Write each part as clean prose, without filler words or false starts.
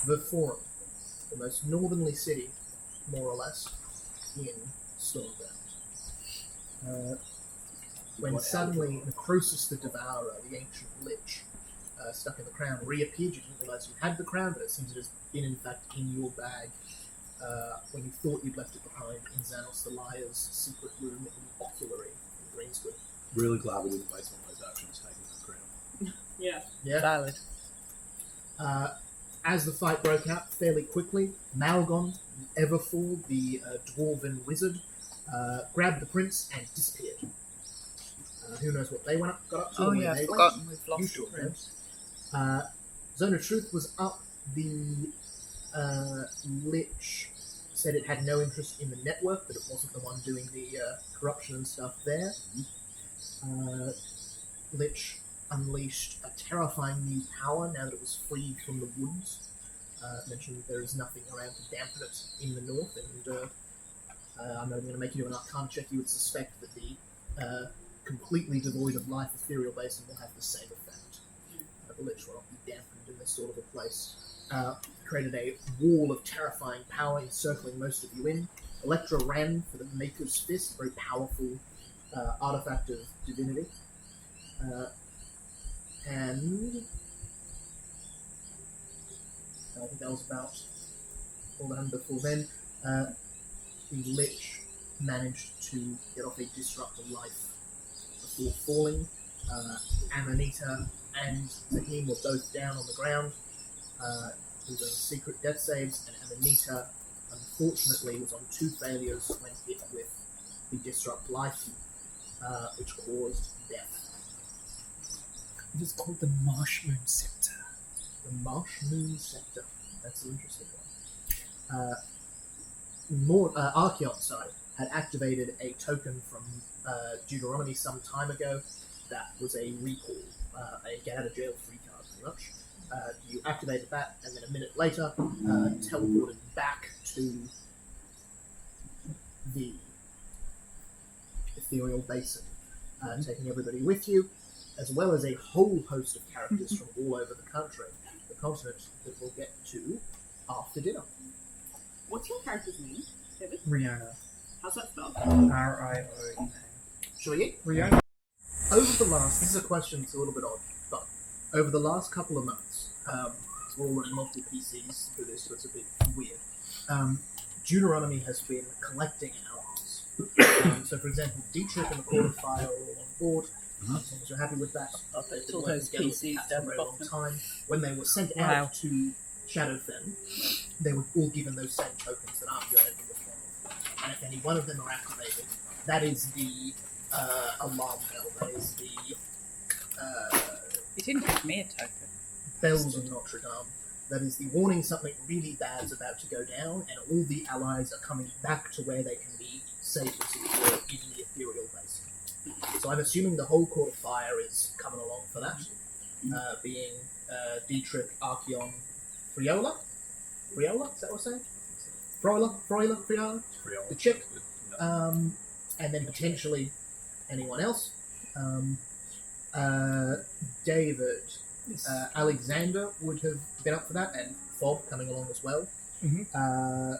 the Forum, the most northerly city, more or less, in Stormbound. When suddenly Necrosis the Devourer, the ancient lich, stuck in the crown, reappeared. You didn't realise you had the crown, but it seems it has been, in fact, in your bag when you thought you'd left it behind in Xanos the Liar's secret room in the Oculary in Greenswood. Really glad we didn't waste one of those actions taking that crown. Yeah. Valid. As the fight broke out fairly quickly, Malgon, Everfall, the dwarven wizard, grabbed the prince and disappeared. Who knows what they got up to? Oh yeah, I've forgotten we've lost the prince. Zone of Truth was up. The Lich said it had no interest in the network, but it wasn't the one doing the corruption and stuff there. Lich unleashed a terrifying new power now that it was freed from the woods. Mentioned that there is nothing around to dampen it in the north, and I'm not even going to make you do an Arcana check. You would suspect that the completely devoid of life ethereal basin will have the same effect. The Lich will not be dampened in this sort of a place. Created a wall of terrifying power encircling most of you in. Electra ran for the Maker's Fist, a very powerful artifact of divinity. And I think that was about all that happened before then. The Lich managed to get off a disrupt of life before falling. Amanita and Zahim were both down on the ground. He was doing secret death saves, and Amanita, unfortunately, was on 2 failures when hit with the disrupt life, which caused death. It is called the Marshmoon Scepter. The Marshmoon Scepter. That's an interesting one. Archeon, had activated a token from Deuteronomy some time ago that was a recall, a get out of jail free card, pretty much. You activated that, and then a minute later, teleported back to the ethereal basin, taking everybody with you, as well as a whole host of characters from all over the country, the continent that we'll get to after dinner. What's your character's name, David? Riona. How's that spelled? Riona. Shall we get? Riona. Over the last, this is a question that's a little bit odd, but over the last couple of months, we're all running multiple PCs through this, so it's a bit weird. Deuteronomy has been collecting allies. So, for example, Dietrich and the Court of Fire are all on board. As long as you're happy with that, they've been working together with Cats for a very long time. When they were sent out to Shadowfen, they were all given those same tokens that aren't related to the form. And if any one of them are activated, that is the alarm bell. That is the You didn't give me a token. bells of Notre Dame. That is the warning something really bad's about to go down, and all the allies are coming back to where they can be safe and secure in the ethereal basin. So I'm assuming the whole Court of Fire is coming along for that, being Dietrich, Archeon, Friola? Friola? Is that what we're saying? Friola? The chick. And then potentially anyone else. David, Alexander would have been up for that, and Fob coming along as well. Mm-hmm.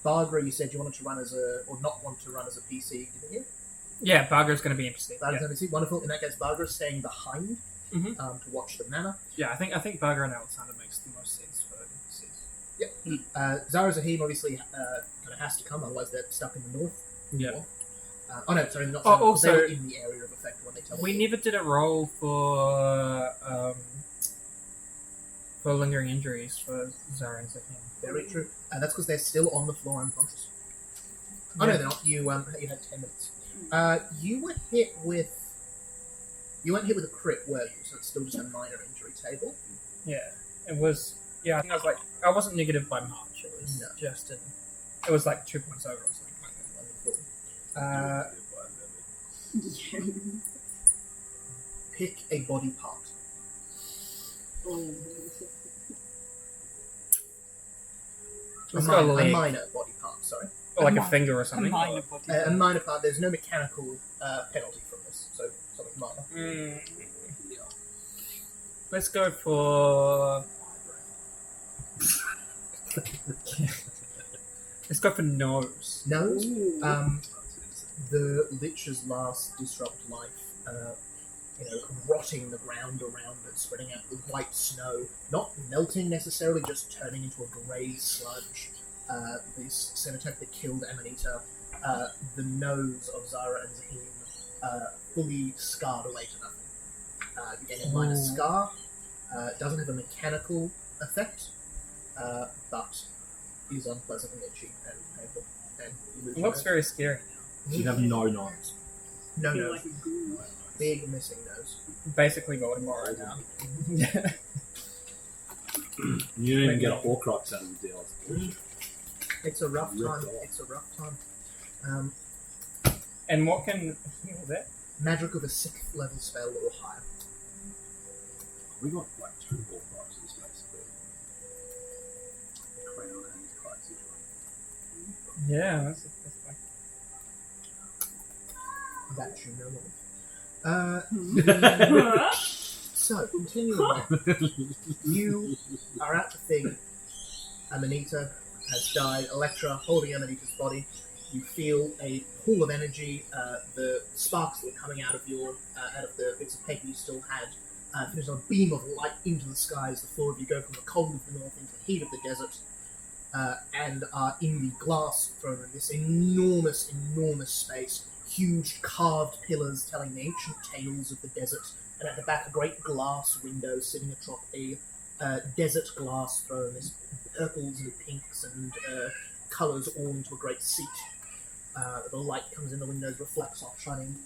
Barbara, you said you wanted to run as or not want to run as a PC, didn't you? Yeah, Barger's going to be interesting. Barger's going to be wonderful. In that case, Barbara's staying behind to watch the manor. Yeah, I think Barger and Alexander makes the most sense for NPCs. Yep. Zara Zahim obviously kind of has to come, otherwise they're stuck in the north. Yeah. Oh no, sorry, not. Also, they were in the area of effect when they tell. We never did a roll for lingering injuries for Zara and Zahim. Very true. That's because they're still on the floor unconscious. Oh no, they're not. You had 10 minutes. You were hit with. You weren't hit with a crit, were you? So it's still just a minor injury table. Yeah, it was. Yeah, I think I wasn't negative by much. It was just in. It was like 2 points over or something like that. Pick a body part. Let's go a minor body part, sorry. Or like a finger or something. A minor part. There's no mechanical penalty from this, so something minor. Let's go for Let's go for nose. Nose. Ooh. The Lich's last disrupt life, rotting the ground around it, spreading out the white snow, not melting necessarily, just turning into a grey sludge. This cenotaph that killed Amanita, the nose of Zara and Zahim, fully scarred away to nothing. Again, a minor scar, doesn't have a mechanical effect, but is unpleasant and itchy and painful. And you lose It your looks nose. very scary. She'd have no nose. No Feel nose. like a ghoul. Big missing nose. Basically Voldemort right now. You don't even get a Horcrux out of the deal. It's a rough Ripped time. off. It's a rough time. And what can heal that? Magic of a 6th level spell or higher. We got like 2 Horcruxes basically. Crown and Crisis. Yeah, that's like That you know of. So, continuing on. You are at the thing. Amanita has died. Electra holding Amanita's body. You feel a pool of energy. The sparks that were coming out of the bits of paper you still had finish on a beam of light into the sky as the four of you go from the cold of the north into the heat of the desert, and are in the glass throne room. This enormous space. Huge carved pillars telling the ancient tales of the desert, and at the back a great glass window sitting atop a desert glass throne. This purples and pinks and colours all into a great seat. The light comes in the windows, reflects off, shining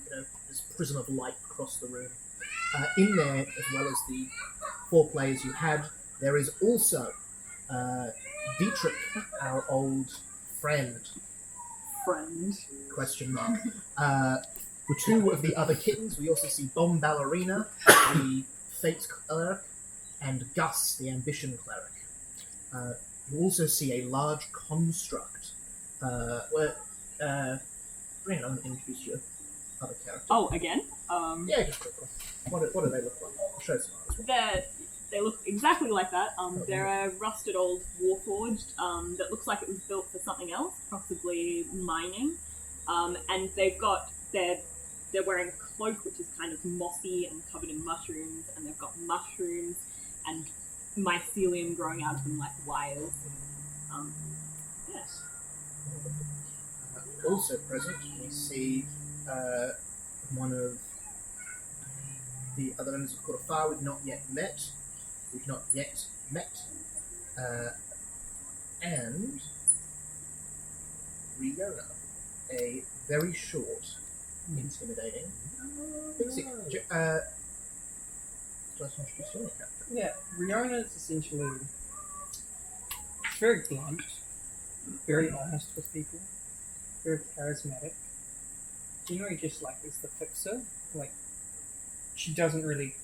this prism of light across the room. In there, as well as the 4 players you had, there is also Dietrich, our old friend. Question mark. 2 of the other kittens. We also see Bomb Ballerina, the Fate Cleric, and Gus, the Ambition Cleric. You also see a large construct. Brian, I'm going to introduce your other character. Oh, again? Yeah, just quickly. What do they look like? I'll show some others. They look exactly like that. They're a rusted old warforged that looks like it was built for something else, possibly mining. And they're wearing a cloak which is kind of mossy and covered in mushrooms, and they've got mushrooms and mycelium growing out of them like wires. Yes. Also present, we see one of the other members of Korofar we've not yet met. And Riona, a very short, intimidating pixie. Did I introduce your character? yeah. Riona is essentially very blunt, very honest with people, very charismatic. Generally, just like is the fixer. Like she doesn't really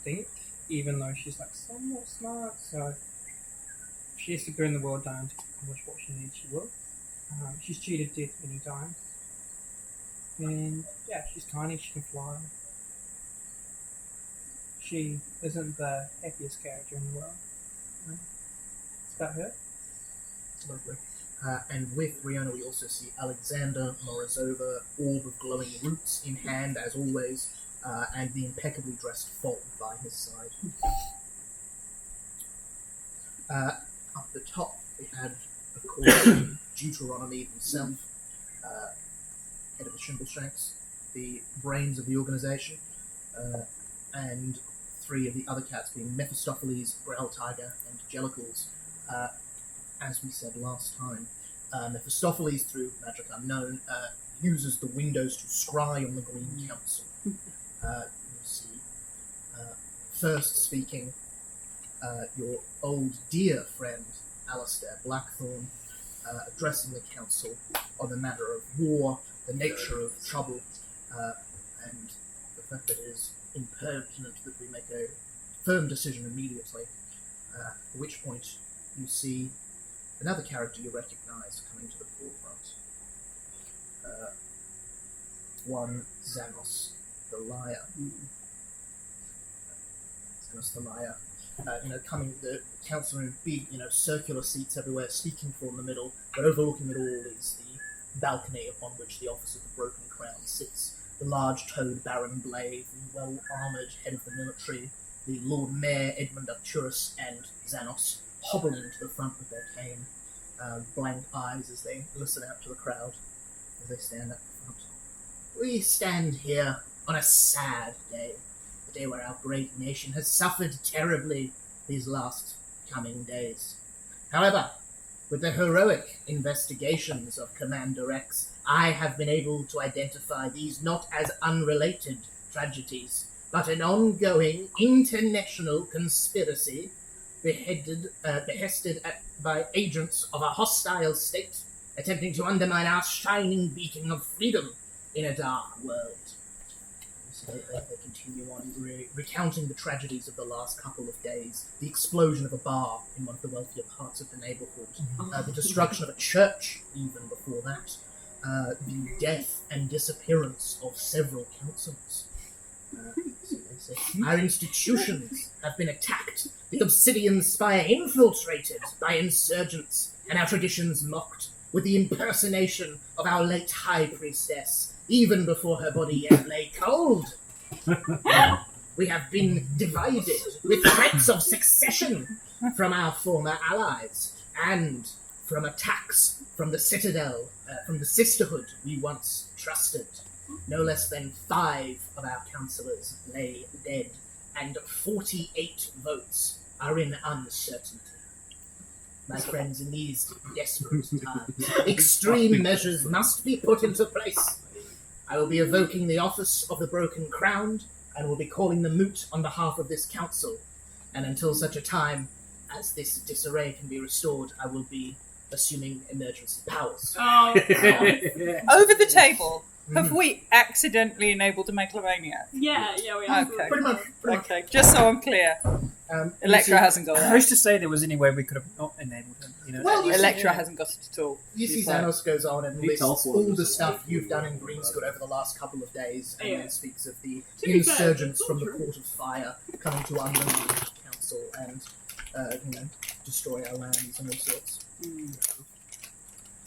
think, even though she's like somewhat smart. So if she has to burn the world down to accomplish what she needs, she will. She's cheated death many times, and yeah, she's tiny. She can fly. She isn't the happiest character in the world. It's about her. Lovely. And with Riona, we also see Alexander Morozova, orb of glowing roots in hand, as always, and the impeccably dressed Fulton by his side. Up the top, we had, of course, Deuteronomy himself, head of the Shimbleshanks, the brains of the organisation, and 3 of the other cats being Mephistopheles, Growl Tiger, and Jellicles. As we said last time, Mephistopheles, through magic unknown, uses the windows to scry on the Green Council. You see, first speaking, your old dear friend, Alistair Blackthorn, addressing the council on the matter of war, the nature of trouble, and the fact that it is impertinent that we make a firm decision immediately, at which point you see another character you recognise coming to the forefront. One Xanos the Liar. Xanos the Liar coming the council room, big, circular seats everywhere, speaking from the middle, but overlooking it all is the balcony upon which the office of the Broken Crown sits. The large-toed Baron Blade, the well-armoured head of the military, the Lord Mayor Edmund Arcturus, and Xanos hobbling to the front with their cane, blank eyes as they listen out to the crowd as they stand up front. We stand here on a sad day, a day where our great nation has suffered terribly these last coming days. However, with the heroic investigations of Commander X, I have been able to identify these not as unrelated tragedies, but an ongoing international conspiracy behested by agents of a hostile state, attempting to undermine our shining beacon of freedom in a dark world. So they continue on recounting the tragedies of the last couple of days, the explosion of a bar in one of the wealthier parts of the neighbourhood, the destruction of a church even before that, the death and disappearance of several councillors. So they say, our institutions have been attacked, the Obsidian Spire infiltrated by insurgents, and our traditions mocked with the impersonation of our late High Priestess, even before her body yet lay cold. We have been divided with threats of succession from our former allies, and from attacks from the Citadel, from the Sisterhood we once trusted. No less than 5 of our councillors lay dead, and 48 votes are in uncertainty. My friends, in these desperate times, extreme measures must be put into place. I will be evoking the office of the Broken Crown, and will be calling the moot on behalf of this council. And until such a time as this disarray can be restored, I will be assuming emergency powers. Oh, Over the table. Have we accidentally enabled a megalomania? yeah, we are. Okay. Pretty much. Okay, just so I'm clear. Electra hasn't got Who's it. to say there was any way we could have not enabled him? Well, you see- Electra hasn't got it at all. You see She's like- Xanos goes on and He lists teleported all the himself. stuff you've done in Greenscourt over the last couple of days, and Yeah. then speaks of the To be fair, insurgents it's from the not true. Court of Fire coming to undermine the council and, destroy our lands and all sorts.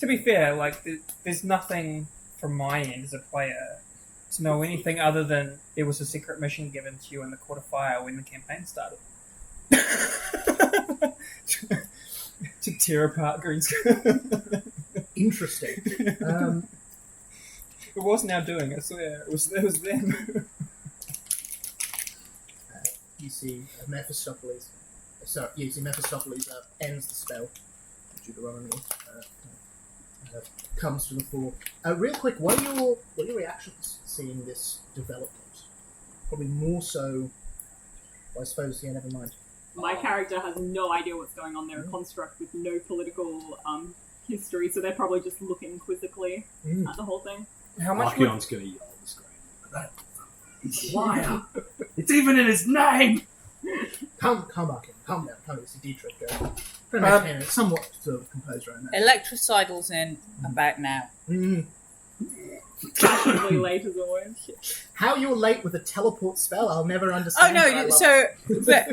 To be fair, there's nothing from my end as a player to know anything other than there was a secret mission given to you in the Court of Fire when the campaign started. To tear apart Greenscourt. Interesting. It was now doing, I swear. It was them. You see Mephistopheles. Mephistopheles ends the spell. Deuteronomy comes to the fore. Real quick, what are your reactions seeing this development? Probably more so. Well, I suppose. Yeah, never mind. My character has no idea what's going on. They're a construct with no political history, so they're probably just looking quizzically at the whole thing. How much would... Archeon's going to yell at the screen. He's a liar! It's even in his name! Calm down. It's a Dietrich. Maintain a somewhat sort of composed right now. Electra sidles in about now. Fashionably late as always. How you're late with a teleport spell, I'll never Oh understand. but I no! love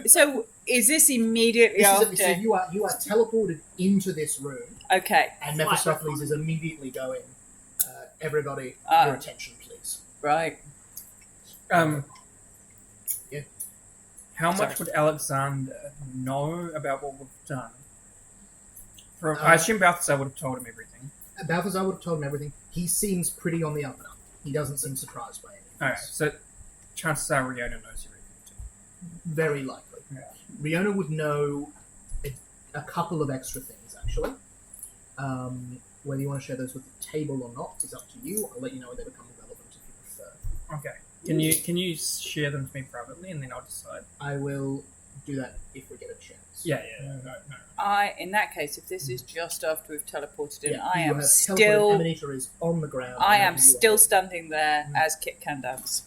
So is this immediately This after? is so you are teleported into this room, Okay, and Mephistopheles is immediately going. Everybody, Ah. your attention, please. right. Yeah. How much Sorry. would Alexander know about what we've done? I assume Balthazar would have told him everything. Balthazar would have told him everything. He seems pretty on the up and up. He doesn't seem surprised by anything. Alright, so chances are Riona knows everything too. Very likely. Yeah. Riona would know a couple of extra things, actually. Whether you want to share those with the table or not is up to you. I'll let you know when they become relevant if you prefer. Okay. Can you share them to me privately and then I'll decide? I will do that if we get a chance. Yeah. No. In that case, if this is just after we've teleported in, Yeah, I you am have still, teleported. Emanator is on the ground. I and am you still are- standing there as Kit Can Dance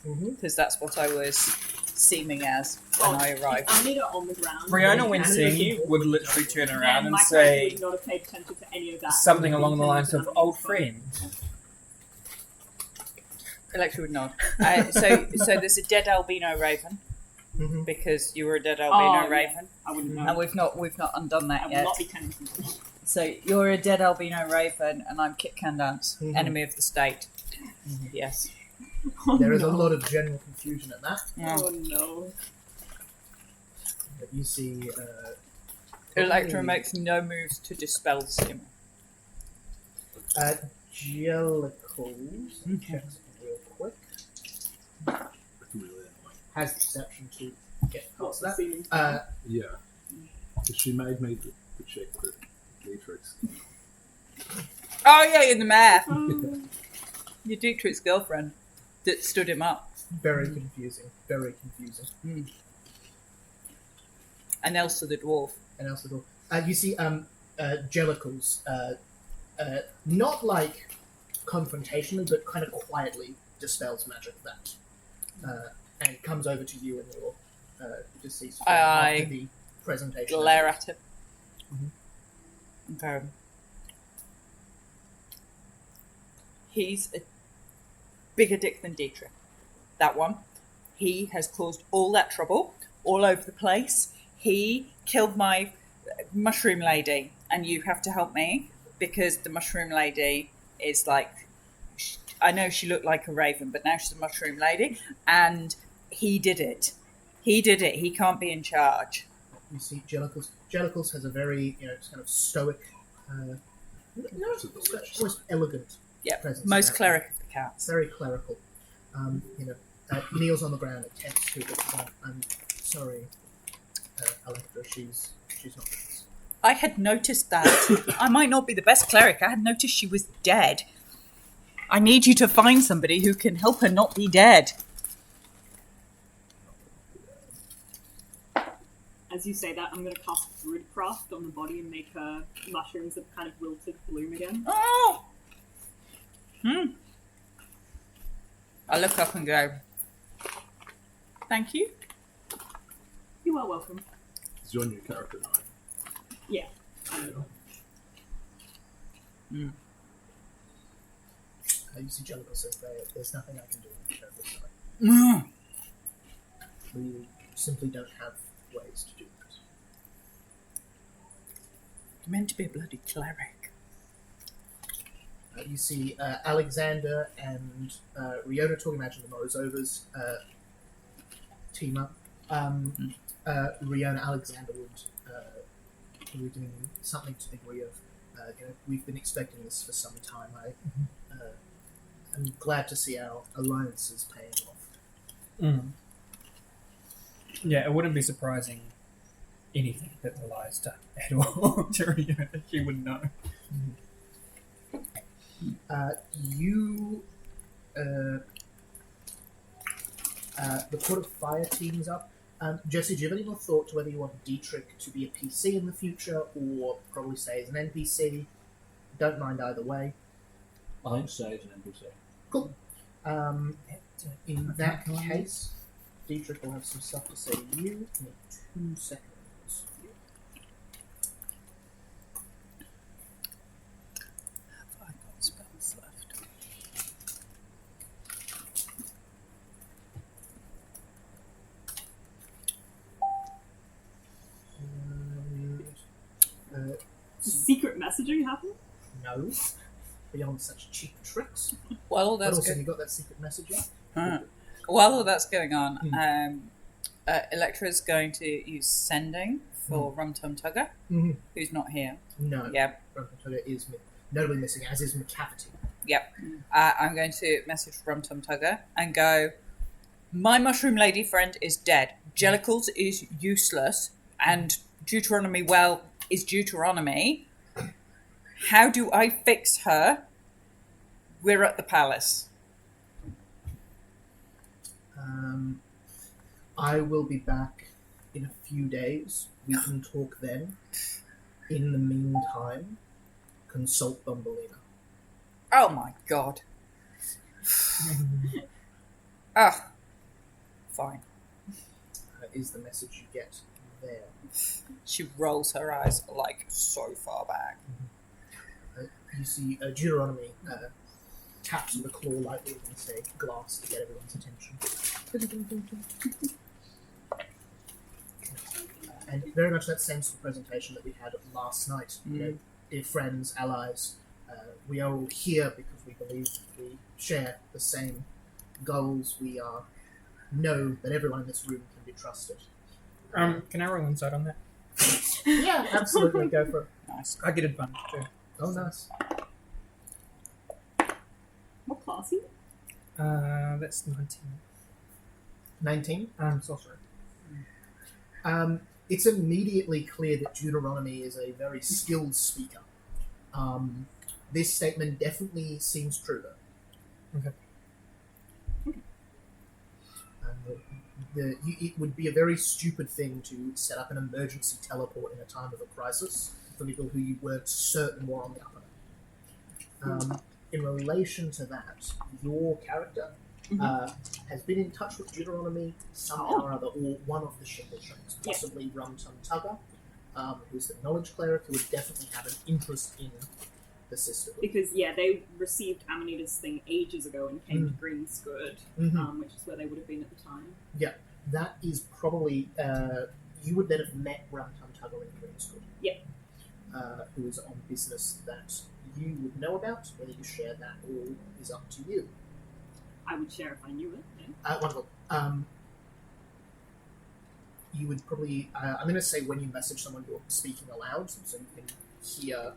Mhm. because that's what I was seeming as when I arrived. I need it on the ground. Riona, when And seeing you- you, would literally turn around And and my character say would not have paid attention to any of that. something along the lines of "old friend." Electra would nod. So there's a dead albino raven. Mhm. because you were a dead albino Oh, raven, I wouldn't know. and we've not undone I that will yet. not be tending to them. So you're a dead albino raven, and I'm Kit Candance, Mhm. enemy of the state. Yes. There is a lot of general confusion at that. Yeah. Oh no. But you see, Electra probably, makes no moves to dispel Sim. Jellicles. Check something real quick. It's really annoying. Has deception to get What's past the that. seeming? Yeah. So she made me the check for Dietrich's. Oh yeah, in the mare. Oh. Your Dietrich's girlfriend that stood him up. Very confusing. Very confusing. And Elsa the dwarf. And else at all. You see, Jellicles, not like confrontationally, but kind of quietly dispels magic that, and comes over to you and your deceased friend after the presentation. Glare at him. Okay. He's a bigger dick than Dietrich. That one. He has caused all that trouble all over the place. He killed my mushroom lady, and you have to help me because the mushroom lady is like, I know she looked like a raven, but now she's a mushroom lady, and he did it. He did it. He can't be in charge. You see, Jellicles. Jellicles has a very, kind of stoic, almost elegant presence. Most cleric of the cats. Very clerical. Kneels on the ground, attempts to, but I'm sorry, Electra, she's not with us. I had noticed that. I might not be the best cleric. I had noticed she was dead. I need you to find somebody who can help her not be dead. As you say that, I'm going to cast Broodcraft on the body and make her mushrooms that kind of wilted bloom again. Oh! I look up and go, thank you. You are welcome. It's your new character now. Yeah. I know. You see, Jellicles says there's nothing I can do to show this side. We simply don't have ways to do that. You're meant to be a bloody cleric. You see Alexander and Riona talking. Imagine the Morozovas team up. Riona, Alexander would be doing something to the degree of, we've been expecting this for some time. I'm glad to see our alliances paying off. Yeah, it wouldn't be surprising anything that the lies to Edward to Riona. She wouldn't know. The Court of Fire teams up. Jesse, do you have any more thought to whether you want Dietrich to be a PC in the future or probably stay as an NPC? Don't mind either way. I think stay as an NPC. Cool. In that case, Dietrich will have some stuff to say to you. Give me 2 seconds. Have I got spells left? Secret messaging happen? No. Beyond such cheap tricks. While all But that's, also, you got that secret message yet? while all that's going on, Electra's going to use sending for Rum Tum Tugger, Mm-hmm. who's not here. No. Yep. Rokotoga is notably missing, as is McCafferty. Yep. I'm going to message Rum Tum Tugger and go, my mushroom lady friend is dead. Jellicles is useless. And Deuteronomy, well, is Deuteronomy. How do I fix her? We're at the palace. I will be back in a few days. We can talk then. In the meantime, consult Thumbelina. Oh my god. Fine. Is the message you get there. She rolls her eyes like so far back. You see Deuteronomy taps on the claw lightly and say glass to get everyone's attention. And very much that same sort of presentation that we had last night. You know, dear friends, allies, we are all here because we believe we share the same goals. We know that everyone in this room can be trusted. Can I roll insight on that? Yeah, absolutely. Go for it. Nice. I get advantage too. Oh, nice. What class are you? That's 19. 19. Sorcerer. It's immediately clear that Deuteronomy is a very skilled speaker. This statement definitely seems true, though. Okay. It would be a very stupid thing to set up an emergency teleport in a time of a crisis for people who you weren't certain were on the up and up. In relation to that, your character has been in touch with Deuteronomy somehow or other, or one of the Shimbleshanks, possibly Rumtum Tugger, who's the knowledge cleric, who would definitely have an interest in the system. Because, they received Amanita's thing ages ago and came to Greensgood, which is where they would have been at the time. Yeah, that is probably... you would then have met Rumtum Tugger in Greensgood. Yeah. Who is on business that you would know about. Whether you share that or is up to you. I would share if I knew it. Yeah. Wonderful. You would probably... I'm going to say when you message someone, you're speaking aloud, so you can hear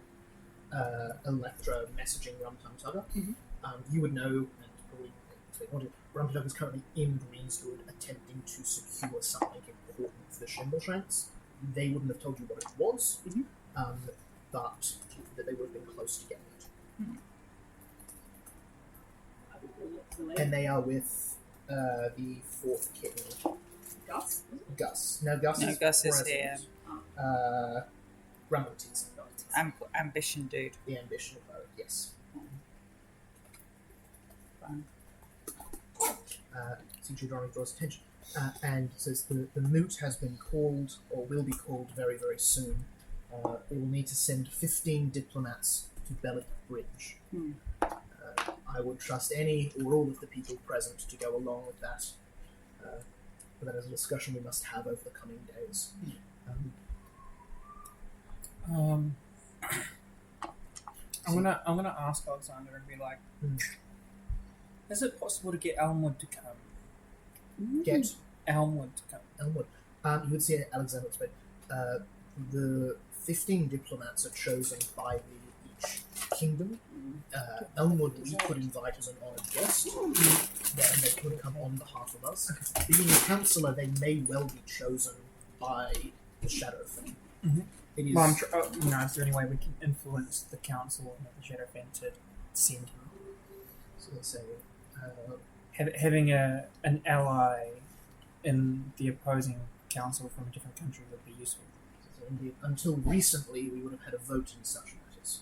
Electra messaging Rumtum Tugger. You would know, and probably if they wanted, Rumtum Tugger is currently in Greensgood attempting to secure something important for the Shimbleshanks. They wouldn't have told you what it was, but that they would have been close to getting it. And they are with the fourth kitten, Gus. Now Gus is here. Rummelty's Ambition dude. the ambition of both, yes. Fine. Deuteronomy draws attention and says the moot has been called, or will be called very, very soon. We will need to send 15 diplomats to Bellic Bridge. I would trust any or all of the people present to go along with that. But that is a discussion we must have over the coming days. I'm gonna ask Alexander and be like, is it possible to get Elmwood to come? Get Elmwood to come. Elmwood. You would see Alexander explain. The 15 diplomats are chosen by each kingdom. Elmwood we could invite as an honoured guest, and they could come on behalf of us. Being a councillor, they may well be chosen by the Shadowfen. It is. Well, is there any way we can influence the council and the Shadowfen to send him? So let's say Having an ally in the opposing council from a different country would be useful. indeed, until recently, we would have had a vote in such matters.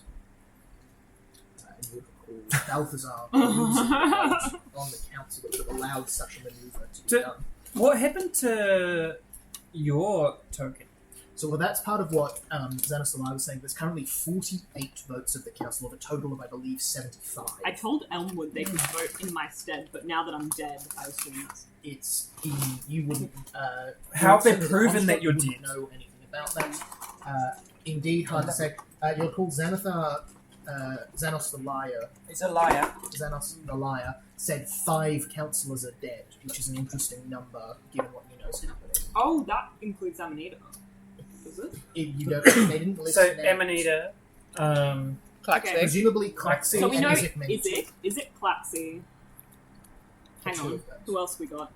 And you would recall Balthazar losing the vote on the council that would have allowed such a manoeuvre to be done. What happened to your token? So well, that's part of what Xanos Lamar was saying. There's currently 48 votes of the council of a total of, I believe, 75. I told Elmwood they could vote in my stead, but now that I'm dead, I assume you wouldn't... How have they the proven that you're wouldn't dead? know anything about that. Indeed, hard to say. You're called Xanathar... Xanos the Liar. He's a liar. Xanos the Liar said 5 councillors are dead, which is an interesting number given what you know is happening. Oh, that includes Amanita. Is it? You don't, they didn't list So, names. Amanita, Okay. Presumably Claxi So we and know, Isaac is it Claxi? Hang Two on, of those. who else we got?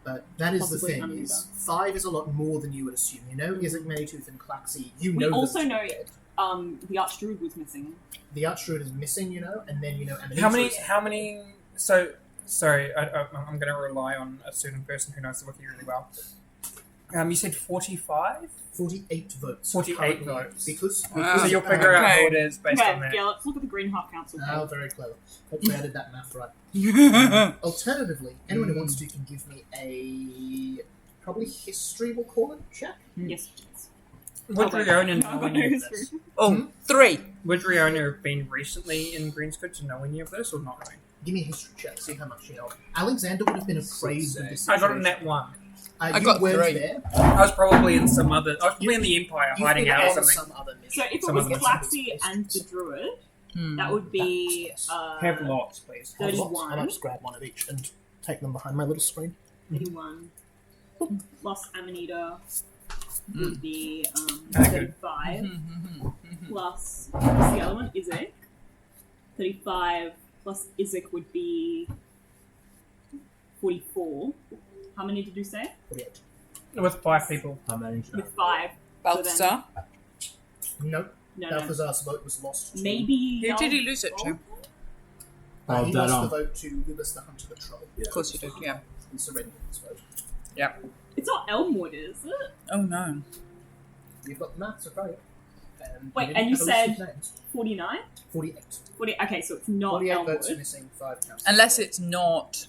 But that is Probably the thing, Amanita. is 5 is a lot more than you would assume. You know Isaac Manitooth and Claxi, you We know also those two know- are dead. The Archdruid was missing. The Archdruid is missing, you know, and then you know Amanita how many? So, sorry, I'm going to rely on a certain person who knows the wiki really well. You said 45? 48 votes. 48 currently, votes. Because Wow. So you'll figure out Okay. who it is based on Okay, that. yeah, let's look at the Green Heart Council. Oh, very clever. Hopefully I did that math right. Alternatively, anyone who wants to can give me a probably history, we'll call it, check. Yes, please. Would Riona No, know no, any of history. this? Oh, 3. Would Riona have been recently in Greenscourt to know any of this or not really? Give me a history check, see how much you know. Alexander would have been appraised of this I got a situation. net 1. I you got weren't 3. there. I was probably in some other. I was probably in the Empire, You've hiding been out or on something. some other mission. So if it Some was of them- Claxy and the Druid, that would be Have lots, please. I might 31. just grab one of each and take them behind my little screen. 31 plus Amanita would be Okay. 35 plus what's the other one? Isaac. 35 plus Isaac would be 44. How many did you say? 48. With 5 people. I managed With 5. Balthazar. Nope. No. Balthazar's vote was lost. To, Maybe. Who did he lose it to? he dead lost on. the vote to Lubus the Hunter the Troll. Of course you did, yeah. He surrendered his vote. It's not Elmwood, is it? Oh no. You've got the maths, right? And Wait, didn't and you have a list of said- names. 49? 48. 40. Okay, so it's not 48 Elmwood. votes missing, 5 counts. Unless it's not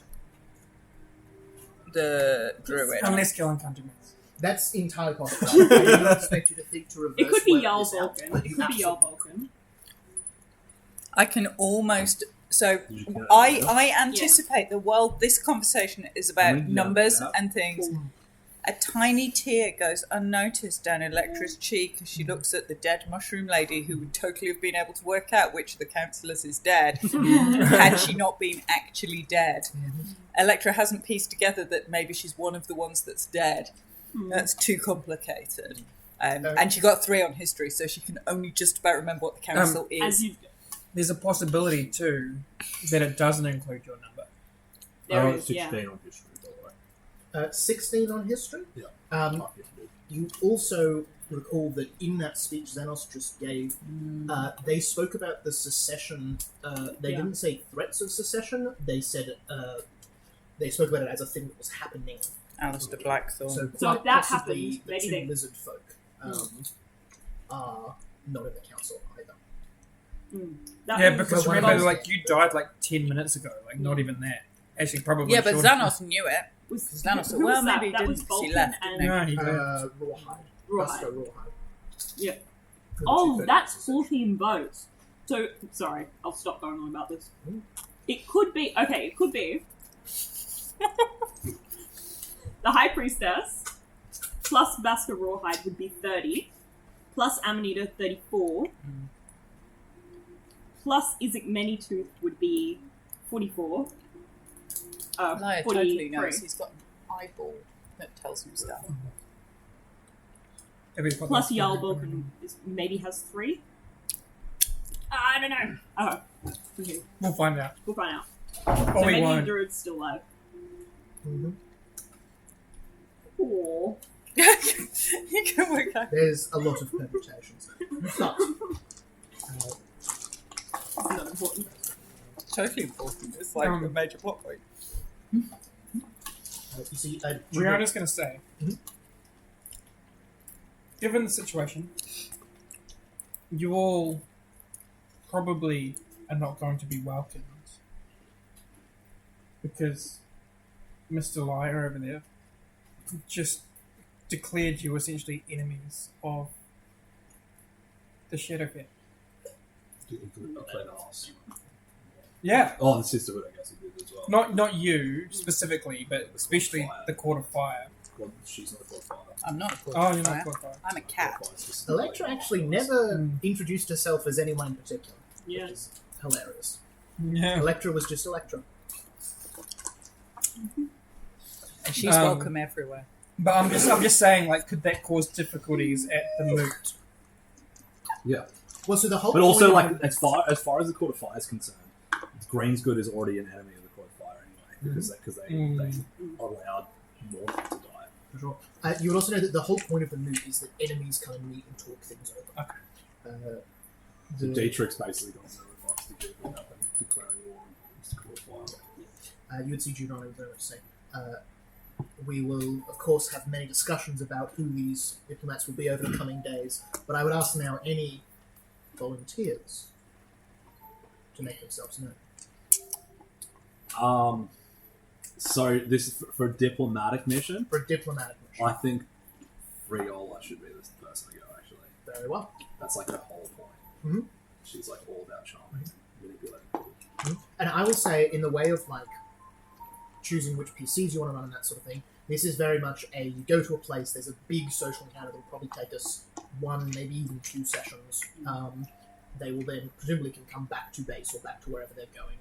the druid. Unless Gillen can't do maths. That's entirely possible. I do not expect you to think to reverse. It could be work Jarl this out, Vulcan. but It you could be Jarl absolutely- Vulcan. I can almost. So Did you get it? I anticipate the world. This conversation is about Yeah, numbers yeah. and things. A tiny tear goes unnoticed down Electra's cheek as she looks at the dead mushroom lady who would totally have been able to work out which of the councillors is dead had she not been actually dead. Electra hasn't pieced together that maybe she's one of the ones that's dead. That's too complicated. And she got 3 on history, so she can only just about remember what the council As is. you, There's a possibility, too, that it doesn't include your number. there I is, got 16 yeah. on history, by the way. 16 on history. Yeah. Um, you also recall that in that speech Xenos just gave, they spoke about the secession. They Yeah. didn't say threats of secession. They said they spoke about it as a thing that was happening. Alistair Blackthorn. So, So quite if that possibly happens, the maybe 2 they- lizard folk are not in the council either. That Yeah, means- because Well, remember, one- like, you died like 10 minutes ago. Like, not even that. Actually, probably yeah, but shorter. Xanos knew it. was, Xanos said, who well, was that? maybe he That was didn't. He Vulcan left, and didn't No, he did. Rawhide. Rawhide. Buster Rawhide. Yeah. Were the Oh, 2 that's votes. 14 votes. So, sorry, I'll stop going on about this. It could be, okay, it could be the High Priestess plus Basker Rawhide would be 30, plus Amanita 34, plus Isaac Manytooth would be 44. Liar 43. totally knows. He's got an eyeball that tells him stuff. Everybody- Plus Jarl Vulcan maybe has 3. I don't know. Oh, okay. We'll find out. We'll find out. Or So we maybe won't. Druid's still alive. Mhm. Aw. You can work out. There's a lot of permutations there. But It's not important. Totally important. It's like a major plot point. you see, We are just going to say, Mhm. given the situation, you all probably are not going to be welcomed because Mr. Liar over there just declared you essentially enemies of the Shadowfin. Yeah. Oh, the sisterhood, I guess, it did as well. Not you specifically, but especially the Court of Fire. Well, she's not a court fire. I'm not a court Oh, you're fire. not Court of Fire. I'm a cat. Electra actually never Hmm. introduced herself as anyone in particular, Yeah. which is hilarious. Yeah. Electra was just Electra. And she's welcome everywhere. But I'm just saying, like, could that cause difficulties at the moot? Yeah. Well, so the whole But also, point like, as far as the Court of Fire is concerned, Greensgood is already an enemy of the Court of Fire anyway, because they allowed more people to die. For sure. You would also know that the whole point of the moot is that enemies come and meet and talk things over. Okay. So Dietrich's basically gone so far as to give it up and declaring war against the Court of Fire. You would see Giuliano very much say, we will, of course, have many discussions about who these diplomats will be over the coming days, but I would ask now any volunteers to make themselves known. So this for a diplomatic mission. For a diplomatic mission. I think Riola should be the person to go. Actually, Very well. that's like her whole point. Mhm. She's like all about charming, manipulating people. And I will say, in the way of like choosing which PCs you want to run and that sort of thing, This is very much you go to a place, there's a big social encounter that will probably take us 1, maybe even 2 sessions. They will then presumably can come back to base or back to wherever they're going.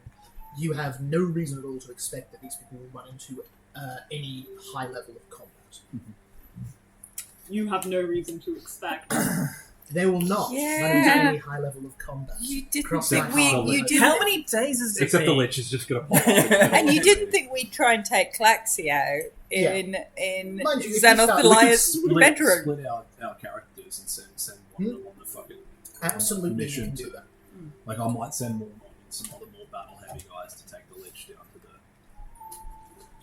You have no reason at all to expect that these people will run into any high level of combat. You have no reason to expect. They will not run into any high level of combat. You didn't Cross think that we... hard. You didn't, How many days is it? Except the Lich is just going to pop up. and you didn't think we'd try and take Claxi out in Mind you, if you Xanathaliah's bedroom. Split our characters and send one on the fucking Absolutely, you mission can do to that. Like, I might send more some other more battle heavy guys to take the Lich down to the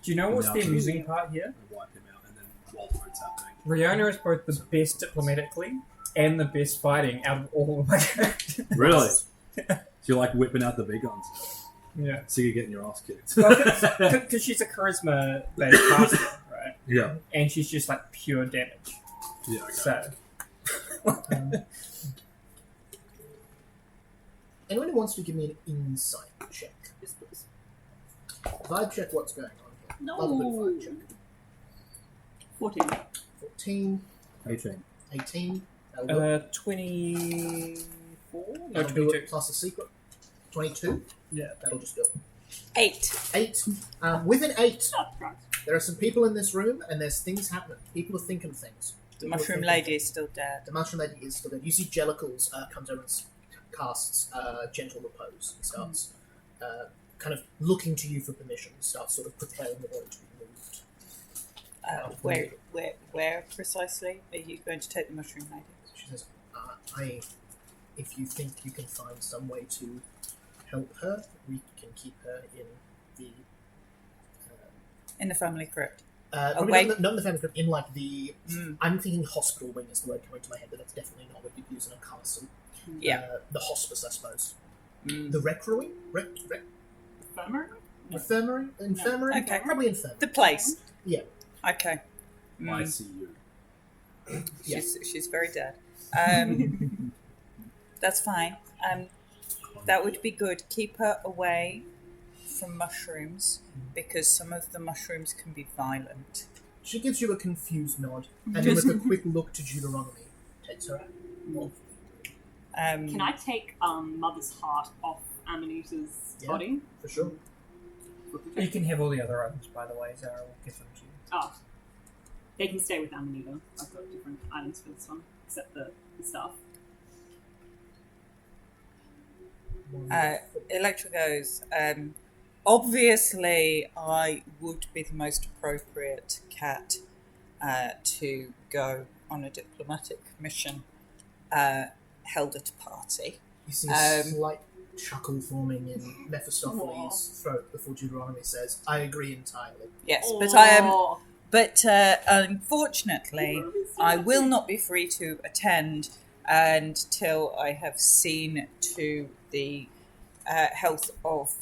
Do you know what's the Yeah. amusing part here? and wipe him out, and then while it's happening. Rihanna is both the best diplomatically and the best fighting out of all of my characters. Really? So you're like whipping out the big guns. Yeah. So you're getting your ass kicked. Because she's a charisma-based caster, right? Yeah. And she's just like pure damage. Yeah, okay. So, Anyone who wants to give me an insight check? Yes, please. Vibe check what's going on here. No. Love a bit of vibe check. 14. 14, 18. 18. That'll do it. 24? No, That'll do 22. it plus a secret. 22. Yeah. That'll just do it. 8. 8. With an 8, Not right. there are some people in this room, and there's things happening. People are thinking things. The People are mushroom thinking lady is still dead. The mushroom lady is still there. You see Jellicles comes over and casts Gentle Repose. He starts kind of looking to you for permission. Starts sort of preparing the body to be moved. Where precisely are you going to take the mushroom lady? She says, if you think you can find some way to help her, we can keep her in the... In the family crypt. probably Away. not in the family crypt, in like the... Mm. I'm thinking hospital wing is the word coming to my head, but that's definitely not what you'd use in a castle. Yeah. The hospice, I suppose. Mm. The rec room? Infirmary? Infirmary? Infirmary? Okay. Probably infirmary. The place. Yeah. Okay. I Mm. see you. Yeah. She's very dead. That's fine. That would be good. Keep her away from mushrooms because some of the mushrooms can be violent. She gives you a confused nod, and then with a quick look to Deuteronomy, takes her out. Can I take Mother's Heart off Amanita's Yeah. body? For sure. You can have all the other items, by the way, Zara will give them to you. Oh. They can stay with Amanita. I've got different items for this one, except the stuff. Electra goes, obviously I would be the most appropriate cat to go on a diplomatic mission held at a party. You see a slight chuckle forming in Mephistopheles' throat before Deuteronomy says, I agree entirely. Yes, but I am. But unfortunately, I will not be free to attend until I have seen to the health of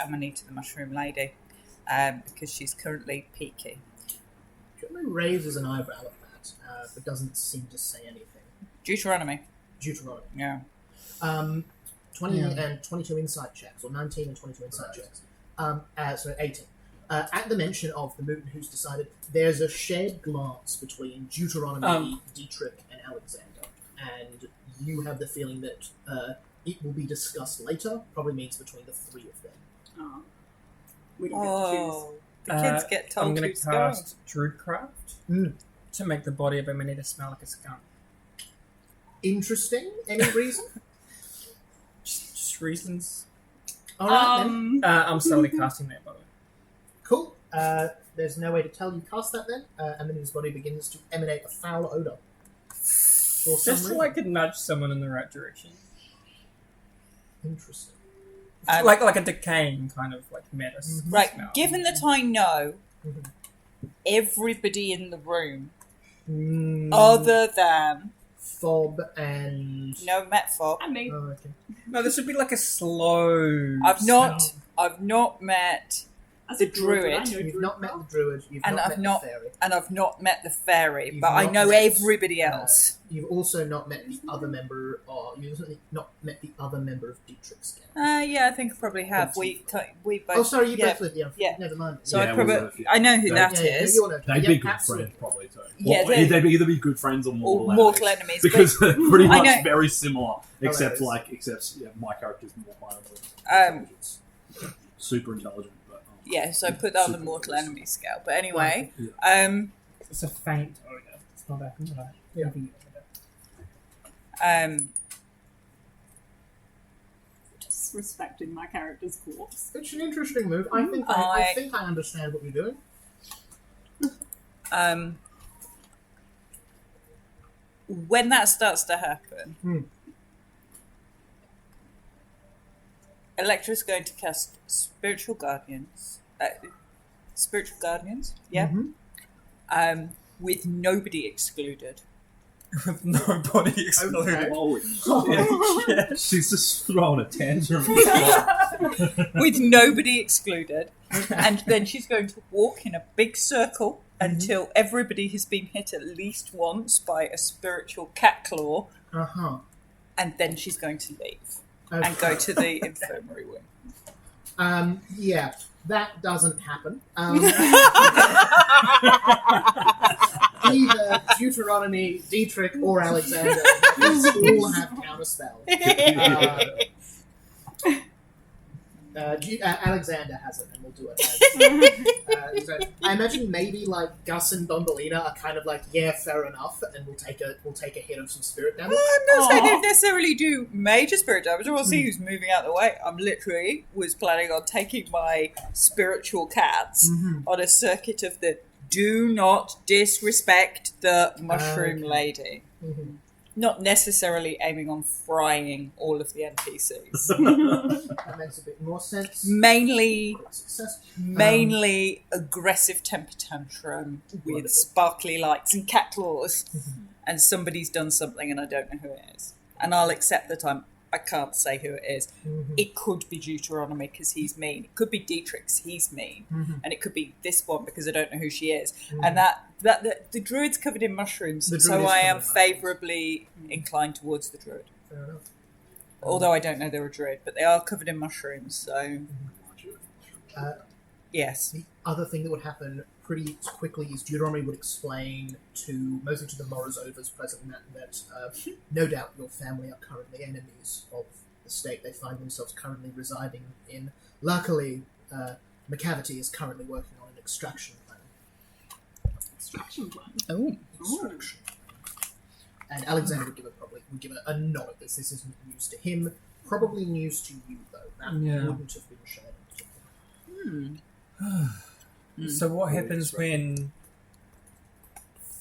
Amanita the Mushroom Lady, because she's currently peaky. Deuteronomy raises an eyebrow at that, but doesn't seem to say anything. Deuteronomy. Deuteronomy. Yeah. 20 and 22 insight checks, or 19 and 22 insight checks. So 18. At the mention of the mutant who's decided, there's a shared glance between Deuteronomy, Dietrich, and Alexander, and you have the feeling that it will be discussed later, probably means between the three of them. Oh. We don't get to choose. Oh, the kids get told I'm going who's to cast Druidcraft to make the body of Amanita smell like a skunk. Interesting. Any reason? Just reasons. Alright then. I'm slowly casting that, by the way. Cool. There's no way to tell you cast that then. Amanita's body begins to emanate a foul odour. For some Just so reason. I could nudge someone in the right direction. Interesting. Like a decaying kind of like meta Right, smell. given that I know Mhm. everybody in the room, Mm, other than Fob and... no Metfob, And me. Oh, okay. No, this would be like a slow. I've not met As the a druid, druid. I know You've druid not met well. the druid, you've And not I've met not- the fairy. and I've not met the fairy, You've but I not know met- everybody else. You've also not met the other member, or you've not met the other member of Dietrich's gang. Yeah, I think I probably have. We both. Oh, sorry, you yeah. both live. Yeah, never mind. So Yeah, I probably we'll- I know who that Yeah, is. you'll know. They'd Yeah, be good absolutely. friends, probably too. Yeah, Or they'd either be good friends or Or mortal mortal enemies. enemies, Because they're pretty I much know- very similar, except Hilarious. my character's more high on intelligence. Super intelligent, but Yeah, so I put that on the Super mortal close. enemy scale. But anyway, Yeah. It's a faint odor. It's not a heavy odor. Disrespecting my character's corpse. It's an interesting move. I think I understand what you're doing. When that starts to happen, Electra's going to cast Spiritual Guardians. Yeah. With nobody excluded. With nobody excluded. Okay. Holy shit. She's just throwing a tantrum. With nobody excluded. And then she's going to walk in a big circle until everybody has been hit at least once by a spiritual cat claw. And then she's going to leave and go to the infirmary wing. Yeah, that doesn't happen. Either Deuteronomy, Dietrich, or Alexander all have counterspell. Alexander has it, and we'll do it. So I imagine maybe like Gus and Thumbelina are kind of like, yeah, fair enough, and we'll take a hit of some spirit damage. I'm not saying they necessarily do major spirit damage. We'll see who's moving out the way. I'm literally was planning on taking my spiritual cats on a circuit of the do not disrespect the mushroom lady. Not necessarily aiming on frying all of the NPCs. That makes a bit more sense. Mainly Success. aggressive temper tantrum with Wonderful. sparkly lights and cat claws. And somebody's done something and I don't know who it is. And I'll accept that I can't say who it is. It could be Deuteronomy because he's mean. It could be Dietrich because he's mean. And it could be this one because I don't know who she is. And that the druid's covered in mushrooms, The so druid is I covered am in mushrooms. favourably inclined towards the druid. Fair enough. Although I don't know they're a druid, but they are covered in mushrooms, so yes. The other thing that would happen pretty quickly is Deuteronomy would explain mostly to the Morozovas present that no doubt your family are currently enemies of the state they find themselves currently residing in. Luckily, McCavity is currently working on an extraction plan. Extraction plan. Oh. Extraction. And Alexander would give a nod at this. This isn't news to him. Probably news to you, though. That wouldn't have been shared. So what happens when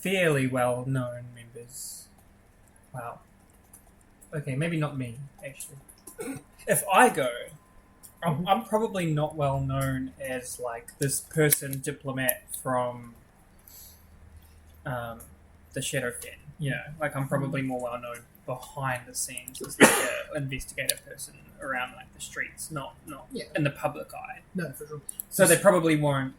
fairly well-known members... Wow. Okay, maybe not me, actually. If I go, I'm probably not well-known as, like, this person diplomat from the Shadowfen. You know, like, I'm probably more well-known behind the scenes as, like, an investigator person around, like, the streets, not in the public eye. No, for sure. So they probably won't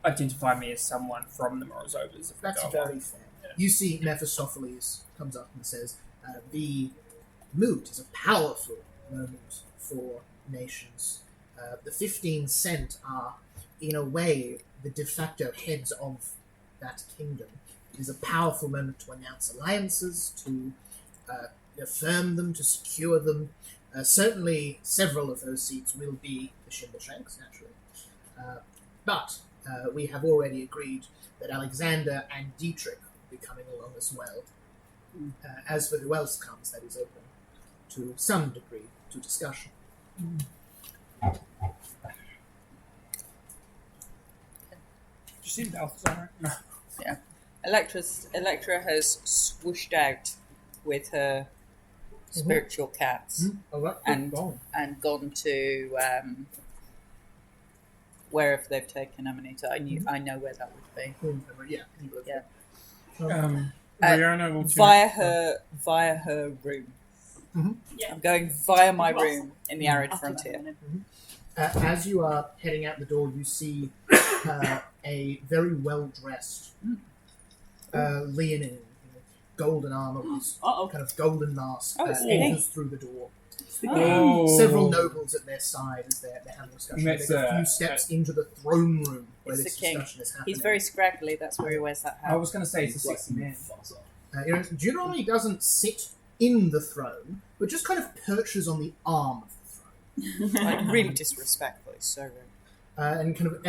identify me as someone from the Morozovas. That's very fair. Yeah. You see Mephistopheles comes up and says, the moot is a powerful moment for nations. The 15 Cent are, in a way, the de facto heads of that kingdom. It is a powerful moment to announce alliances, to affirm them, to secure them. Certainly, several of those seats will be the Shimbleshanks, naturally. But we have already agreed that Alexander and Dietrich will be coming along as well. As for who else comes, that is open to some degree to discussion. Did you see Balthazar? No. Yeah. Electra has swooshed out with her spiritual cats Oh, right. and gone to wherever they've taken Amanita. I know where that would be. Yeah. Yeah. Rihanna will Via her room. Yeah. I'm going via my room in the arid After that frontier. minute. As you are heading out the door, you see a very well-dressed Leonin, golden armor with his Uh-oh. kind of golden mask it's enters through the door. Oh. Several nobles at their side as they're having a discussion. They That's, take a few steps into the throne room where It's this the king. discussion is happening. He's very scraggly, that's where he wears that I hat. was going to say it's a He's like sexy man. Mufasa. Deuteronomy doesn't sit in the throne, but just kind of perches on the arm of the throne. Like, really disrespectful, it's so rude. And kind of,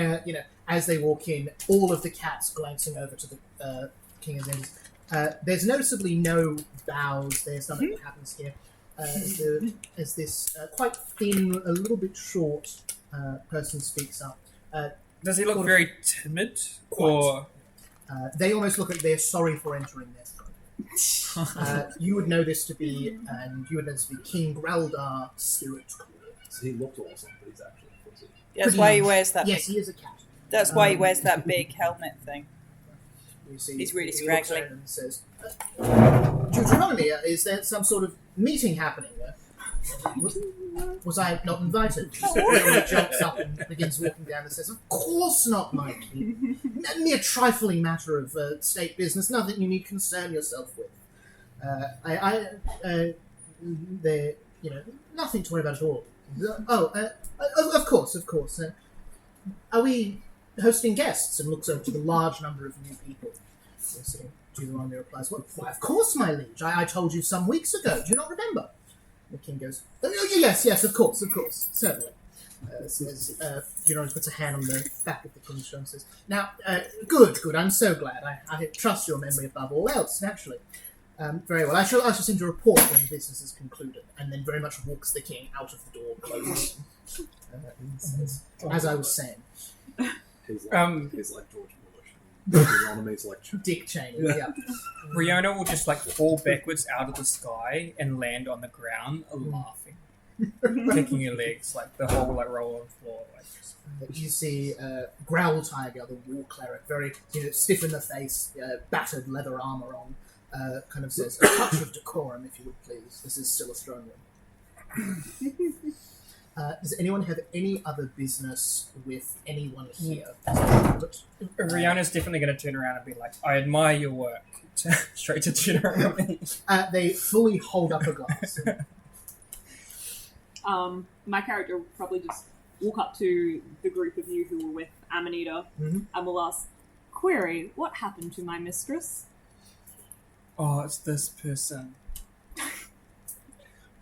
as they walk in, all of the cats glancing over to the king of Indies. There's noticeably no bows. There's nothing that happens here. As this quite thin, a little bit short person speaks up. Does he look Sort of- very timid? Quite. Or They almost look like they're sorry for entering their throne. You would know this to be, King Graldar Spirit Claw. So he looked awesome, but he's actually a pussy. That's why he wears that. Yes, he is a cat. That's why he wears that big helmet thing. You see, He's really he looks scraggly. around and says, Deuteronomy, is there some sort of meeting happening? Was I not invited? He jumps up and begins walking down and says, Of course not, my king. Mere trifling matter of state business, nothing you need concern yourself with. Nothing to worry about at all. Of course. Are we hosting guests? And looks over to the large number of new people. Deuteronomy replies, why, of course, my liege. I told you some weeks ago. Do you not remember? The king goes, yes, of course, certainly. Deuteronomy puts a hand on the back of the king's shoulder and says, now, good, I'm so glad. I trust your memory above all else, naturally. Very well, I shall send a report when business is concluded, and then very much walks the king out of the door, closing. And says, as I was saying. He's like George Bush. Deuteronomy's like Dick Cheney, yeah. Riona will just like fall backwards out of the sky and land on the ground, laughing, kicking her legs, like the whole like roll on the floor. Like, You see Growl Tiger, the war cleric, very stiff in the face, battered leather armor on, kind of says, a touch of decorum, if you would please. This is still a throne room. Does anyone have any other business with anyone here? Riona's definitely going to turn around and be like, I admire your work. Straight to Deuteronomy. They fully hold up a glass. My character will probably just walk up to the group of you who were with Amanita and will ask, Query, what happened to my mistress? Oh, it's this person.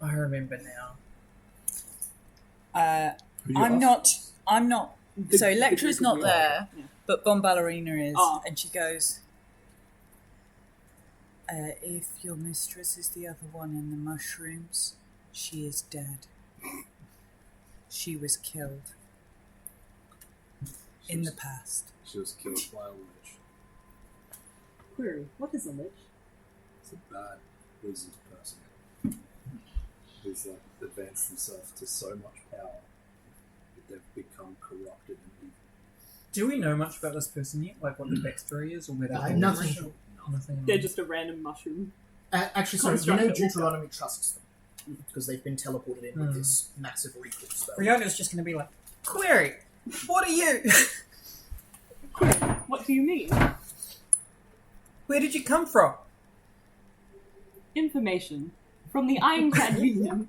I remember now. I'm not. So Electra's not you there, Yeah. but Bomb Ballerina is, Oh. and she goes, if your mistress is the other one in the mushrooms, she is dead. She was killed in the past. She was killed by a lich. Query, what is a lich? It's a bad wizard person who's like advanced themselves to so much power that they've become corrupted and evil. Do we know much about this person yet? Like what the backstory is, or where they're from? Nothing. Nothing. They're just a random mushroom. Actually, sorry, Constructed. Deuteronomy trusts them because they've been teleported in with this massive recall spell. Riona's just going to be like, Query, what are you? Query, what do you mean? Where did you come from? Information from the Ironclad Union.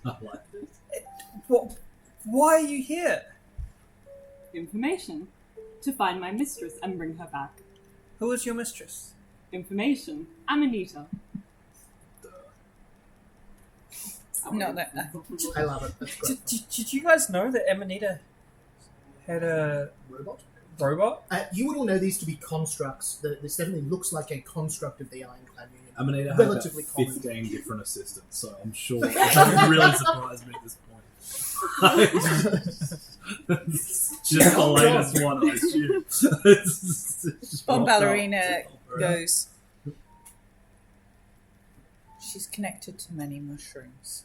I like this. What? Why are you here? Information to find my mistress and bring her back. Who is your mistress? Information, Amanita. Not that. I love it. That's great. Did you guys know that Amanita had a Robot? robot? You would all know these to be constructs. This definitely looks like a construct of the Ironclad Union. Amanita had about Relatively common. 15 different assistants, so I'm sure that would really surprise me at this point. It's just the latest one, I assume. It's just Bomb rocked up. Ballerina goes, she's connected to many mushrooms.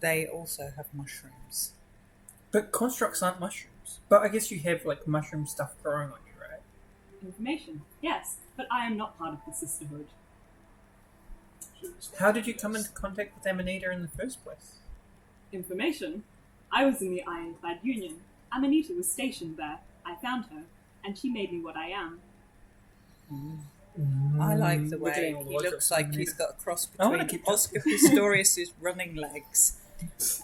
They also have mushrooms. But constructs aren't mushrooms. But I guess you have like mushroom stuff growing on you, right? Information, yes, but I am not part of the sisterhood. How did you come into contact with Amanita in the first place? Information, I was in the Ironclad Union. Amanita was stationed there. I found her, and she made me what I am. I like the We're getting way all the he words looks up. like he's got a cross I wanna between keep Oscar Pistorius' running legs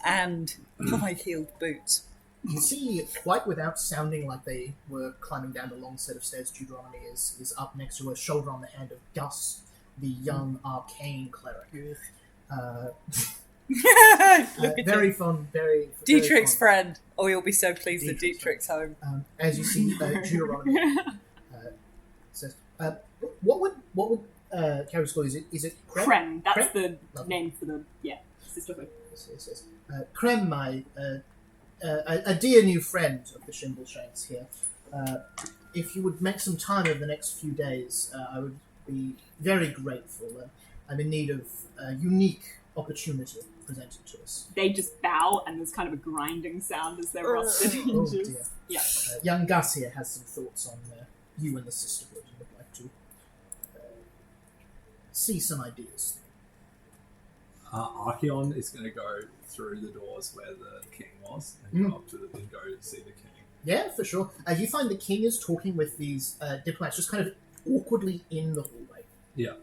and high-heeled boots. You see, quite without sounding like they were climbing down the long set of stairs, Deuteronomy is up next to her, shoulder on the hand of Gus, the young arcane cleric. Look at Very him. fun, very Dietrich's fun. friend. Oh, you'll be so pleased that Dietrich's Dietrich's home. As you see, Deuteronomy says, "What would Carrie's call? Is it Krem? Krem. That's Krem? the name for the sisterhood. Yes. Krem, my a dear new friend of the Shimbleshanks here. If you would make some time over the next few days, I would be very grateful. I'm in need of a unique opportunity presented to us." They just bow, and there's kind of a grinding sound as they're rusted Oh hinges. dear. Yeah. Young Gus here has some thoughts on you and the sisterhood and would like to see some ideas. Archeon is going to go through the doors where the king was and go up to and go see the king. Yeah, for sure. You find the king is talking with these diplomats just kind of awkwardly in the hallway. Yeah.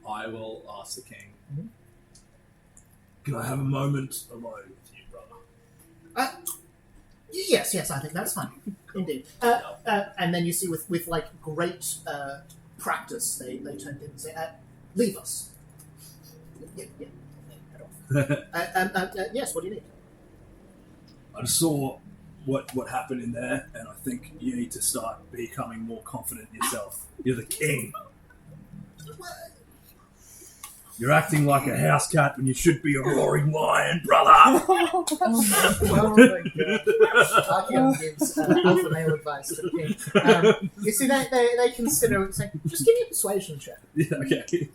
I will ask the king. Mhm. Can I have a moment alone with you, brother? Yes, I think that's fine. Indeed. And then you see with like great practice, they turn to him and say, leave us. Yeah. Head off. Yes, what do you need? I just saw what happened in there, and I think you need to start becoming more confident in yourself. You're the king. You're acting like a house cat when you should be a roaring lion, brother. Oh my god. Archeon gives alpha male advice to the king. You see, they consider it saying, just give me a persuasion check. Yeah, okay.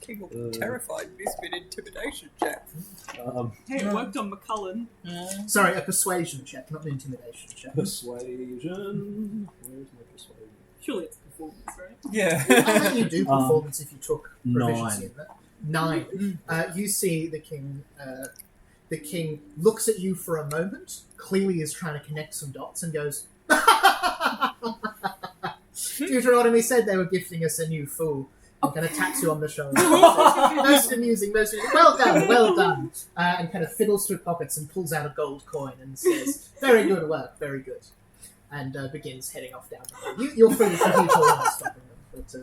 King will be terrified. This be an intimidation check. Hey, it worked on McCullen. Sorry, a persuasion check, not an intimidation check. Persuasion. Where's my persuasion? Surely it's performance, right? Yeah. I think you do performance if you took proficiency 9. in that. 9. You see the king. The king looks at you for a moment, clearly is trying to connect some dots, and goes, Deuteronomy said they were gifting us a new fool. I'm going to tap you on the shoulder. Most amusing. Well done. And kind of fiddles through pockets and pulls out a gold coin and says, very good work, very good. And begins heading off down the hall. You're free to continue to on stopping them. But,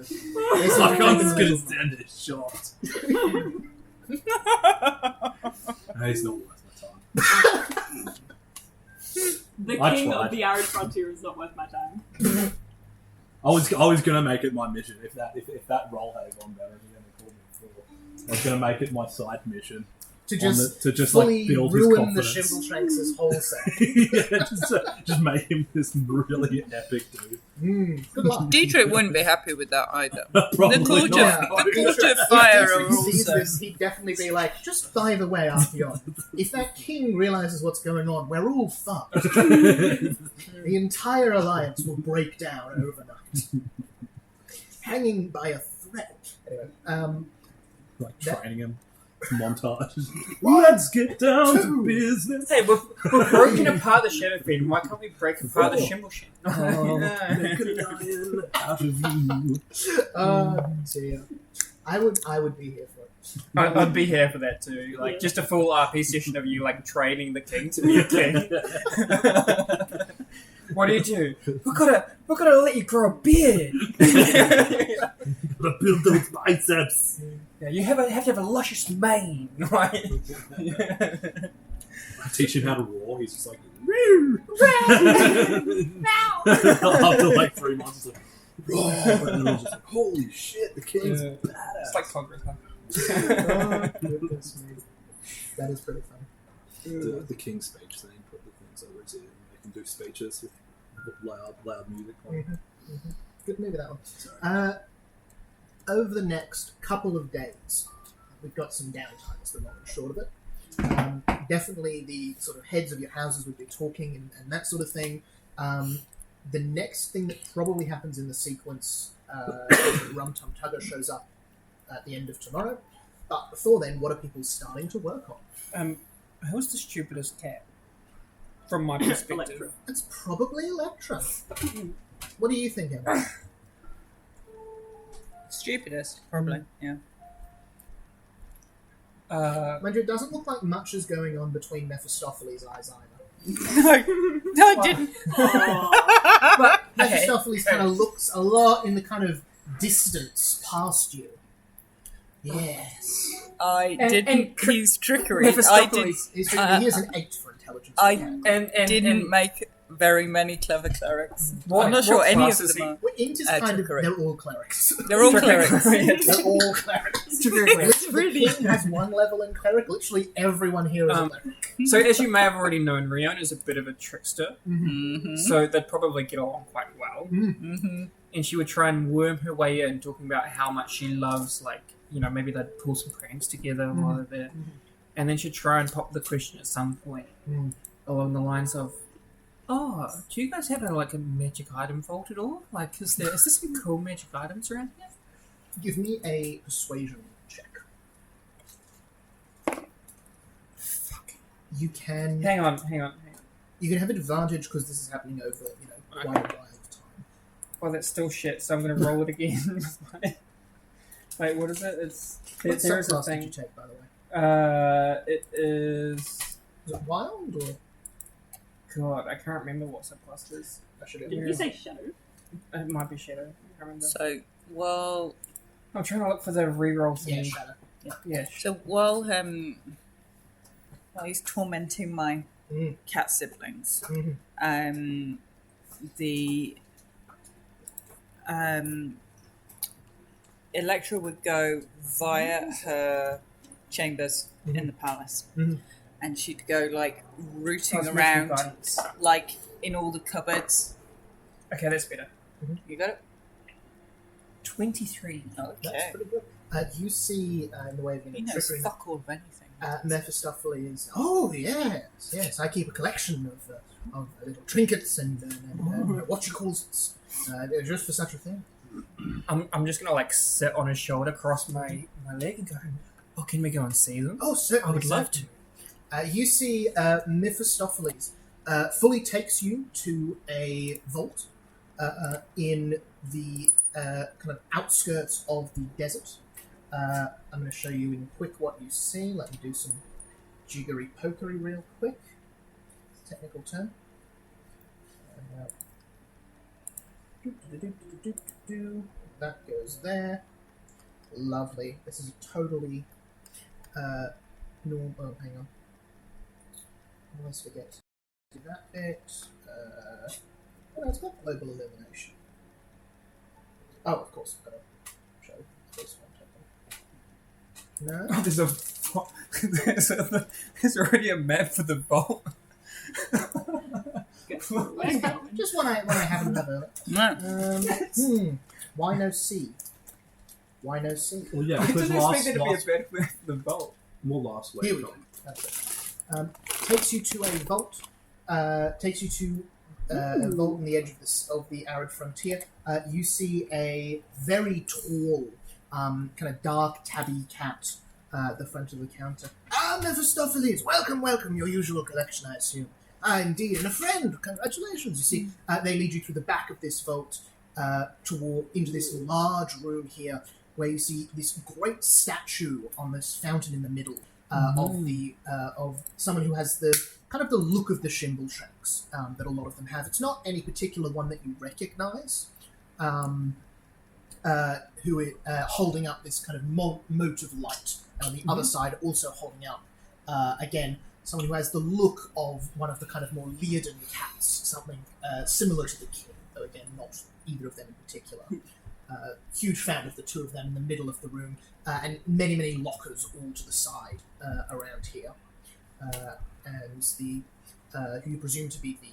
I can't going to stand this shot. He's not worth my time. The I king tried. of the arid frontier is not worth my time. I was going to make it my mission. If that role had gone better, I was going to make it my side mission to just fully like build his ruin the confidence. Shimbleshanks' whole set. Yeah, just make him this really epic dude. Good luck. Dietrich wouldn't be happy with that either. Probably The court not. of fire are If he sees also... this, he'd definitely be like, just by the way, Archeon, if that king realizes what's going on, we're all fucked. The entire alliance will break down overnight. Hanging by a thread. Anyway, Like training him. Montage. Let's get down to business. Hey, we're breaking apart the Shadow Fiend. Why can't we break apart the Shimbleshank? Make a lion out of you. so yeah, I would be here for it. I'd be here for that too. Like just a full RP session of you like training the king to be a king. What do? We're gonna let you grow a beard. Gotta build those biceps. Yeah, you have to have a luscious mane, right? I teach him how to roar. He's just like, "Roo!" After like 3 months, it's like, roar. And then I was just like, holy shit, the king's badass. It's like Congress, huh? Oh, goodness me. That is pretty fun. The king's speech thing, put the things over his ear, and they can do speeches with loud music on. Mm-hmm. Good movie, that one. Sorry. Over the next couple of days, we've got some downtime, is the long and short of it. Definitely the sort of heads of your houses would be talking and that sort of thing. The next thing that probably happens in the sequence, Rum Tum Tugger shows up at the end of tomorrow. But before then, what are people starting to work on? Who's the stupidest cat? From my perspective. Electra. It's probably Electra. What do you think, Emma? Stupidest, probably. Yeah. Mind you, it doesn't look like much is going on between Mephistopheles' eyes either. No, I didn't. But Okay. Mephistopheles kind of looks a lot in the kind of distance past you. Yes. I And- didn't and use trickery. Mephistopheles. He has an 8 for intelligence. I And didn't make very many clever clerics. What- I'm not sure what any of class is them are. Well, Int is kind trickery. of... They're all clerics. They're all clerics. They're all clerics. really- The king has 1 level in cleric. Literally everyone here is a cleric. So, as you may have already known, Rion is a bit of a trickster, Mm-hmm. so they'd probably get along quite well. Mm-hmm. And she would try and worm her way in, talking about how much she loves, like, maybe they'd pull some pranks together while they're there. And then she'd try and pop the question at some point along the lines of, "Oh, do you guys have a magic item vault at all? Like, is there some cool magic items around here?" Give me a persuasion check. Fuck. You can... Hang on. You can have advantage because this is happening over, quite a while of time. Well, that's still shit, so I'm going to roll it again. Wait, what is it? What There is a subclass did you thing. take, by the way? It is... Is it wild or... God, I can't remember what subclass it is. I should have... Did you say shadow? It might be Shadow. I can't remember. So, well, I'm trying to look for the reroll Yeah, thing. shadow. Yeah. so while he's tormenting my Mm. cat siblings, Mhm. the Electra would go via her chambers in the palace, Mhm. and she'd go rooting Oh, it's around, magical guidance. in all the cupboards. Okay, that's better. You got it. 23. That's Okay. pretty good. You see, in the way of He knows trickery, fuck all of anything. Mephistopheles. Oh yes. I keep a collection of little trinkets and what you calls it, just for such a thing. I'm just gonna sit on his shoulder, cross my leg, and go, "Oh, can we go and see them?" Oh, certainly. I would love to. You see, Mephistopheles fully takes you to a vault in the kind of outskirts of the desert. I'm going to show you in quick what you see. Let me do some jiggery-pokery real quick. Technical term. That goes there. Lovely. This is a totally normal... Oh, hang on. I always forget. Do that bit. Oh, it's got global illumination. Oh, of course, I've got to show this one. No? Oh, there's already a map for the vault. Just when I have another. No. Why no C? Why no C? Well, yeah, I because didn't expect last, there to be a last, bed for the vault. well, last week. Here we go. That's it. Takes you to a vault. Takes you to a vault on the edge of the arid frontier. You see a very tall, kind of dark tabby cat at the front of the counter. Ah, Mephistopheles! Welcome. Your usual collection, I assume. Ah, indeed, and a friend. Congratulations. You see, they lead you through the back of this vault into this large room here, where you see this great statue on this fountain in the middle of someone who has the kind of the look of the Shimbleshanks that a lot of them have. It's not any particular one that you recognize. Who is holding up this kind of mote of light, and on the other side also holding up again someone who has the look of one of the kind of more Leoden cats, something similar to the king, though again not either of them in particular. Huge fan of the two of them in the middle of the room, and many lockers all to the side around here. And the who you presume to be the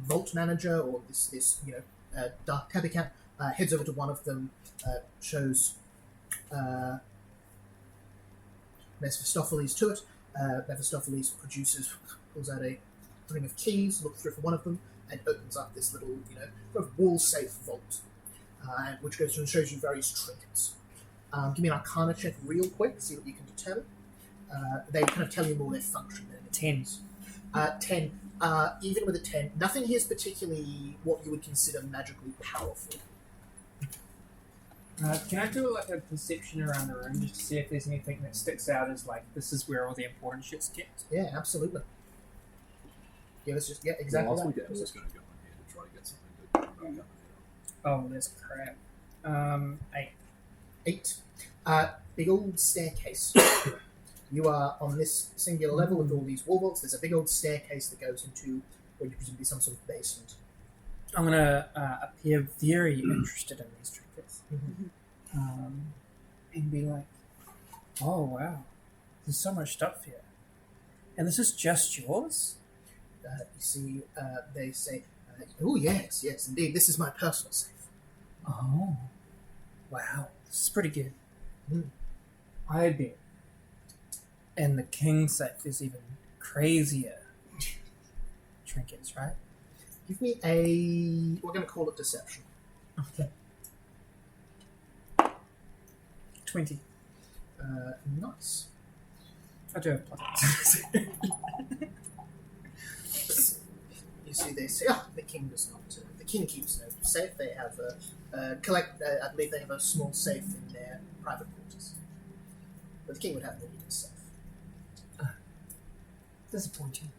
vault manager, or this dark tabby cat, heads over to one of them, shows Mephistopheles to it. Mephistopheles pulls out a string of keys, looks through for one of them, and opens up this little, kind of wall-safe vault, which goes through and shows you various trinkets. Give me an Arcana check real quick, see what you can determine. They kind of tell you more their function. 10. 10. Even with a 10, nothing here is particularly what you would consider magically powerful. Can I do like a perception around the room just to see if there's anything that sticks out as like this is where all the important shit's kept? Yeah, absolutely. Yeah, let's just exactly. Last that. week I was just going to go in here to try to get something to back up in here. Oh, that's crap. 8. 8. Big old staircase. You are on this singular level with all these wall vaults. There's a big old staircase that goes into what you presume to be some sort of basement. I'm gonna appear very interested in these trinkets, and be like, "Oh wow, there's so much stuff here, and this is just yours." You see, they say, "Oh yes, yes, indeed. This is my personal safe." Oh, wow, this is pretty good. Mm. I bet. And the king safe is even crazier. Trinkets, right? Give me a. We're going to call it deception. Okay. 20. Nice. I do have plus. You see, they say, the king does not. The king keeps no safe. They have I believe they have a small safe in their private quarters. But the king would have no need of a safe. Disappointing.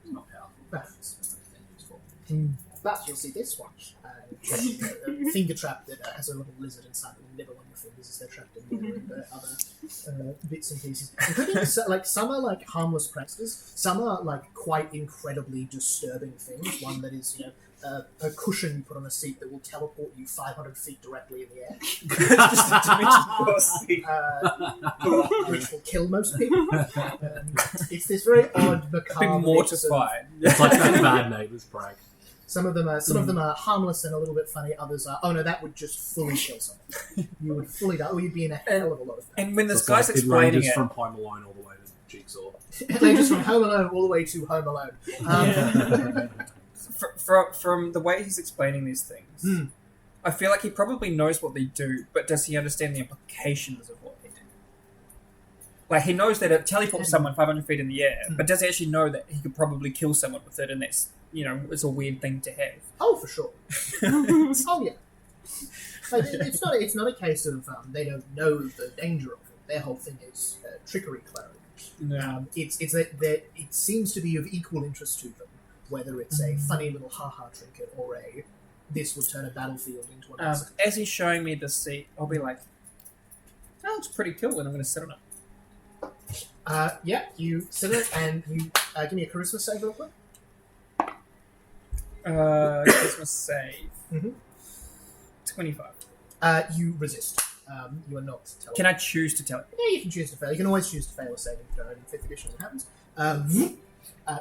It's not powerful. Perhaps it's useful. Mm. But you'll see this one. A finger trap that has a little lizard inside that will nibble on your fingers as they're trapped in there, and other bits and pieces. Including, some are like harmless practices, some are like quite incredibly disturbing things. One that is, a cushion you put on a seat that will teleport you 500 feet directly in the air. Just a dimension Which will kill most people. It's this very odd, macabre mix of- mortified. It's like that bad neighbours prank. Some of them are harmless and a little bit funny. Others are, oh no, that would just fully kill someone. You would fully die, or you'd be in a hell of a lot of pain. And when this So it's guy's like, explaining ranges it, from Home Alone all the way to Jigsaw. They just from Home Alone all the way to Home Alone. from the way he's explaining these things, I feel like he probably knows what they do, but does he understand the implications of what they do? Like, he knows that it teleports someone 500 feet in the air, but does he actually know that he could probably kill someone with it, and that's, it's a weird thing to have? Oh, for sure. Oh, yeah. Like, it's not a case of they don't know the danger of it. Their whole thing is trickery cleric. No. It's that it seems to be of equal interest to them, whether it's a funny little ha-ha trinket or this would turn a battlefield into an accident. As he's showing me the seat, I'll be like, "Oh, it's pretty cool," and I'm going to sit on it. Yeah, you sit it and you give me a charisma save real quick. Christmas save. 25. You resist. You are not teleported. Can I choose to tell it? Yeah, you can choose to fail. You can always choose to fail a saving throw in 5th edition as it happens.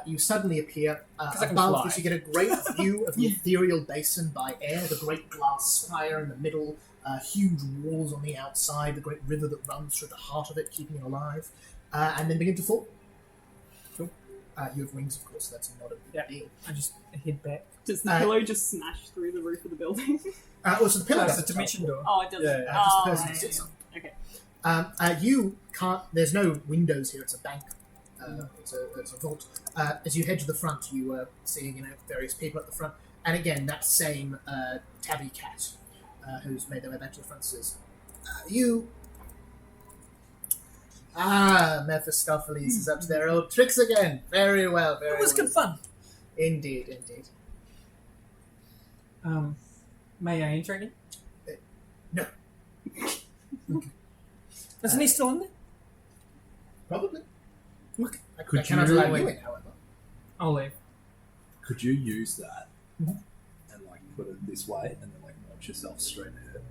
You suddenly appear 'Cause I can above fly. this. You get a great view of the ethereal basin by air, the great glass spire in the middle, huge walls on the outside, the great river that runs through the heart of it, keeping it alive, and then begin to fall. Cool. You have wings, of course, so that's not a big deal. I just head back. Does the pillow just smash through the roof of the building? So the pillar It's a doesn't dimension teleport. door. Oh, it doesn't. Yeah, Just the Oh, person right, sits on. Okay. You can't. There's no windows here. It's a bank. It's a vault. As you head to the front, you see various people at the front, and again that same tabby cat who's made their way back to the front says, "You." Mephistopheles is up to their old tricks again. Very well, very It was well. good fun. Indeed. May I enter again? No. Okay. Isn't he still in there? Probably. Look, I Could cannot you- allow you in, however. I'll leave. Could you use that Mhm. and put it this way and then launch yourself straight ahead?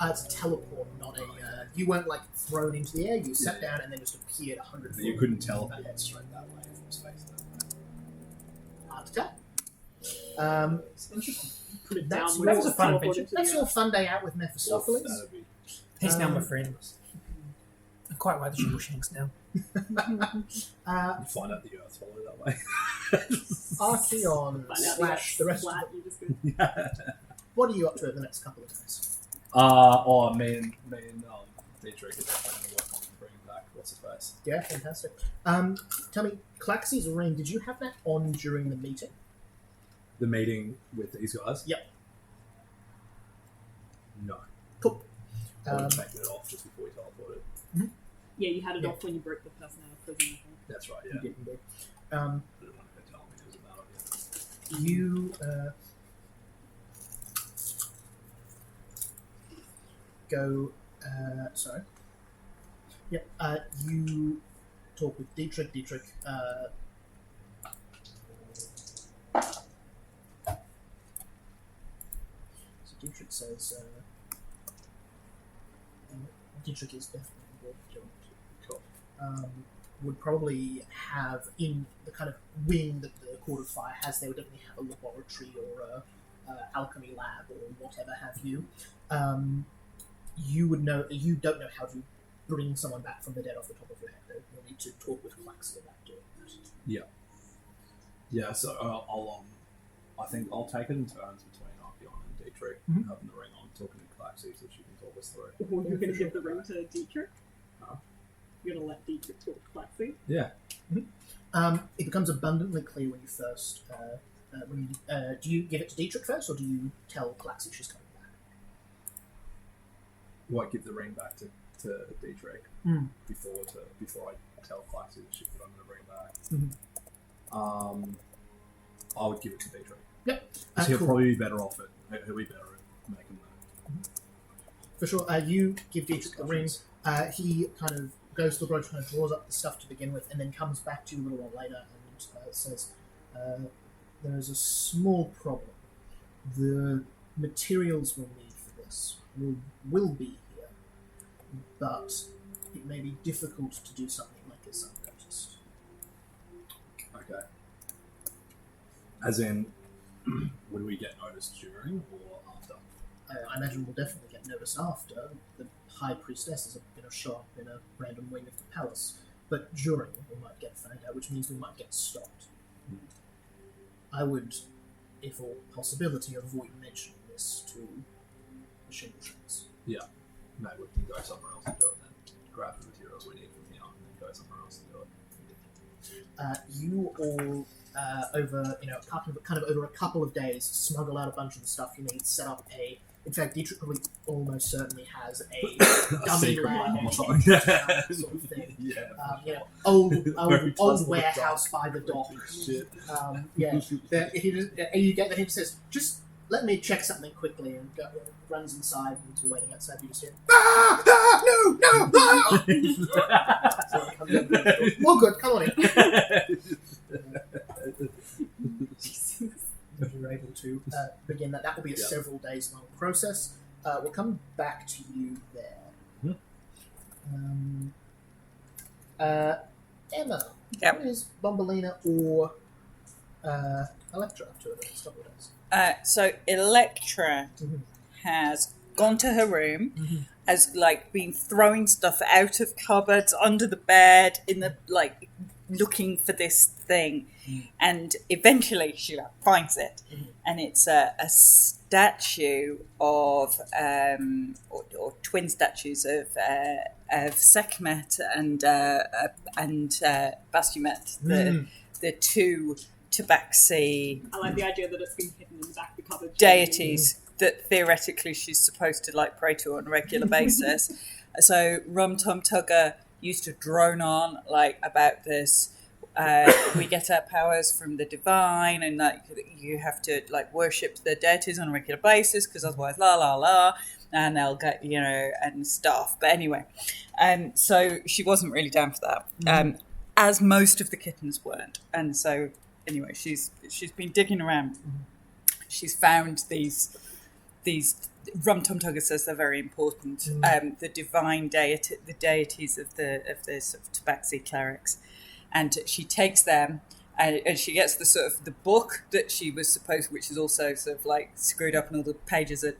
It's a teleport, not a. You weren't thrown into the air. You sat down and then just appeared 100 feet. You couldn't teleport straight that way if it was facing that way. Hard to tell. Interesting. Put it That's- down. that was a fun teleport adventure. into the That's air. your fun day out with Mephistopheles. That'd be He's now my Um, friend. I quite like the Shawshanks now. you find out the Earth's hollow that way. Archeon Find out slash the rest of flat, them. you just go, What are you up to over the next couple of days? Me and Dietrich are definitely work on bringing back what's his face. Yeah, fantastic. Tell me, Claxy's ring, did you have that on during the meeting? The meeting with these guys? Yep. No. Cool. I would have taken it off just before we teleported. Yeah, you had it Yeah. off when you broke the person out of prison, I think. That's right, You yeah. did indeed. I didn't want her to tell me it was about it. You go. Sorry. Yep. You talk with Dietrich. Dietrich. So Dietrich says. Dietrich is definitely involved. Cool. Would probably have in the kind of wing that the Court of Fire has. They would definitely have a laboratory or a alchemy lab or whatever have you. You would know. You don't know how to bring someone back from the dead off the top of your head. You'll need to talk with Claxton about doing that. Yeah, so I think I'll take it in turns between Archeon and Dietrich, Mhm. having the ring on, talking to Claxie so she can talk us through. Or you're going to give the ring to Dietrich? Huh? You're going to let Dietrich talk to Claxie? Yeah. It becomes abundantly clear when you first. Do you give it to Dietrich first, or do you tell Claxie she's coming back? What, give the ring back to Dietrich Mm. before I tell Claxie that she put on the ring back. Mhm. I would give it to Dietrich. Yep. He'll Cool. probably be better off it. He'll be better at making that. For sure. You give Dietrich the ring. He kind of goes to the garage, kind of draws up the stuff to begin with, and then comes back to you a little while later and says, there is a small problem. The materials we'll need for this will be here, but it may be difficult to do something like this unnoticed. Okay. As in, would we get noticed during or after? I imagine we'll definitely get noticed after. The High Priestess is going to show up in a random wing of the palace. But during, we might get found out, which means we might get stopped. I would, if all possibility, avoid mentioning this to the Shingle Trades. Yeah. No, we can go somewhere else and do it then. Grab the materials we need from here and then go somewhere else and do it. You all, over over a couple of days, smuggle out a bunch of the stuff you need, set up a. In fact, Dietrich probably almost certainly has a dummy secret lab lab or or something. sort of thing. Yeah. Old warehouse by the dock. Shit. You get that he says, just let me check something quickly, and runs inside and is waiting outside. You just hear, no, ah! So he comes in, well, good, come on in. You're able to begin that. That will be a several days long process. We'll come back to you there. Emma, Yep. what is Bombalina or Electra up to in the next couple of days? So Electra Mhm. has gone to her room, has been throwing stuff out of cupboards, under the bed, in the looking for this thing, and eventually she finds it, and it's a statue of or twin statues of Sekhmet and Bastumet, the two Tabaxi I like the idea that it's been hidden in the back of the cupboard. deities that theoretically she's supposed to pray to on a regular basis. So Rum Tum Tugger used to drone on about this. We get our powers from the divine, and you have to worship the deities on a regular basis because otherwise and they'll get and stuff. But anyway, so she wasn't really down for that, as most of the kittens weren't, and so. Anyway, she's been digging around. She's found these Rum Tum Tugger says they're very important. The divine deity, the deities of the sort of Tabaxi clerics, and she takes them, and she gets the book that she was supposed, which is also sort of screwed up, and all the pages are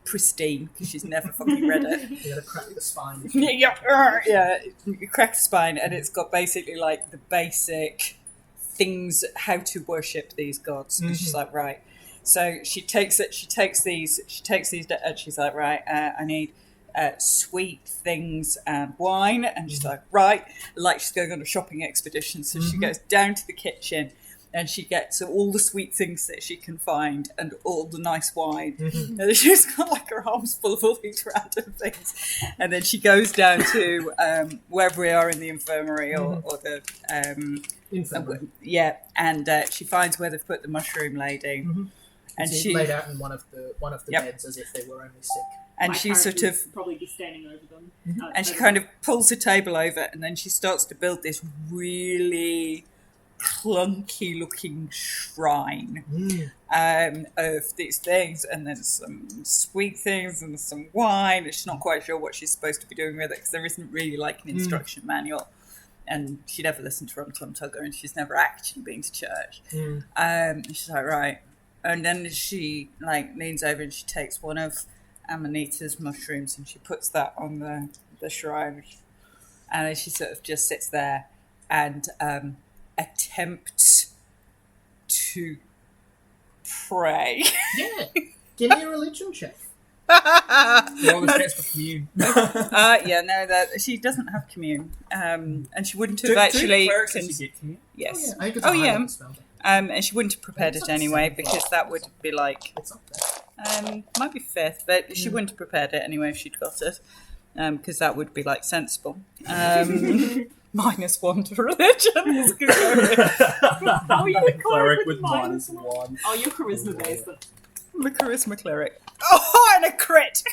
pristine because she's never fucking read it. You gotta crack the spine. You crack the spine, and it's got basically the basic things how to worship these gods. And she's like, right. So she takes these, and she's like, right, I need sweet things and wine. And she's like, right, she's going on a shopping expedition. So she goes down to the kitchen and she gets all the sweet things that she can find and all the nice wine. And she's got like her arms full of all these random things. And then she goes down to wherever we are in the infirmary or the Infirmary. and she finds where they've put the mushroom lady. And She's she laid out in one of the Yep. beds as if they were only sick. and My she sort character of would probably be standing over them. and she kind of pulls the table over, and then she starts to build this really clunky looking shrine of these things, and there's some sweet things and some wine, and she's not quite sure what she's supposed to be doing with it because there isn't really like an instruction manual, and she never listened to Rum Tum Tugger, and she's never actually been to church. And she's like, right, and then she like leans over and she takes one of Amanita's mushrooms and she puts that on the shrine, and then she sort of just sits there and attempts to pray. Yeah. Give me a religion check. All the steps for commune. That she doesn't have commune, and she wouldn't have actually. Clerics actually get commune? Yes. I think it's a high-level spell. And she wouldn't have prepared it anyway because that would be like It's up there. might be fifth, but she wouldn't have prepared it anyway if she'd got it, because that would be like sensible. -1 to religion. Is good. How are you a Cleric with -1? -1. Oh, you're charisma based. I'm a charisma cleric. Oh, and a crit.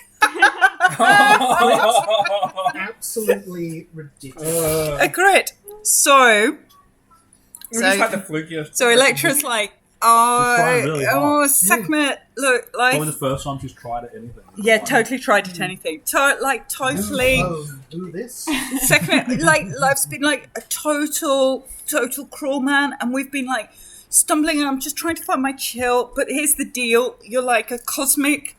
Absolutely ridiculous. A crit. So We just had the flukiest. So Electra's like, trying really hard. Sekhmet, look, like, Probably the first time she's tried it anything. yeah, totally tried it anything. Totally. Do this. Sekhmet, like, life's been like a total cruel man, and we've been like stumbling, and I'm just trying to find my chill. But here's the deal: you're like a cosmic,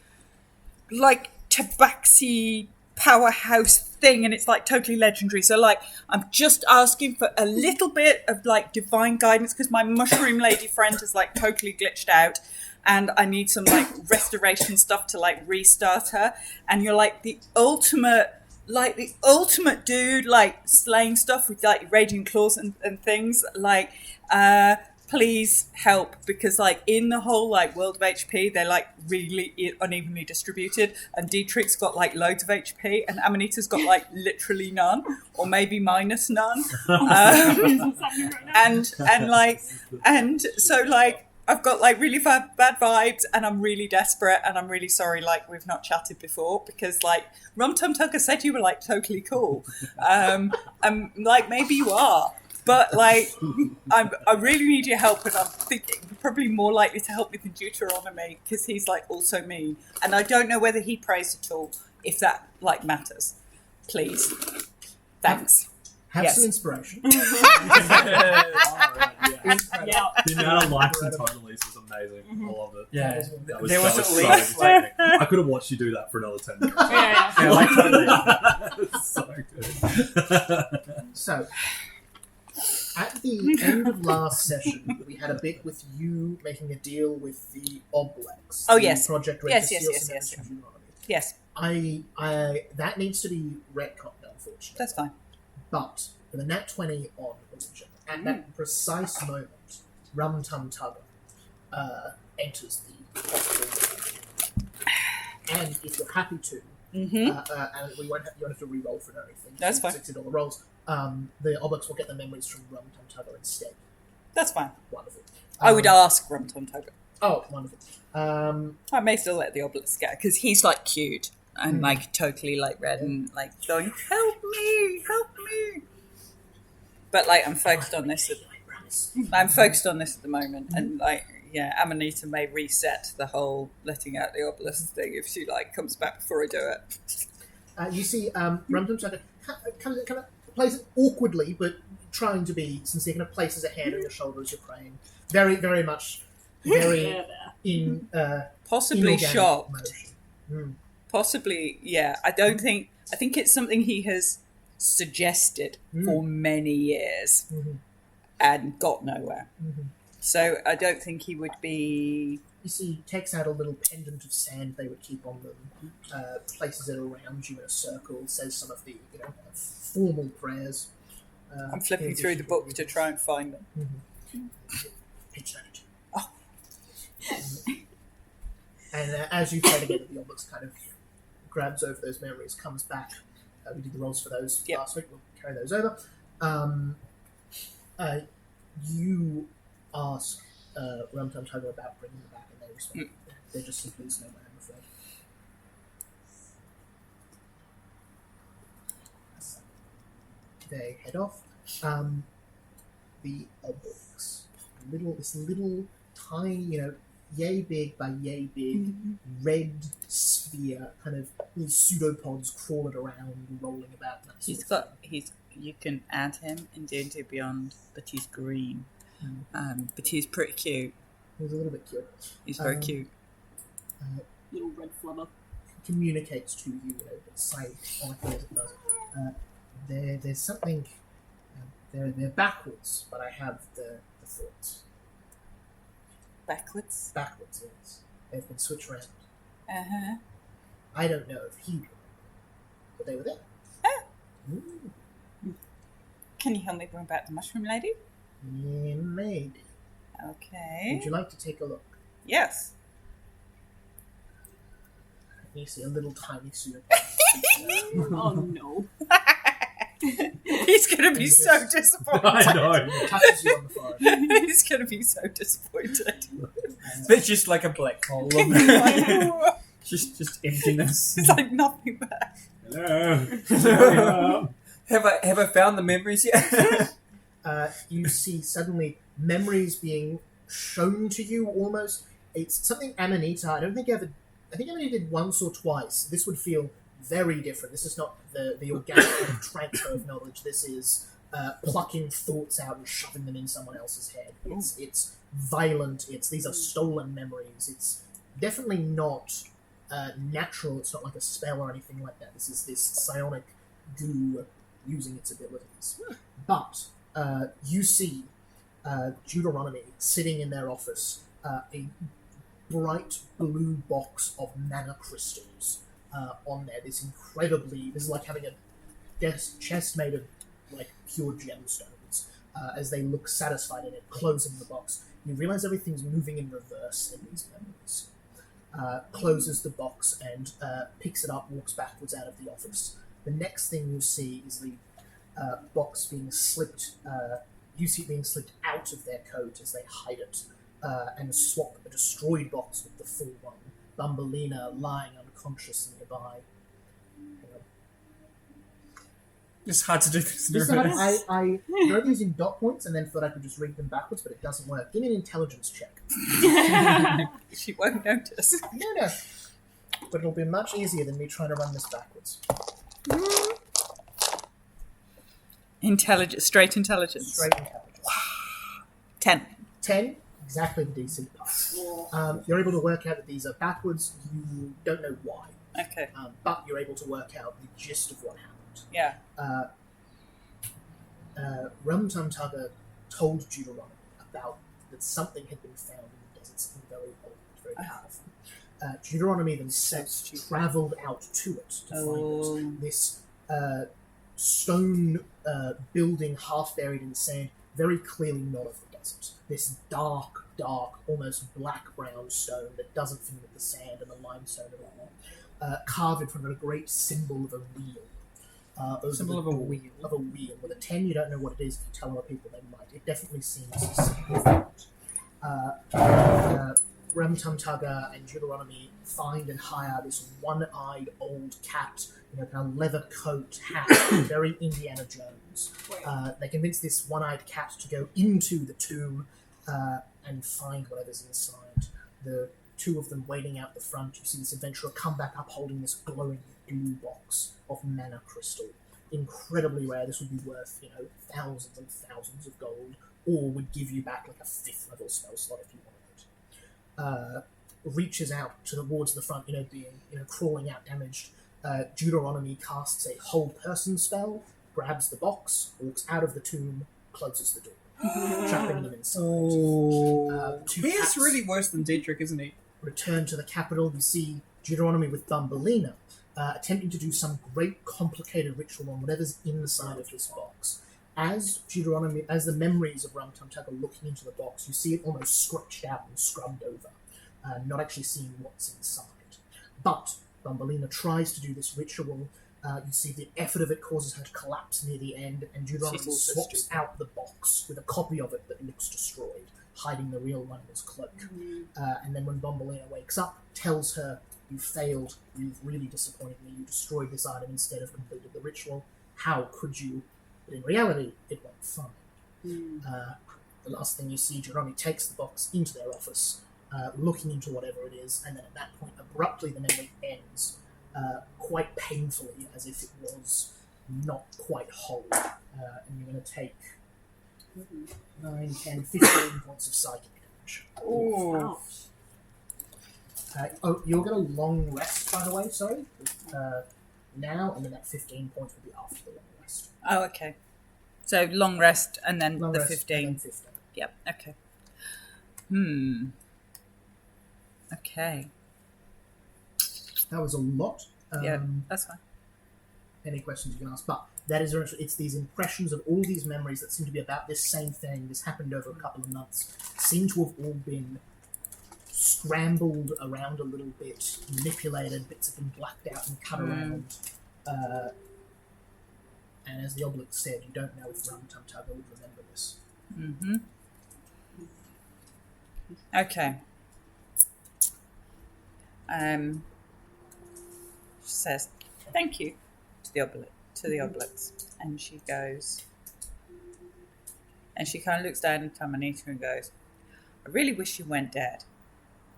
like tabaxi powerhouse thing, and it's like totally legendary. So like, I'm just asking for a little bit of like divine guidance because my mushroom lady friend is like totally glitched out, and I need some like restoration stuff to like restart her. And you're like the ultimate dude, like slaying stuff with like raging claws and things. Like, please help, because like in the whole like world of HP, they're like really unevenly distributed, and Dietrich's got like loads of HP, and Amanita's got like literally none, or maybe minus none. And so like I've got like really bad vibes, and I'm really desperate, and I'm really sorry like we've not chatted before, because like Rum Tum Tugger said you were like totally cool, and like maybe you are. But like, I really need your help, and I'm thinking you're probably more likely to help me than Deuteronomy, because he's like also mean, and I don't know whether he prays at all. If that like matters, please, thanks. Have Yes. some inspiration. Yeah. The amount of likes and total release was amazing. I love it. Yeah. That was, There was that at was least, so entertaining. I could have watched you do that for another 10 minutes. Yeah, like totally. So good. So, at the end of last session, we had a bit with you making a deal with the Oblex. Oh, the yes. Project Red Yes, to yes, steal yes, some yes. energy from Deuteronomy. Yes, I that needs to be retconned, unfortunately. that's fine. But for the Nat 20 on religion, at that precise moment, Rum Tum Tugger enters the hospital. And if you're happy to, and you won't have to re-roll for it or anything. That's fine. $60 rolls. The Oblex will get the memories from Rum Tum Tugger instead. That's fine. Wonderful. I would ask Rum Tum Tugger. Oh, wonderful. I may still let the obelisk go because he's like cute and like totally like red and like going, help me. But like I'm focused on this. I'm focused on this at the moment, and like Amanita may reset the whole letting out the obelisk thing if she like comes back before I do it. You see, Rum Tum Tugger kind of plays it awkwardly, but trying to be sincere. Kind of places a hand on your shoulder as you're praying. Very, very much, very in Possibly inorganic shocked. motion. Possibly, yeah. I think it's something he has suggested for many years and got nowhere. So I don't think he would be. You see, he takes out a little pendant of sand they would keep on them, places it around you in a circle, says some of the formal prayers. I'm flipping through the book to try and find them. page 92. Oh. And as you play together, the ombuds kind of grabs over those memories, comes back. We did the rolls for those last week. We'll carry those over. You ask Rumtum Tugger about bringing them back, and they respond. They're just simply no way, I'm afraid. They head off. The obelisks. This little tiny, yay big by yay big, red sphere, kind of little pseudopods crawling around, rolling about. You can add him in D&D Beyond, but he's green. But he's pretty cute. He's a little bit cute. He's very cute. Little red flubber. Communicates to you, psionically as it does. There's something. They're backwards, but I have the thoughts. Backwards? Backwards, yes. They've been switched around. Uh-huh. I don't know if he would, but they were there. Oh. Ooh. Can you help me bring back the mushroom lady? Yeah, maybe. Okay. Would you like to take a look? Yes. You see a little tiny pseudopod. Oh no. He's going to be so disappointed. I know. Touches you on the forehead. He's going to be so disappointed. It's just like a black hole. just emptiness. It's like nothing there. Hello. Have I found the memories yet? You see suddenly memories being shown to you almost. It's something Amanita, I think Amanita did once or twice. This would feel very different. This is not the organic kind of transfer of knowledge. This is plucking thoughts out and shoving them in someone else's head. It's violent. These are stolen memories. It's definitely not natural. It's not like a spell or anything like that. This is this psionic goo using its abilities. But you see Deuteronomy sitting in their office, a bright blue box of mana crystals on there. This is like having a chest made of like pure gemstones. As they look satisfied in it, closing the box, you realize everything's moving in reverse in these memories. Closes the box and picks it up, walks backwards out of the office. The next thing you see is the box being slipped. You see it being slipped out of their coat as they hide it, and swap a destroyed box with the full one. Thumbelina lying unconscious nearby. It's hard to do this. I wrote these in dot points and then thought I could just read them backwards, but it doesn't work. Give me an intelligence check. She won't notice. No. But it'll be much easier than me trying to run this backwards. Straight intelligence. Straight intelligence. 10. 10, exactly the DC pass. You're able to work out that these are backwards. You don't know why. Okay. But you're able to work out the gist of what happened. Yeah. Rumtum Tugger told Deuteronomy about that something had been found in the desert, something very old, very powerful. Deuteronomy themselves travelled out to it to find it. This stone building half buried in sand, very clearly not of the desert. This dark, almost black-brown stone that doesn't fit with the sand and the limestone at all. Carved in front of a great symbol of a wheel. Symbol of a wheel. Of a wheel. With a 10, you don't know what it is. If you tell other people, they might. It definitely seems significant. Rumtum Tugger and Deuteronomy find and hire this one-eyed old cat, kind of leather coat, hat, very Indiana Jones. They convince this one-eyed cat to go into the tomb and find whatever's inside. The two of them waiting out the front. You see this adventurer come back up holding this glowing blue box of mana crystal. Incredibly rare. This would be worth, thousands and thousands of gold, or would give you back like a 5th level spell slot if you wanted it. Reaches out towards the front, being, crawling out damaged. Deuteronomy casts a whole person spell, grabs the box, walks out of the tomb, closes the door, trapping them inside. He is really worse than Dietrich, isn't he? Return to the capital. You see Deuteronomy with Thumbelina attempting to do some great complicated ritual on whatever's inside of this box. as the memories of Rum Tum Tug are looking into the box, you see it almost scratched out and scrubbed over, not actually seeing what's inside. But Thumbelina tries to do this ritual. You see the effort of it causes her to collapse near the end, and Deuteronomy She's also swaps stupid. out the box with a copy of it that looks destroyed, hiding the real one in his cloak. And then when Thumbelina wakes up, tells her, "You failed, you've really disappointed me, you destroyed this item instead of completed the ritual. How could you?" But in reality, it went fine. The last thing you see, Deuteronomy takes the box into their office, looking into whatever it is, and then at that point, abruptly, the memory ends, quite painfully, as if it was not quite whole. And you're going to take 9, 10, 15 points of psychic damage. Oh. You'll get a long rest, by the way, sorry. Now, and then that 15 points will be after the long rest. Oh, okay. So long rest and then Long the rest, 15. and then 15. Yep, okay. Okay. That was a lot. Yeah, that's fine. Any questions you can ask, but that is it's these impressions of all these memories that seem to be about this same thing. This happened over a couple of months. Seem to have all been scrambled around a little bit, manipulated. Bits have been blacked out and cut around. And as the Obelisk said, you don't know if Rum Tum Tugger would remember this. Okay. She says, "Thank you," to the obelisk, and she goes, and she kind of looks down at Tamanita and goes, "I really wish you weren't dead,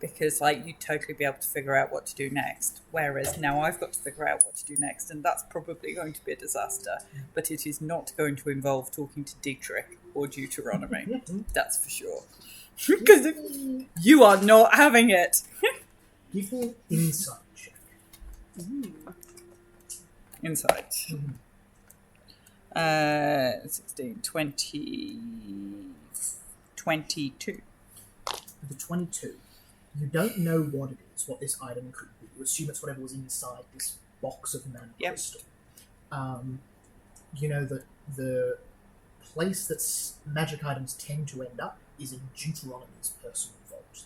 because you'd totally be able to figure out what to do next. Whereas now I've got to figure out what to do next, and that's probably going to be a disaster. But it is not going to involve talking to Dietrich or Deuteronomy. That's for sure. Because you are not having it." Give me an insight check. Insight. 16, 20, 22. The 22. You don't know what it is, what this item could be. You assume it's whatever was inside this box of mana crystal. You know that the place that magic items tend to end up is in Deuteronomy's personal vault.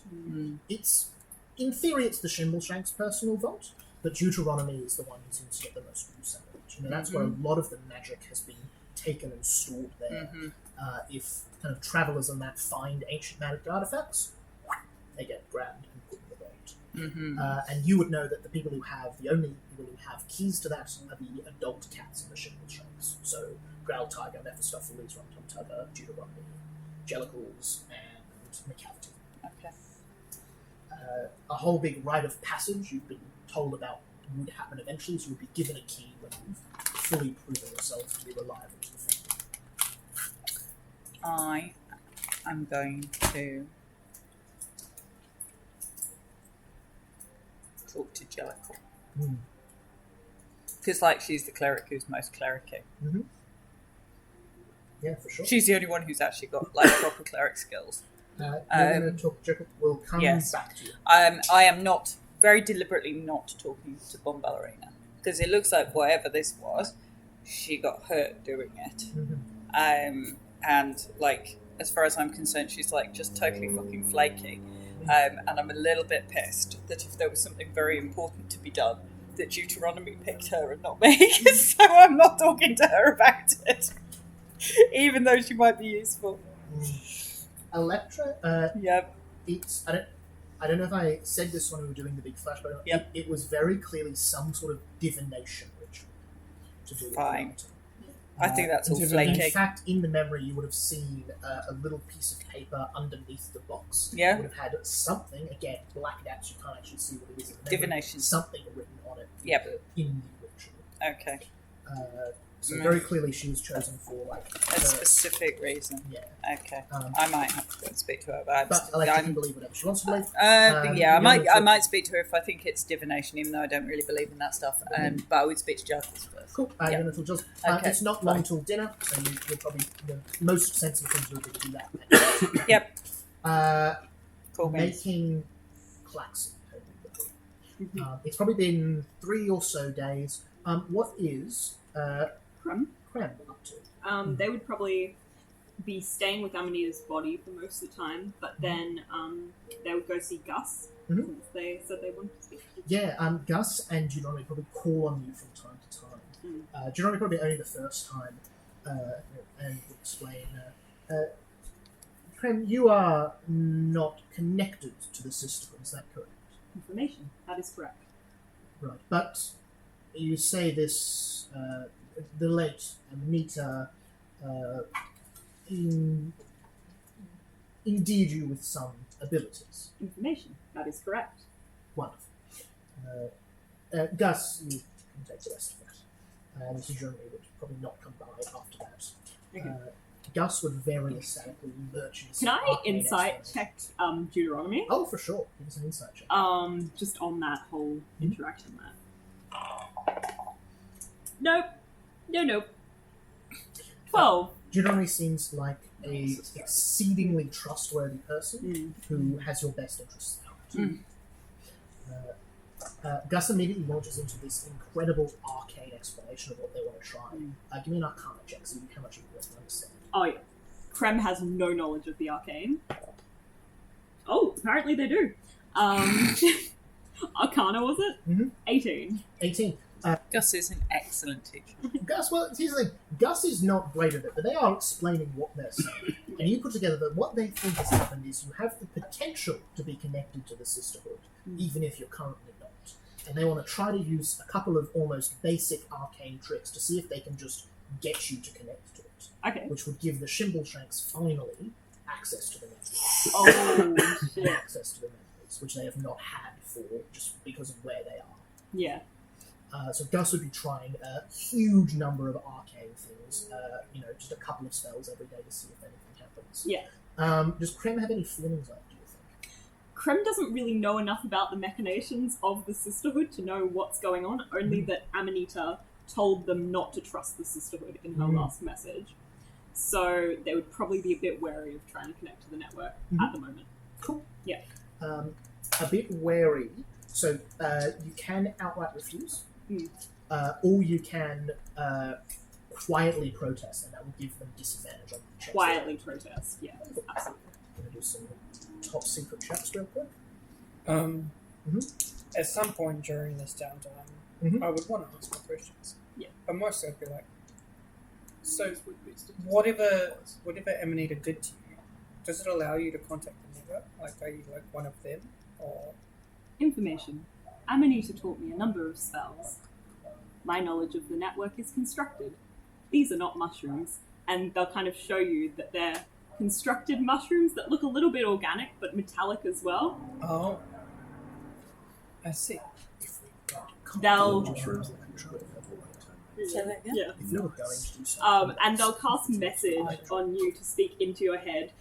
It's, in theory, it's the Shimbleshank's personal vault, but Deuteronomy is the one who seems to get the most use out of it. You know, that's where a lot of the magic has been taken and stored there. If kind of travelers on that find ancient magic artifacts, they get grabbed and put in the vault. And you would know that the only people who have keys to that are the adult cats in the Shimbleshanks. So Growl Tiger, Mephistopheles, Rum Tum Tugger, Deuteronomy, Jellicles, and McCavity. Okay. A whole big rite of passage you've been told about would happen eventually, so you'll be given a key when you've fully proven yourself to be reliable to the family. I am going to talk to Jellicle. Because, she's the cleric who's most clericy. Yeah, for sure. She's the only one who's actually got, proper cleric skills. You're going to talk to Jekyll. We'll come back to you. I am not, very deliberately not talking to Bomb Ballerina. Because it looks like whatever this was, she got hurt doing it. And, as far as I'm concerned, she's, just totally fucking flaky. And I'm a little bit pissed that if there was something very important to be done, that Deuteronomy picked her and not me. So I'm not talking to her about it. Even though she might be useful. Electra, it's I don't know if I said this when we were doing the big flash, but it was very clearly some sort of divination ritual to do with Fine. the I think that's all flaky. In fact, in the memory, you would have seen a little piece of paper underneath the box. Yeah. It would have had something, again, blacked out, so you can't actually see what it is in the memory. Divination. Something written on it in the ritual. Okay. So very clearly she was chosen for a specific reason. Yeah. Okay. I might have to go and speak to her about it. But Alexa can believe whatever she wants to believe. I might speak to her if I think it's divination, even though I don't really believe in that stuff. But I would speak to Justice first. Cool. You're going to talk to Justice. It's not long till dinner, so you're probably the most sensible thing to do that. Yep. Cool. Making Klaxon. It's probably been 3 or so days. What is Creme up to? They would probably be staying with Amanita's body for most of the time, but then they would go see Gus, Mhm. since they said they wanted to speak. Yeah, Gus and Deuteronomy probably call on you from time to time. Deuteronomy probably only the first time, and will explain. Prem, you are not connected to the sisterhood, is that correct? Information. That is correct. Right, but you say this, the late Amanita endeared you with some abilities. Information. That is correct. Wonderful. Gus, you can take the rest of that. Mrs. Germany would probably not come by after that. Okay. Gus would very aesthetically lurch into Can I arcane insight exploration. check Deuteronomy? Oh, for sure. Give us an insight check. Just on that whole interaction there. Nope. 12. Deuteronomy seems like a exceedingly trustworthy person who has your best interests at heart. Gus immediately launches into this incredible arcane explanation of what they want to try. Give me an Arcana check, see how much you can understand. Oh yeah. Krem has no knowledge of the arcane. Oh, apparently they do. Arcana, was it? Mhm. 18. 18. Gus is an excellent teacher. Gus, well, here's the thing. Gus is not great at it, but they are explaining what they're saying. And you put together that what they think has happened is you have the potential to be connected to the sisterhood, even if you're currently not. And they want to try to use a couple of almost basic arcane tricks to see if they can just get you to connect to it. Okay. Which would give the Shimbleshanks finally access to the memories. Oh, shit. Access to the memories, which they have not had for just because of where they are. Yeah. So Gus would be trying a huge number of arcane things, just a couple of spells every day to see if anything happens. Yeah. Does Krem have any feelings on it, do you think? Krem doesn't really know enough about the machinations of the Sisterhood to know what's going on, only that Amanita told them not to trust the Sisterhood in her last message. So they would probably be a bit wary of trying to connect to the network at the moment. Cool. Yeah. A bit wary. So you can outright refuse, Mm. or you can quietly protest, and that will give them disadvantage on the checks. Quietly protest. Yeah, absolutely. I'm going to do some top secret checks real quick. At some point during this downtime, Mhm. I would want to ask my questions. Yeah. But mostly I'd be like, so whatever Amanita did to you, does it allow you to contact the network? Like, are you like one of them? Or Information. Amanita taught me a number of spells. My knowledge of the network is constructed. These are not mushrooms, and they'll kind of show you that they're constructed mushrooms that look a little bit organic, but metallic as well. oh, I see. If we got They'll- mushrooms that control the Yeah. if you were going to do something, And they'll cast message on you to speak into your head,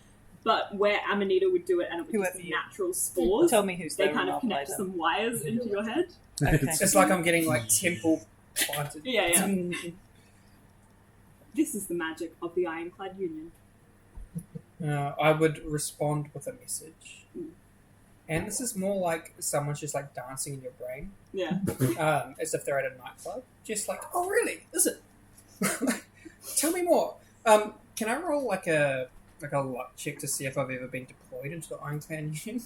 but where Amanita would do it and it would Whoever just you- natural spores, Tell me who's they there kind and of I'll connect play them. some wires into your head. Okay. It's like I'm getting like temple planted. Yeah. This is the magic of the Ironclad Union. I would respond with a message. Mm. And this is more like someone's just like dancing in your brain, Yeah. as if they're at a nightclub. Just like, oh really? Is it? Tell me more. Can I roll like a luck check to see if I've ever been deployed into the Ironclad Union?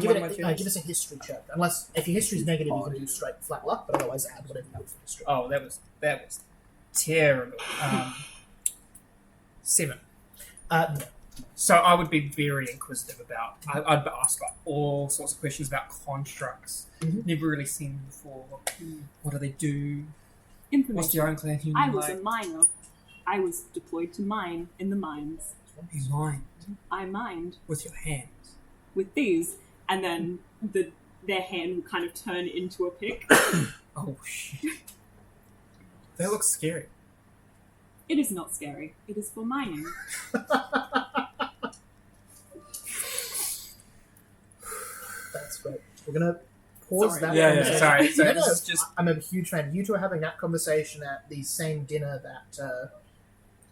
give us a history check. Unless if your history is negative, you can do straight flat luck. But otherwise, add whatever you do for history. Oh, that was terrible. 7. No. So I would be very inquisitive about. I'd ask like all sorts of questions about constructs. Mhm. Never really seen them before. What do they do? What's Information. the Ironclad Union I was like? a miner. I was deployed to mine in the mines. You mine I mined with your hands. with these, and then their hand would kind of turn into a pick. Oh shit! That looks scary. It is not scary. It is for mining. That's great. We're gonna pause Sorry. that. Yeah, conversation. sorry. So No, this no, is just I'm a huge fan. You two are having that conversation at the same dinner that.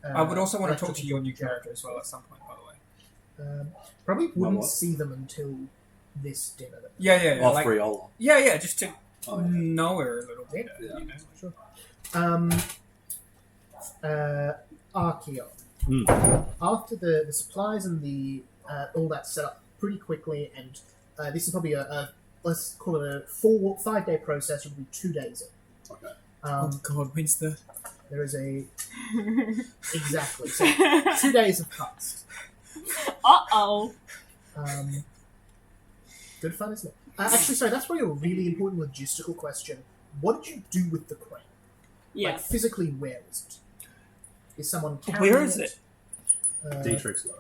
I would also want to talk Electric to your new character as well at some point, by the way. Probably wouldn't what? see them until this dinner. Yeah, Oh, like, Friola. yeah, just to Oh, yeah. know her a little bit. Yeah. You know? Sure. Archeon. After the supplies and the all that set up pretty quickly, and this is probably a let's call it a 4-5 day process. It'll be 2 days in. Okay. Oh God, when's the? There is a exactly so 2 days have passed. Uh-oh. Good fun, isn't it? Actually, sorry, that's probably a really important logistical question. What did you do with the crane? Yeah. Like, physically, where is it? Is someone carrying Where is it? Dietrich's got it.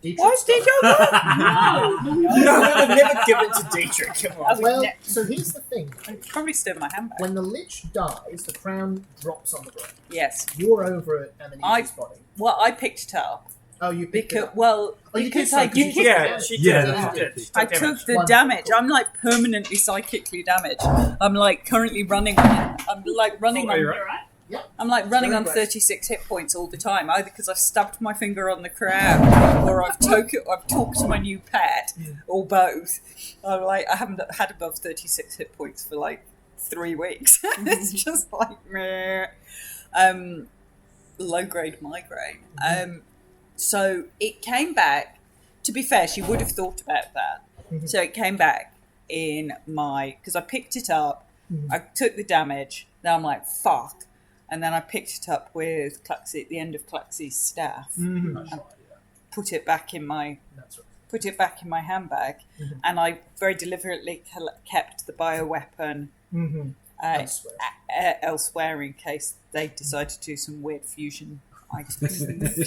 Dietrich Why is Dietrich No. No, I would never give it to Dietrich. Come on. Well, so here's the thing. Probably still in my handbag. When the Lich dies, the crown drops on the ground. Yes. You're over it and then his body. Well, I picked it up Oh, you picked it because up. well Oh, you because did I say, 'cause you did. took Yeah, damage. she Yeah, did. that's She did. it. I Damage. took the Wonderful. damage. I'm like permanently psychically damaged. I'm like currently running. I'm like running Oh, on. you're right. You're right. I'm like running Very on brave. 36 hit points all the time, either because I've stabbed my finger on the crown or I've talked to my new pet, or both. I'm like, I haven't had above 36 hit points for like 3 weeks. It's just like meh. Low grade migraine. So it came back. To be fair, she would have thought about that. So it came back in because I picked it up. I took the damage. Then I'm like, fuck. And then I picked it up with Cluxy at the end of Cluxy's staff. Nice idea. Put it back in my That's right. put it back in my handbag, and I very deliberately kept the bioweapon Elsewhere. elsewhere in case they decide to do some weird fusion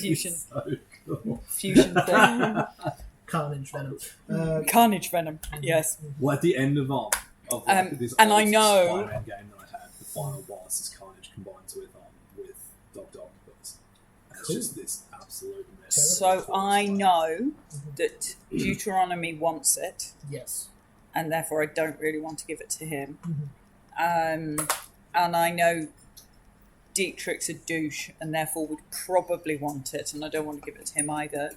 fusion So cool. fusion thing. Carnage venom. Carnage venom. Yes. Well, at the end of this and I old know- Spider-Man game that I had, the final boss is Carnage combined with Dr. Octopus. And it's Cool. just this absolute mess. So I know that Deuteronomy wants it, Yes. and therefore I don't really want to give it to him. And I know Dietrich's a douche and therefore would probably want it, and I don't want to give it to him either.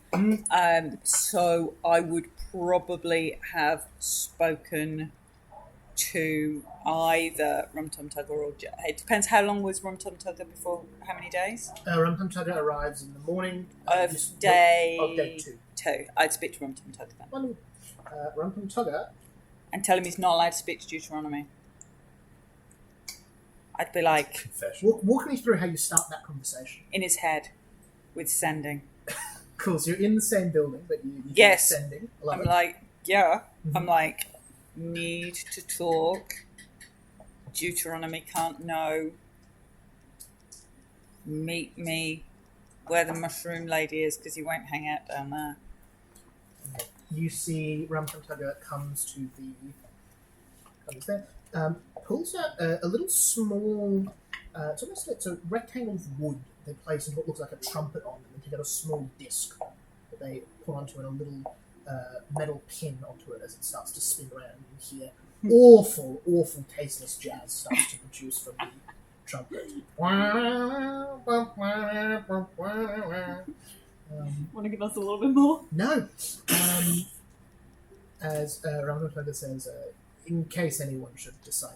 So I would probably have spoken to either Rum Tum Tugger or it depends. How long was Rum Tum Tugger before? How many days? Rum Tum Tugger arrives in the morning Of just- day of day 2. 2. I'd speak to Rum Tum Tugger then Well, Rum Tum Tugger. and tell him he's not allowed to speak to Deuteronomy. I'd be like Confession. Walk me through how you start that conversation. in his head with sending. Cool. So you're in the same building, but you Yes. sending. I love I'm it. like, yeah. I'm like, need to talk. Deuteronomy can't know. Meet me where the mushroom lady is because he won't hang out down there. You see Rum Tum Tugger comes there, pulls out a little small, it's almost like it's a rectangle of wood they place in what looks like a trumpet on, and they get a small disc that they put onto it, a little metal pin onto it as it starts to spin around. You hear awful, tasteless jazz starts to produce from the trumpet. Want to give us a little bit more? No. As Rum Tum Tugger says, in case anyone should decide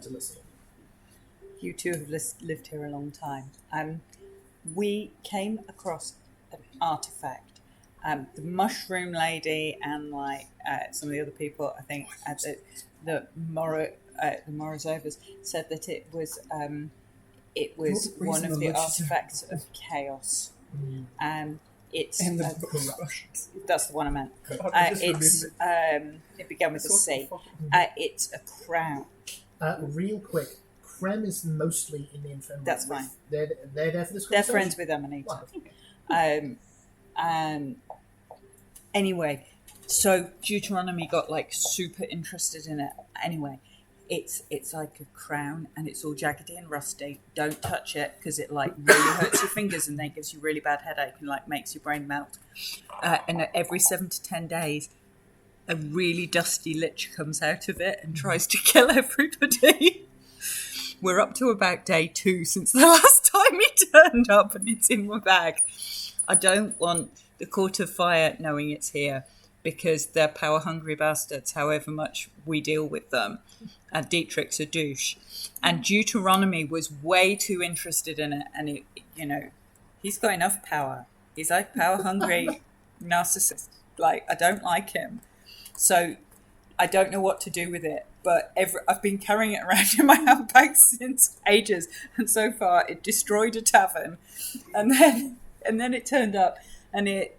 to listen. You two have lived here a long time. We came across an artifact. The mushroom lady and some of the other people, I think, at the Morozovas said that it was one of the artifacts of chaos. It's And that's the one I meant. It began with a C. It's a crown. Real quick, Krem is mostly in the infirmary. That's fine. They're there for this They're conversation? friends with Amanita. Anyway, so Deuteronomy got super interested in it. Anyway, it's like a crown and it's all jaggedy and rusty. Don't touch it because it really hurts your fingers and then gives you really bad headache and makes your brain melt. And every 7 to 10 days, a really dusty lich comes out of it and tries to kill everybody. We're up to about day 2 since the last time he turned up and it's in my bag. I don't want the Court of Fire knowing it's here because they're power-hungry bastards, however much we deal with them. And Dietrich's a douche. And Deuteronomy was way too interested in it. And, he's got enough power. He's like power-hungry narcissist. Like, I don't like him. So I don't know what to do with it. But I've been carrying it around in my handbag since ages. And so far, it destroyed a tavern. And then it turned up and it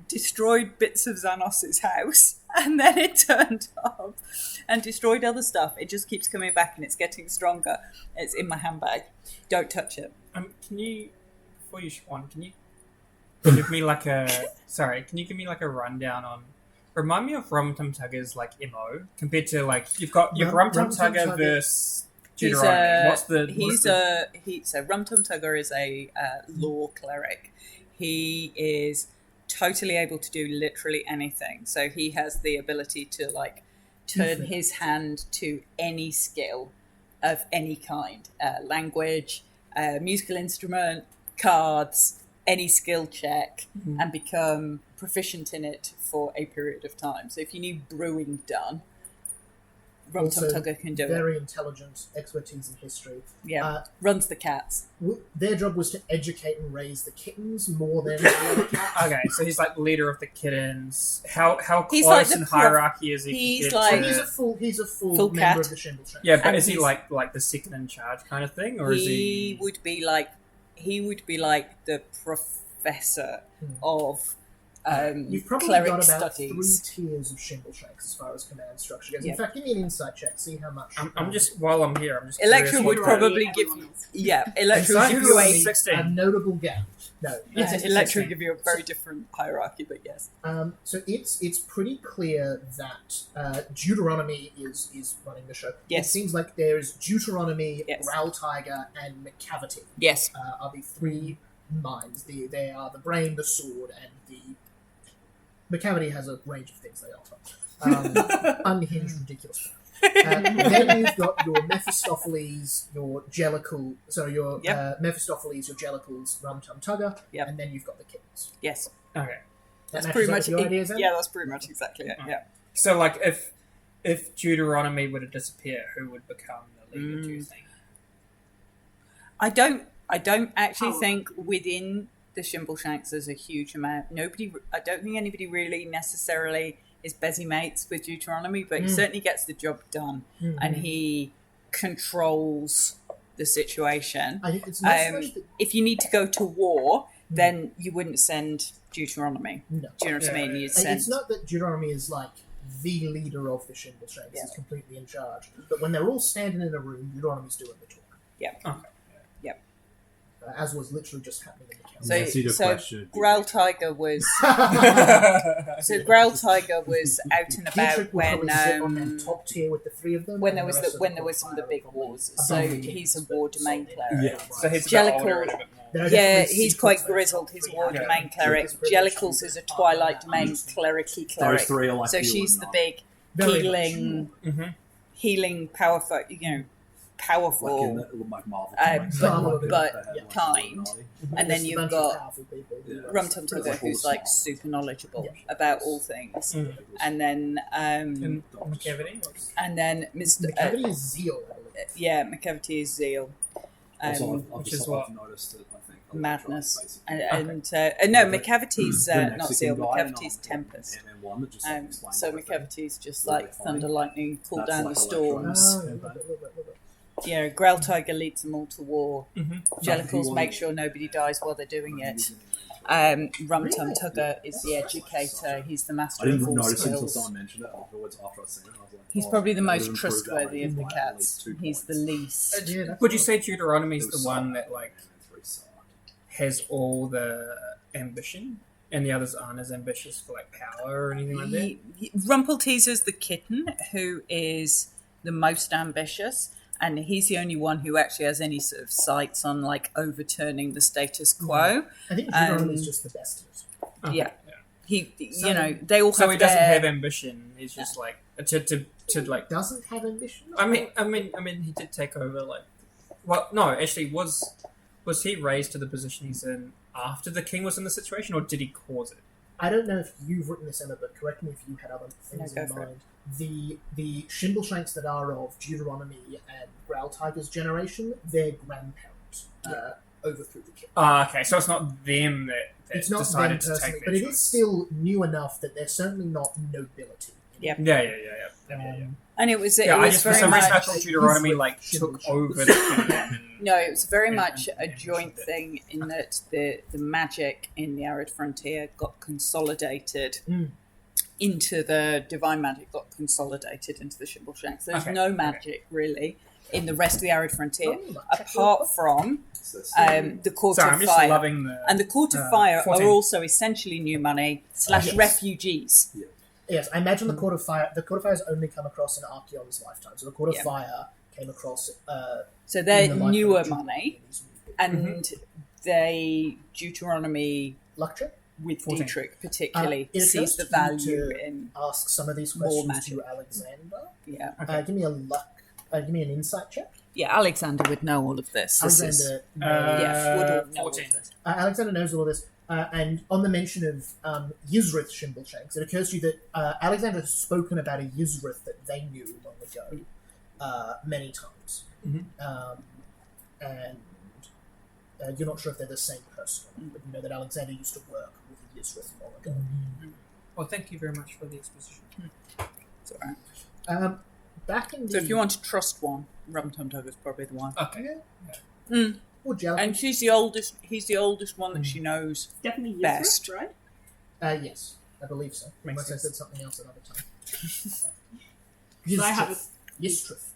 destroyed bits of Xanos's house, and then it turned up and destroyed other stuff. It just keeps coming back, and it's getting stronger. It's in my handbag. Don't touch it. Can you, before you spawn, can you give me like a rundown on? Remind me of Rum Tum Tugger's like MO compared to like you've Rum Tum Tugger versus Deuteronomy. So Rum Tum Tugger is a law cleric. He is totally able to do literally anything. So he has the ability to like turn his hand to any skill of any kind, language, musical instrument, cards, any skill check, and become proficient in it for a period of time. So if you need brewing done, Rum Tum Tugger can do very intelligent, expertise in history. Yeah, runs the cats. Their job was to educate and raise the kittens more than the other cats. Okay, so he's like leader of the kittens. How He's close like in hierarchy is he? He's compared like- to- He's a full Full member cat. of the Shimble Train. yeah, but and is he he's- like the second in charge kind of thing, or is He he? would be like the professor of You've probably cleric got about studies. 3 tiers of Shimble Shanks as far as command structure goes. Yeah. In fact, give me an insight check. See how much. I'm just while I'm here. I'm just Electra curious would what- probably give you, Electra would Insight give you a, 16. a notable gap. No, yeah, it's Electra would 16. give you a very different hierarchy, but yes. So it's pretty clear that Deuteronomy is running the show. Yes. It seems like there's Deuteronomy, Yes. Growl Tiger, and McCavity Yes. are the three minds. They are the brain, the sword, and the... McCavity has a range of things they offer. Unhinged, ridiculous stuff. Then you've got your Mephistopheles, your Jellicle, Mephistopheles, your Jellicles, Rum Tum Tugger, Yep. and then you've got the kittens. Yes. Okay, That's That pretty matches much up with your ideas, then? yeah, that's pretty much exactly it. Yeah. so like if Deuteronomy were to disappear, who would become the leader? Do you think? I don't actually Oh. think within the Shimbleshanks there's a huge amount. I don't think anybody really necessarily is busy mates with Deuteronomy, but he certainly gets the job done, and he controls the situation. I think it's not so much that... If you need to go to war, then you wouldn't send Deuteronomy. No. Do you know what I mean? You'd send... It's not that Deuteronomy is like the leader of the Shimble Shanks. Yeah. He's completely in charge. But when they're all standing in a room, Deuteronomy's doing the talk. Yeah. Okay. As was literally just happening in the council. So, Answer to the so question. Growl Tiger was Growl Tiger was out and about Dietrich will when probably sit on that top tier with the three of them. when and there the was rest of when the there was some of the fire big probably wars. So above the he's a kings, war but domain solid. cleric. Yeah. So he's Jellicle- older and a bit more. There are Yeah, definitely he's secrets quite that grizzled. top He's a three war have. domain cleric. Jellicles is a Twilight domain cleric-y cleric. Those three are like So you she's and the I. big Very healing, powerful, Like in powerful. the, like Marvel Uh, comics, but- like, but they had, like, kind. Illuminati. And then Just a you've bunch of got powerful people who Yeah. are Rum Tum Tugger, Like all who's the like small. super knowledgeable Yeah. about all things. And then And McCavity? Mr. McCavity is Zeal, I believe. yeah, McCavity is Zeal. Also, I've which just is what? I've noticed that I think Madness. Electron And no, McCavity's The not Mexican Zeal, guy and McCavity's I'm- Tempest. and then one that just, like, explains So everything. McCavity's just Really like funny. thunder, lightning, cool That's down like the Electron. storms. Oh, yeah, a little bit. Yeah, Growl Tiger leads them all to war. Mm-hmm. Jellicles He make was- sure nobody dies while they're doing it. Using it. Rum Tum Tugger is the educator. He's the I master of didn't all notice until skills. someone mentioned it afterwards after I'd seen it. I was like, He's oh, probably the that most would improve that trustworthy rating of the by at cats. least 2 He's the points. least. Yeah, that's Would you fine. say Deuteronomy's It was the one solid. that like And then 3 sucked. has all the ambition, and the others aren't as ambitious for like power or anything like that? Rumpelteaser's the kitten who is the most ambitious, and he's the only one who actually has any sort of sights on like overturning the status quo. I think Deuteronomy is Um, just the best at it. Okay, Yeah. He, So- they all So have he doesn't their- have ambition. He's just like to like. Doesn't have ambition. I mean, he did take over. Like, well, no, actually, was he raised to the position he's in after the king was in the situation, or did he cause it? I don't know if you've written this, Emma, but correct me if you had other things No, in go for mind. The Shimbleshanks that are of Deuteronomy and Growl Tiger's generation, their grandparent overthrew the king. Okay, so it's not them that It's not them decided to personally, take but their it choice. is still new enough that they're certainly not nobility. Yeah. Yeah. And it was Yeah, I was just for very some reason I much thought Deuteronomy like took over the kingdom. no, it was very and- much a and joint pushed it. thing in that the magic in the Arid Frontier got consolidated into the divine magic got consolidated into the Shimbleshanks. There's Okay, no okay. magic really in the rest of the Arid Frontier Oh, apart from So that's the Court Sorry, of I'm just Fire. loving the. And the Court of Fire 14. are also essentially new money / Yes. refugees. Yes, I imagine the Court of Fire. The Court of Fire has only come across in Archeon's lifetime, so the Court of Yeah. Fire came across. So in they're the lifetime newer of money, Deuteronomy. and they Deuteronomy Lecture? with 14. Dietrich particularly it sees occurs the to value you to in ask some of these More questions magic. to Alexander. yeah. Give me a luck. Give me an insight check. Yeah, Alexander would know all of this. This is Alexander. yeah, would all know all 14. of this. Alexander knows all of this. And on the mention of Yizrith Shimbleshanks, it occurs to you that Alexander has spoken about a Yizrith that they knew long ago many times. And you're not sure if they're the same person, but you know that Alexander used to work with a Yizrith long ago. Well, thank you very much for the exposition. It's all right. Back in the... So if you want to trust one, Rum Tum Tug is probably the one. Okay. Or Jelly. And she's the oldest. He's the oldest one that she knows. Definitely Best. Yisrith, right? Yes, I believe so. Makes Unless I sense. said something else another time. So I have Yizrith.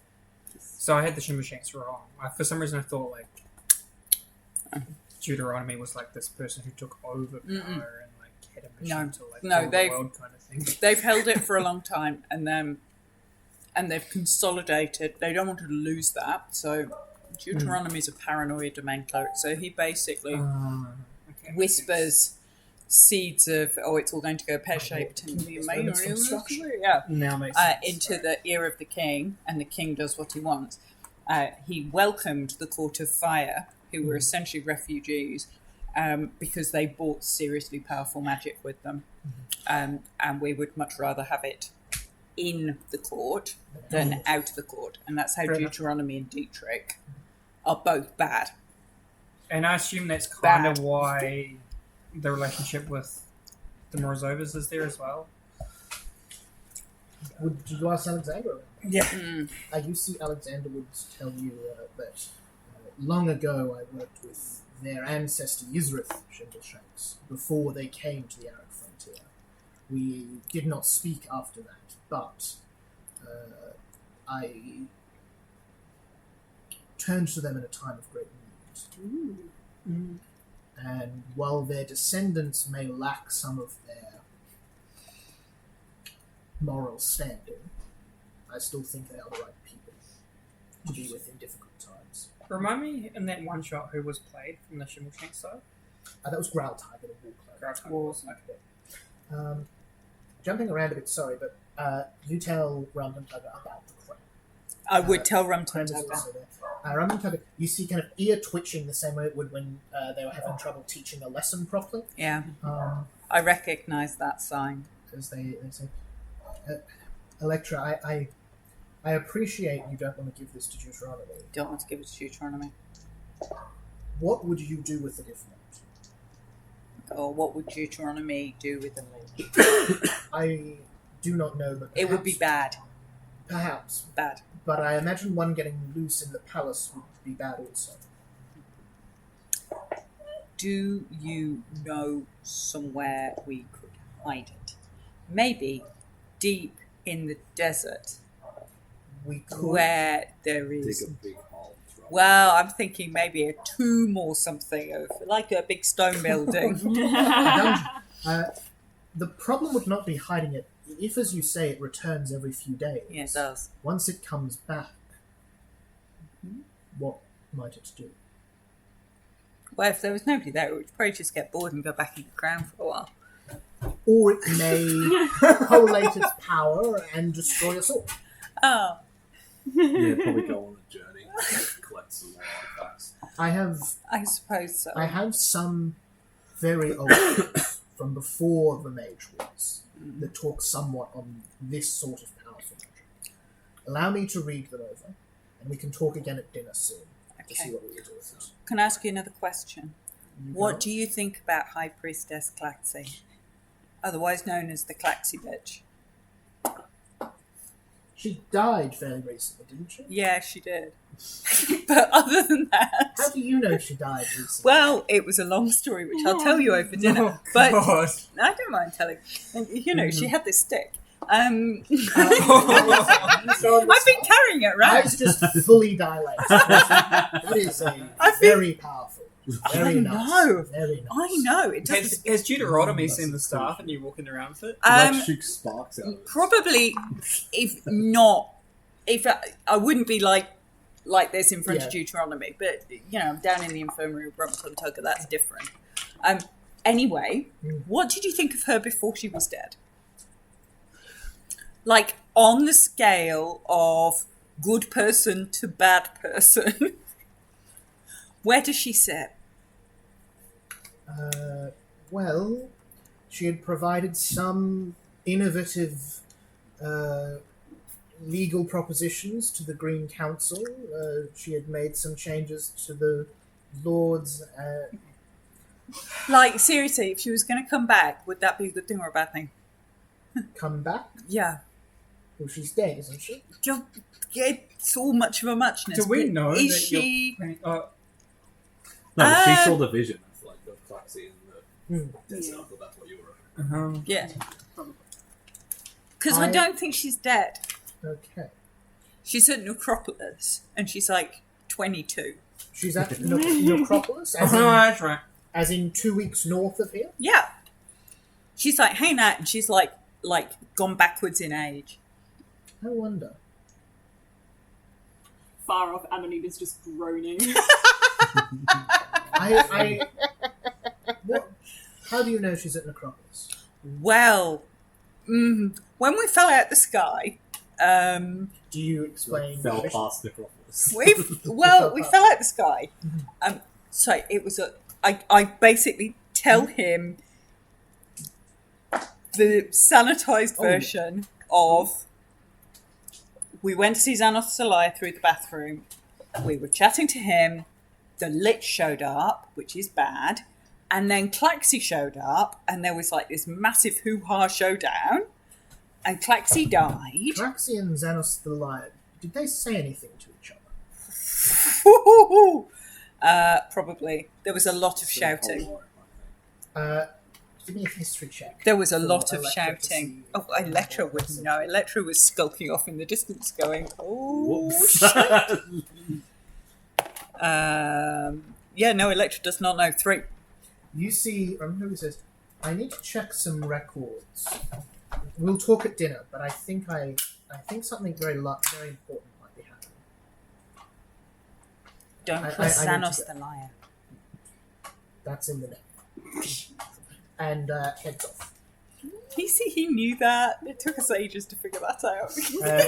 So I had the Shimbleshanks wrong. For some reason I thought like Deuteronomy was like this person who took over power and like had a mission to like No, rule the they've- world kind of thing. They've held it for a long time, and they've consolidated. They don't want to lose that. So Deuteronomy's a paranoid domain cleric. So he basically Okay. whispers seeds of it's all going to go pear shaped and be Moments from structure. yeah Now makes sense. into the ear of the king, and the king does what he wants. He welcomed the Court of Fire, who were essentially refugees, because they brought seriously powerful magic with them, and we would much rather have it in the court than out of the court, and that's how Fair enough. Deuteronomy and Dietrich are both bad. And I assume that's kind Bad. of why the relationship with the Morzovas is there as well. Would you ask Alexander? Yeah. You see Alexander would tell you that long ago I worked with their ancestor Yizrith Shimbleshanks before they came to the Arid Frontier. We did not speak after that, but I turned to them in a time of great need. And while their descendants may lack some of their moral standing, I still think they are the right people to be with in difficult times. Remind me in that one shot who was played from the Shimbleshanks side? That was Growl Tiger, the War Cleric. Growl Tiger was, okay. Jumping around a bit, sorry, but you tell Random Tiger about the crown. I would tell Rum Tum Crown is Tug. also there. Random Tiger, you see kind of ear twitching the same way it would when they were having trouble teaching a lesson properly. Yeah, I recognise that sign. Because they say, Electra, I appreciate you don't want to give this to Deuteronomy. Don't want to give it to Deuteronomy. What would you do with it if not? Or what would Deuteronomy do with the law? I do not know, but It would be bad. Perhaps. Bad. But I imagine one getting loose in the palace would be bad also. Do you know somewhere we could hide it? Maybe deep in the desert, We could. where there dig is. a big hole. throw it. Well, I'm thinking maybe a tomb or something of like a big stone building. dungeon. The problem would not be hiding it. If, as you say, it returns every few days, Yeah, it does. once it comes back, what might it do? Well, if there was nobody there, it would probably just get bored and go back in the ground for a while. Or it may collate its power and destroy us all. Oh, Yeah, probably go on a journey, collect some more artifacts. I have I suppose so. some very old from before the Mage Wars that talk somewhat on this sort of powerful magic. Allow me to read them over, and we can talk again at dinner soon to see Okay. what we will do with it. Can I ask you another question? You What go. do you think about High Priestess Claxy, otherwise known as the Claxy bitch? She died fairly recently, didn't she? Yeah, she did. But other than that, How do you know she died recently? well, it was a long story, which I'll tell you over dinner. But God. I don't mind telling. And, you know, she had this stick. So I've been carrying it around. eyes just fully dilated. That is very powerful. Very nice. know. Very nice. I know. It doesn't. Has Deuteronomy seen the staff and you walking around with it? Like shoots sparks out of it. Probably, if not, if I wouldn't be like this in front of Yeah. Deuteronomy, but you know, I'm down in the infirmary of Brumton Tugger. That's different. Anyway, what did you think of her before she was dead? Like on the scale of good person to bad person, where does she sit? Well, she had provided some innovative legal propositions to the Green Council. She had made some changes to the Lords. Like seriously, if she was going to come back, would that be a good thing or a bad thing? Come back? Yeah. Well, she's dead, isn't she? It's all much of a muchness. Do we but know is that she? you're... No, but she saw the vision of like the Claxy and the desert. I thought that's what you were. Yeah. Because I don't think she's dead. Okay. She's at Necropolis, and she's like 22. She's at Necropolis, That's right. as in 2 weeks north of here? Yeah. She's like, hey Nat, and she's like gone backwards in age. I wonder. Far off, Amanita's just groaning. What? How do you know she's at Necropolis? Well, when we fell out the sky, Do you explain? Fell the mission? past Necropolis. we fell out the sky. So it was I basically tell him the sanitized version of we went to see Xanos Salaya through the bathroom. We were chatting to him. The Lich showed up, which is bad. And then Claxy showed up, and there was like this massive hoo-ha showdown. And Claxy died. Traxy and Xanos the Lion, did they say anything to each other? Probably. There was a lot of shouting. Give me a history check. There was a for lot of Electra to shouting. see Oh, Electra wouldn't know. Electra was skulking off in the distance going, oh, Whoops. shit. Yeah, no, Electra does not know. 3. You see, remember who says, I need to check some records. We'll talk at dinner, but I think something very important might be happening. Don't I trust need to Xanos go. the liar. That's in the net. And heads off. You see, he knew that. It took us ages to figure that out. Uh,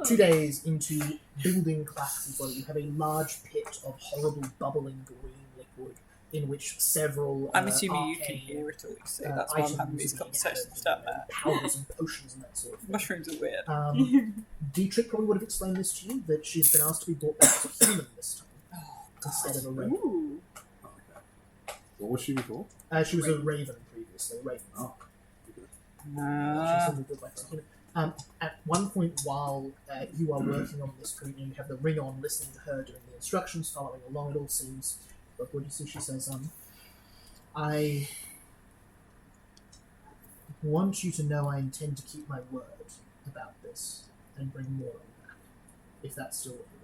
2 days into building Clax's body, you have a large pit of horrible bubbling green liquid in which several I'm assuming you can arcane, hear it all. So that's why I'm items having these being conversations added, down there. powders and potions and that sort of thing. Mushrooms are weird. Dietrich probably would have explained this to you, that she's been asked to be brought back as a human this time instead of a raven. Ooh. Okay. What was she before? She was a raven previously. Raven. Oh. Ah. She's been brought back as a human. At one point, while you are working on this group, you have the ring on, listening to her doing the instructions, following along. It all seems. But what do you see? She says, "I want you to know I intend to keep my word about this and bring more on back, if that's still what you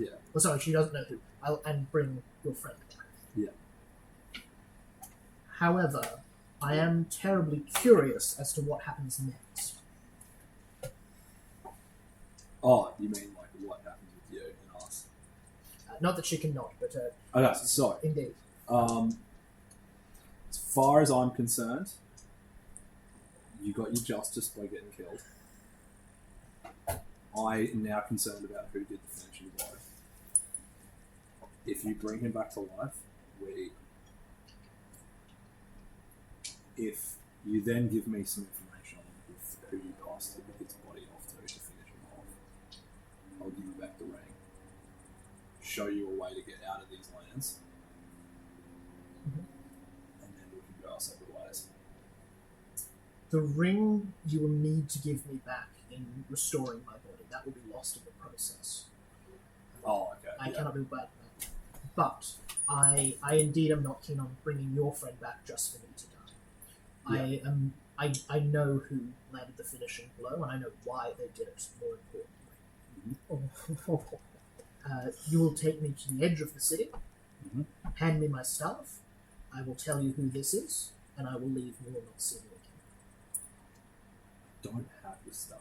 want." Yeah. Well, sorry, she doesn't know who. And bring your friend back. Yeah. However, I am terribly curious as to what happens next. Oh, you mean like what happens with you and us? Not that she can not, but Okay, so indeed. as far as I'm concerned, you got your justice by getting killed. I am now concerned about who did the finishing blow. If you bring him back to life, we if you then give me some information on who you passed his body off to finish him off, I'll give you back the ring, show you a way to get out of these lands, and then we can go our separate ways. The ring you will need to give me back in restoring my body. That will be lost in the process. Oh, okay. I cannot do that. But I indeed am not keen on bringing your friend back just for me to die. Yeah. I know who landed the finishing blow, and I know why they did it, more importantly. You will take me to the edge of the city, hand me my staff, I will tell you who this is, and I will leave. You will not see me again. Don't have the staff.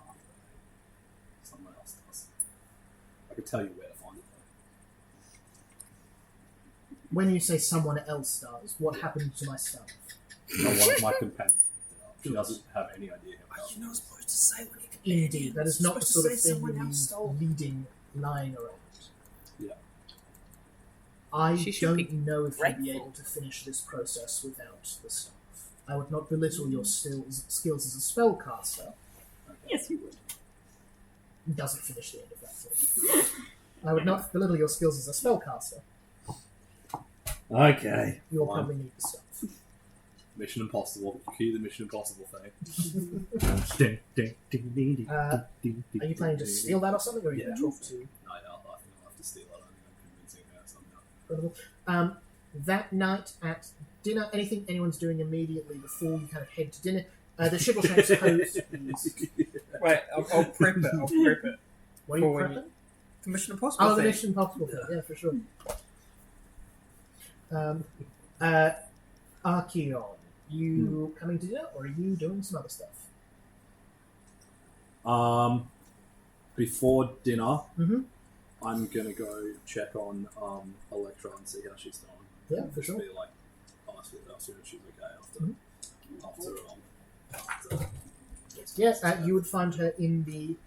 Someone else does. I could tell you where to find it. When you say someone else does, what happened to my staff? No, one of my companions picked it up. She doesn't have any idea how. You're not supposed to say what it Indeed, that is not the sort of thing you need leading lying around. Yeah. I She should don't be know if you'll be grateful. able to finish this process without the staff. I would not belittle your skills as a spellcaster. Yes, you would. It doesn't finish the end of that thought. I would not belittle your skills as a spellcaster. Okay. You'll Fine. probably need the staff. Mission Impossible. Key the Mission Impossible thing. Are you planning to steal that or something, or are you going to talk to... No, I think I'll have to steal it. I think I'm convincing her somehow. Incredible. That night at dinner, anything anyone's doing immediately before you kind of head to dinner? The Shibbleshanks host is... Wait, I'll prep it. I'll prep it. What are you For when prepping? The Mission Impossible Oh, the thing. Mission Impossible thing. Yeah, for sure. Archeon, you coming to dinner, or are you doing some other stuff? Before dinner, Mm-hmm. I'm gonna go check on Electra and see how she's doing. Yeah, for Just sure. be like, ask her if she's okay after. Yes, you would find her in the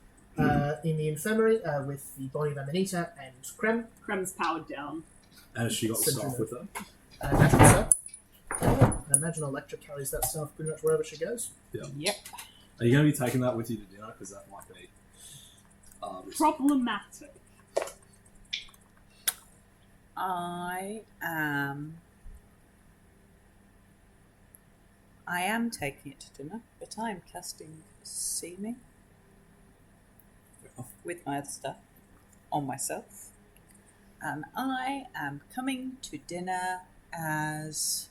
infirmary with the body of Amanita and Krem. Krem's powered down. And has she got staff with her? Naturally so. I imagine Electra carries that stuff pretty much wherever she goes. Yeah. Yep. Are you going to be taking that with you to dinner? Because that might be Problematic. I am taking it to dinner, but I am casting seeming with my other stuff on myself. And I am coming to dinner as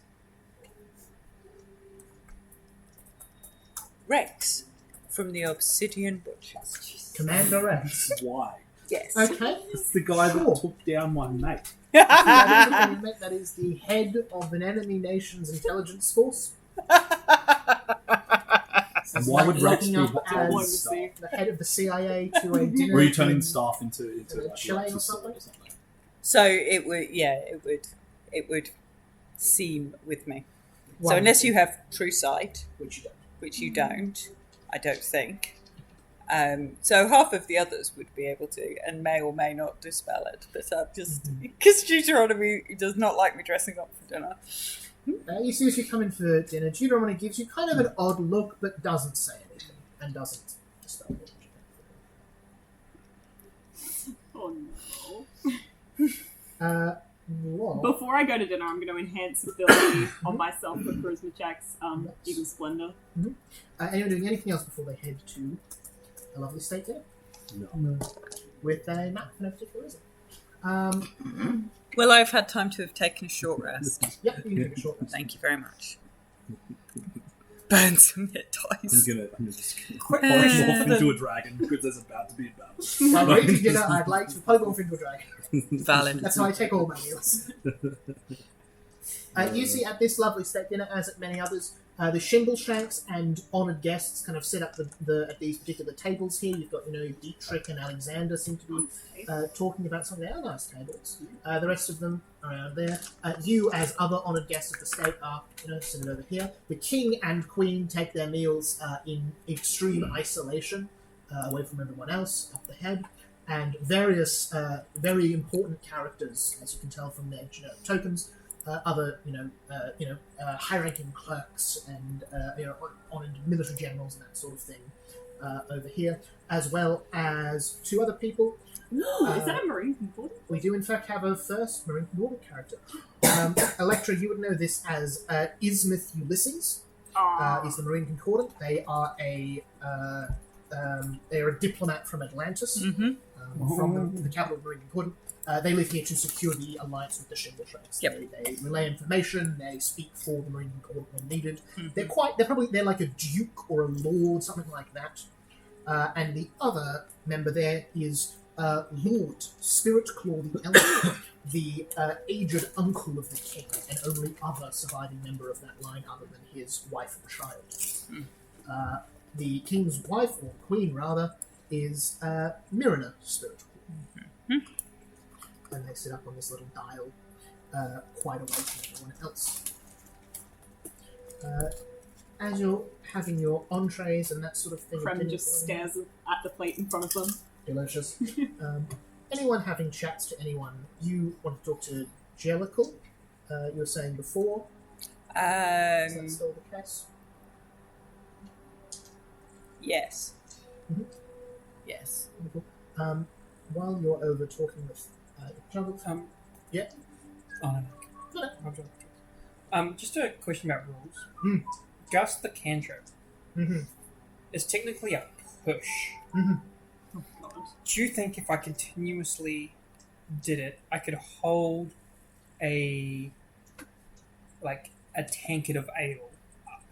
Rex from the Obsidian Butchers. Commander Rex. Why? Yes. Okay. It's the guy Sure. that took down my mate. That is the head of an enemy nation's intelligence force. And why would Rex be looking up turning as staff? the head of the CIA to a dinner? Were you turning in- staff into like Chile or Rex's something? sword or something? So it would seem with me. So One, unless you have true sight, which you don't. which you don't, I don't think. So half of the others would be able to, and may or may not dispel it. But I'm just because Deuteronomy does not like me dressing up for dinner. You see as you come in for dinner, Deuteronomy gives you kind of an odd look, but doesn't say anything and doesn't dispel it. Oh no. What? Before I go to dinner, I'm going to enhance ability on myself for charisma checks, Eagle Splendor. Anyone doing anything else before they head to a lovely state dinner? No. With a map for no particular reason. Well, I've had time to have taken a short rest. Yep, you can take a short rest. Thank you very much. Burn some hit dice. I'm gonna just polymorph into a dragon because there's about to be a battle. While we're eating dinner, I'd like to polymorph into a dragon. Valid. That's how I take all my meals. You see at this lovely state dinner, as at many others, the Shimbleshanks and honoured guests kind of set up at these particular tables here. You've got, Dietrich and Alexander seem to be talking about something. They are nice tables. The rest of them around there. You, as other honoured guests of the state, are sitting over here. The king and queen take their meals in extreme isolation, away from everyone else, up the head. And various very important characters, as you can tell from their generic tokens, other high-ranking clerks and honored military generals and that sort of thing over here, as well as 2 other people. Is that a Marine concordant? We do, in fact, have a first Marine concordant character. Electra, you would know this as Ismith Ulysses. Is the Marine concordant. They are they're a diplomat from Atlantis, from the capital of Marine concordant. They live here to secure the alliance with the Shingle Sharks. Yep. They relay information. They speak for the Marine concordant when needed. They're like a duke or a lord, something like that. And the other member there is Lord Spirit Claw the Elder, the aged uncle of the king, and only other surviving member of that line other than his wife and child. The king's wife, or queen rather, is Mirror Spirit Claw. And they sit up on this little dial, quite away from everyone else. As you're having your entrees and that sort of thing... Frem just stares at the plate in front of them. Delicious. Anyone having chats to anyone, you want to talk to Jellicle, you were saying before. Is that still the case? Yes. Mm-hmm. Yes. Wonderful. While you're over talking with Jellicle... yeah? Oh, no. No. Just a question about rules. Gust the cantrip is technically a push. Oh, God. Do you think if I continuously did it, I could hold a tankard of ale up?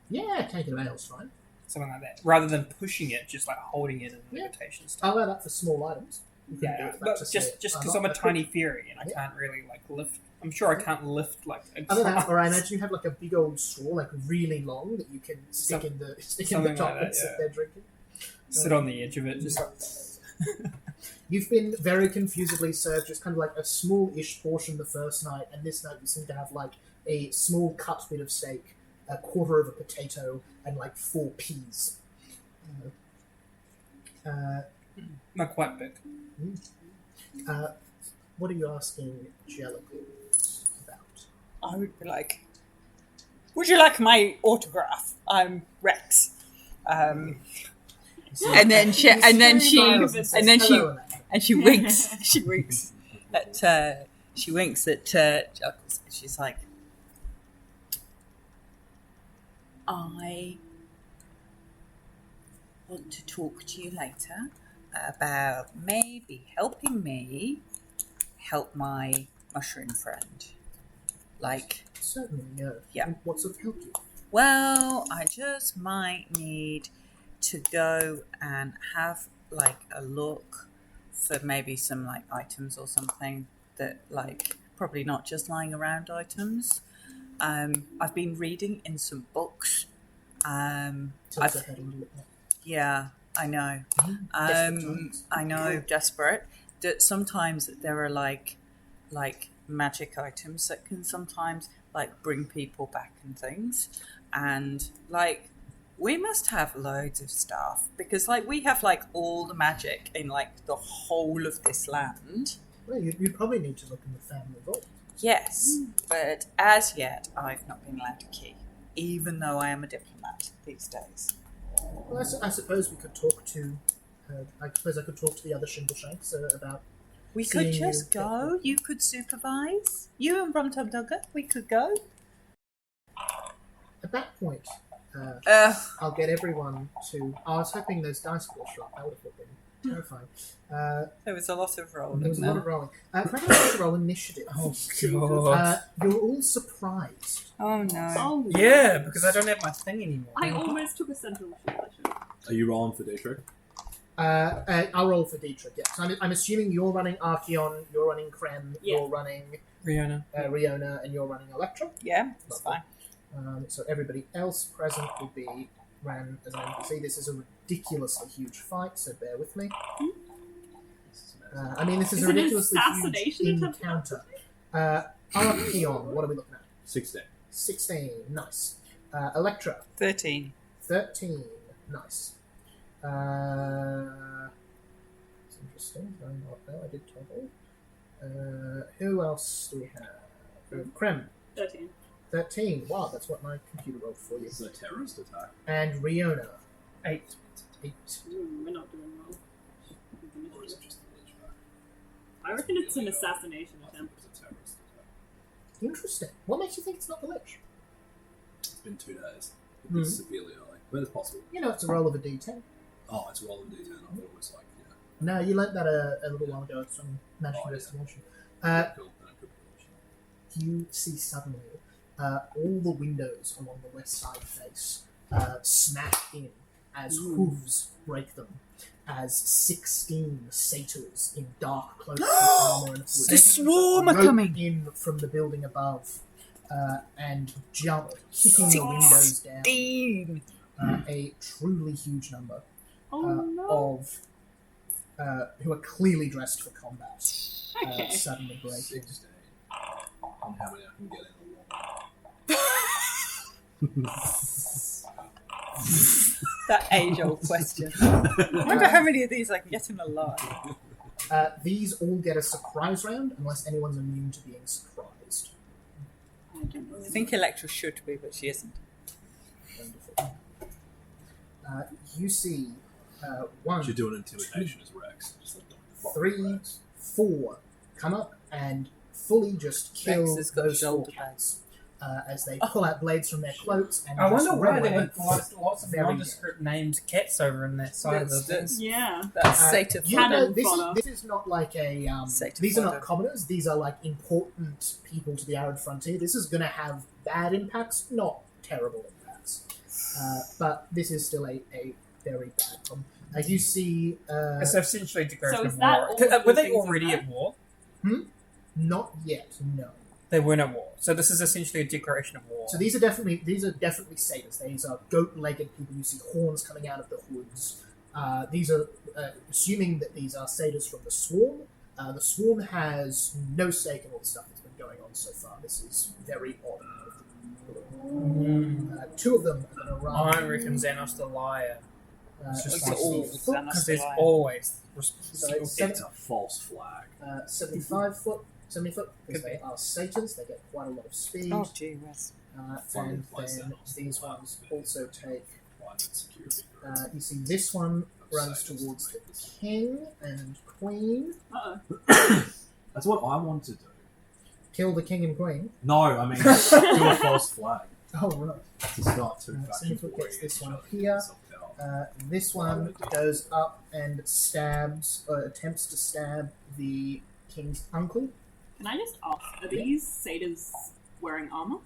Yeah, taking an ale's fine. Something like that. Rather than pushing it, just like holding it in the invitation style. I'll allow that for small items. You can do Yeah, it for but to just say, because not I'm a that tiny fairy and I can't really lift. I'm sure I can't lift a Other than glass. that, or I imagine you have a big old straw, really long, that you can stick in the something top like that, and sit yeah. there drinking. Sit on the edge of it, just You've been very confusedly served just a small-ish portion the first night, and this night you seem to have a small cut bit of steak, a quarter of a potato, and 4 peas. not quite big. What are you asking Jellicle about? I would be like, would you like my autograph? I'm Rex. And then she winks at Juggles. She's like, I want to talk to you later about maybe helping me help my mushroom friend. Certainly, yeah. Yeah. What sort of help you? Well, I just might need to go and have a look for maybe some items or something that probably not just lying around items. I've been reading in some books. Yeah, I know. I know, desperate. That sometimes there are magic items that can sometimes bring people back and things, and we must have loads of stuff because we have all the magic in the whole of this land. Well, you probably need to look in the family vault. Yes, but as yet I've not been allowed a key, even though I am a diplomat these days. Well, I suppose we could talk to. I suppose I could talk to the other Shingle Shanks about. We could just go. You could supervise. You and Rum Tum Dugger, we could go. At that point, I'll get everyone to. I was hoping those dice would drop. That would have been terrifying. There was a lot of rolling. There was a lot of rolling. Perhaps roll initiative. Oh god! You're all surprised. Oh no! Oh, Yeah, because I don't have my thing anymore. I almost took a central selection. Are you rolling for Dietrich? I'll roll for Dietrich. Yeah. So I'm assuming you're running Archeon, you're running Krem, Yeah. you're running Rihanna. Riona, and you're running Electra. Yeah, that's fine. So everybody else present will be ran as an NPC. This is a ridiculously huge fight, so bear with me. This is a Is it an ridiculously assassination huge attempt? encounter. Archeon, what are we looking at? 16. 16, nice. Electra, 13. 13, nice. It's interesting. I did toggle. Who else do we have? Krem, 13. 13. Wow, that's what my computer rolled for you. It's a terrorist attack. And Riona, 8. 8. Ooh, we're not doing well. Or is it just a lich back? I reckon it's an assassination I think attempt. it's a terrorist attack. Interesting. What makes you think it's not the Lich? It's been 2 days. Mhm. It's severely early. But it's possible. You know, it's a roll of a d10. Oh, it's rolling D10. I thought it was like, yeah. No, you learnt that a little while ago from Magic Oh, yeah. Investigation. Cool. Then it could be You see suddenly all the windows along the west side face smash in as hooves break them, as 16 satyrs in dark cloaks and armor and hoods The swarm are rope coming. in from the building above and jump, kicking the windows down. 16. A truly huge number Oh no. of who are clearly dressed for combat Okay. suddenly break in. 16. And how many I can get in the wall? That age-old question. I wonder how many of these I can get in alive. These all get a surprise round unless anyone's immune to being surprised. I don't know. I think Electra should be, but she isn't. Wonderful. You see one, Should do an intimidation as Rex. Just like, fuck 3, Rex. 4 come up and fully just kill Rex has got those shoulder cats as they pull out blades from their cloaks and I just wonder run why they away. have lots of Very nondescript named cats over in that side of the thing. Yeah. That's Satyr You Cannon know, this fodder. is not like a Satyr these are not fodder. commoners, these are like important people to the arid frontier. This is going to have bad impacts, not terrible impacts, but this is still a very bad problem. You see It's essentially a declaration So is of that war. all the Were they things already you at war? not yet, no. They weren't at war. So this is essentially a declaration of war. So these are definitely satyrs. These are goat-legged people. You see horns coming out of the hoods. These are assuming that these are satyrs from the swarm. The swarm has no stake in all the stuff that's been going on so far. This is very odd. Two of them are going to run. I reckon Xenos the liar. It's It's just all foot, Because there's liar. always... So it's seven- It's a false flag. 75 foot, 70 foot, because Could they be. are satyrs. They get quite a lot of speed. Oh, gee whiz. And then these ones also take. Private security. You see, this one runs towards the king and queen. Uh-oh. That's what I want to do. Kill the king and queen. No, I mean, do a false flag. Oh, right. To start two So factions Senefoot gets this warring one each here. other. This one goes up and stabs, or attempts to stab the king's uncle. Can I just ask, are these satyrs wearing armor?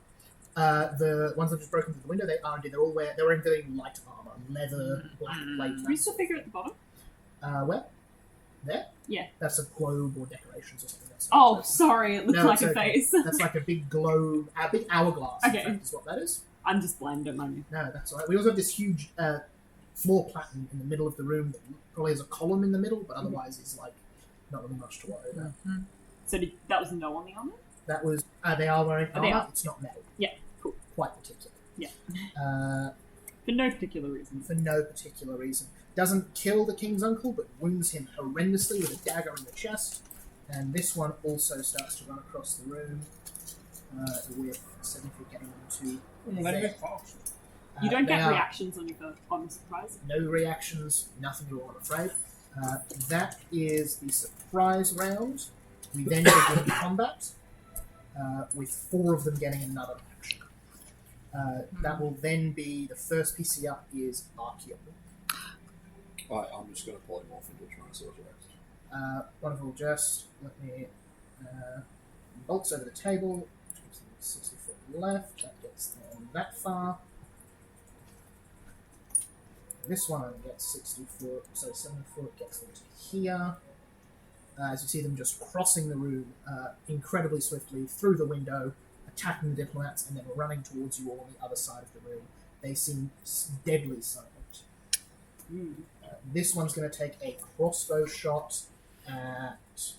The ones that have just broken through the window, they are indeed. They're wearing very light armor, leather, black plate. Do we still figure at the bottom? Where? There? Yeah. That's a globe or decorations or something. That's Oh, sorry, it looked No, like it's a okay. face. That's like a big globe, a big hourglass. in Okay. fact, is what that is. I'm just blind, don't mind me. No, that's all right. We also have this huge floor platen in the middle of the room that probably has a column in the middle, but otherwise is like not really much to worry about. So that was no on the armor? That was they are wearing Oh, they armor. are. It's not metal. Yeah, cool. Quite particular. Yeah. For For no particular reason. no particular reason. Doesn't kill the king's uncle, but wounds him horrendously with a dagger in the chest. And this one also starts to run across the room with 7 foot getting into. there. You don't They get are- reactions on your on surprise. No reactions, nothing at all, I'm afraid. That is the surprise round. We then begin combat, with 4 of them getting another action. That will then be the first PC up is Archeon. Alright, I'm just going to polymorph into a Tyrannosaurus Rex. Wonderful, just let me bolts over the table. 60 foot left, that gets them that far. This one gets 60 foot, so 70 foot gets them to here. As you see them just crossing the room incredibly swiftly through the window, attacking the diplomats, and then running towards you all on the other side of the room. They seem deadly silent. This one's going to take a crossbow shot at. Is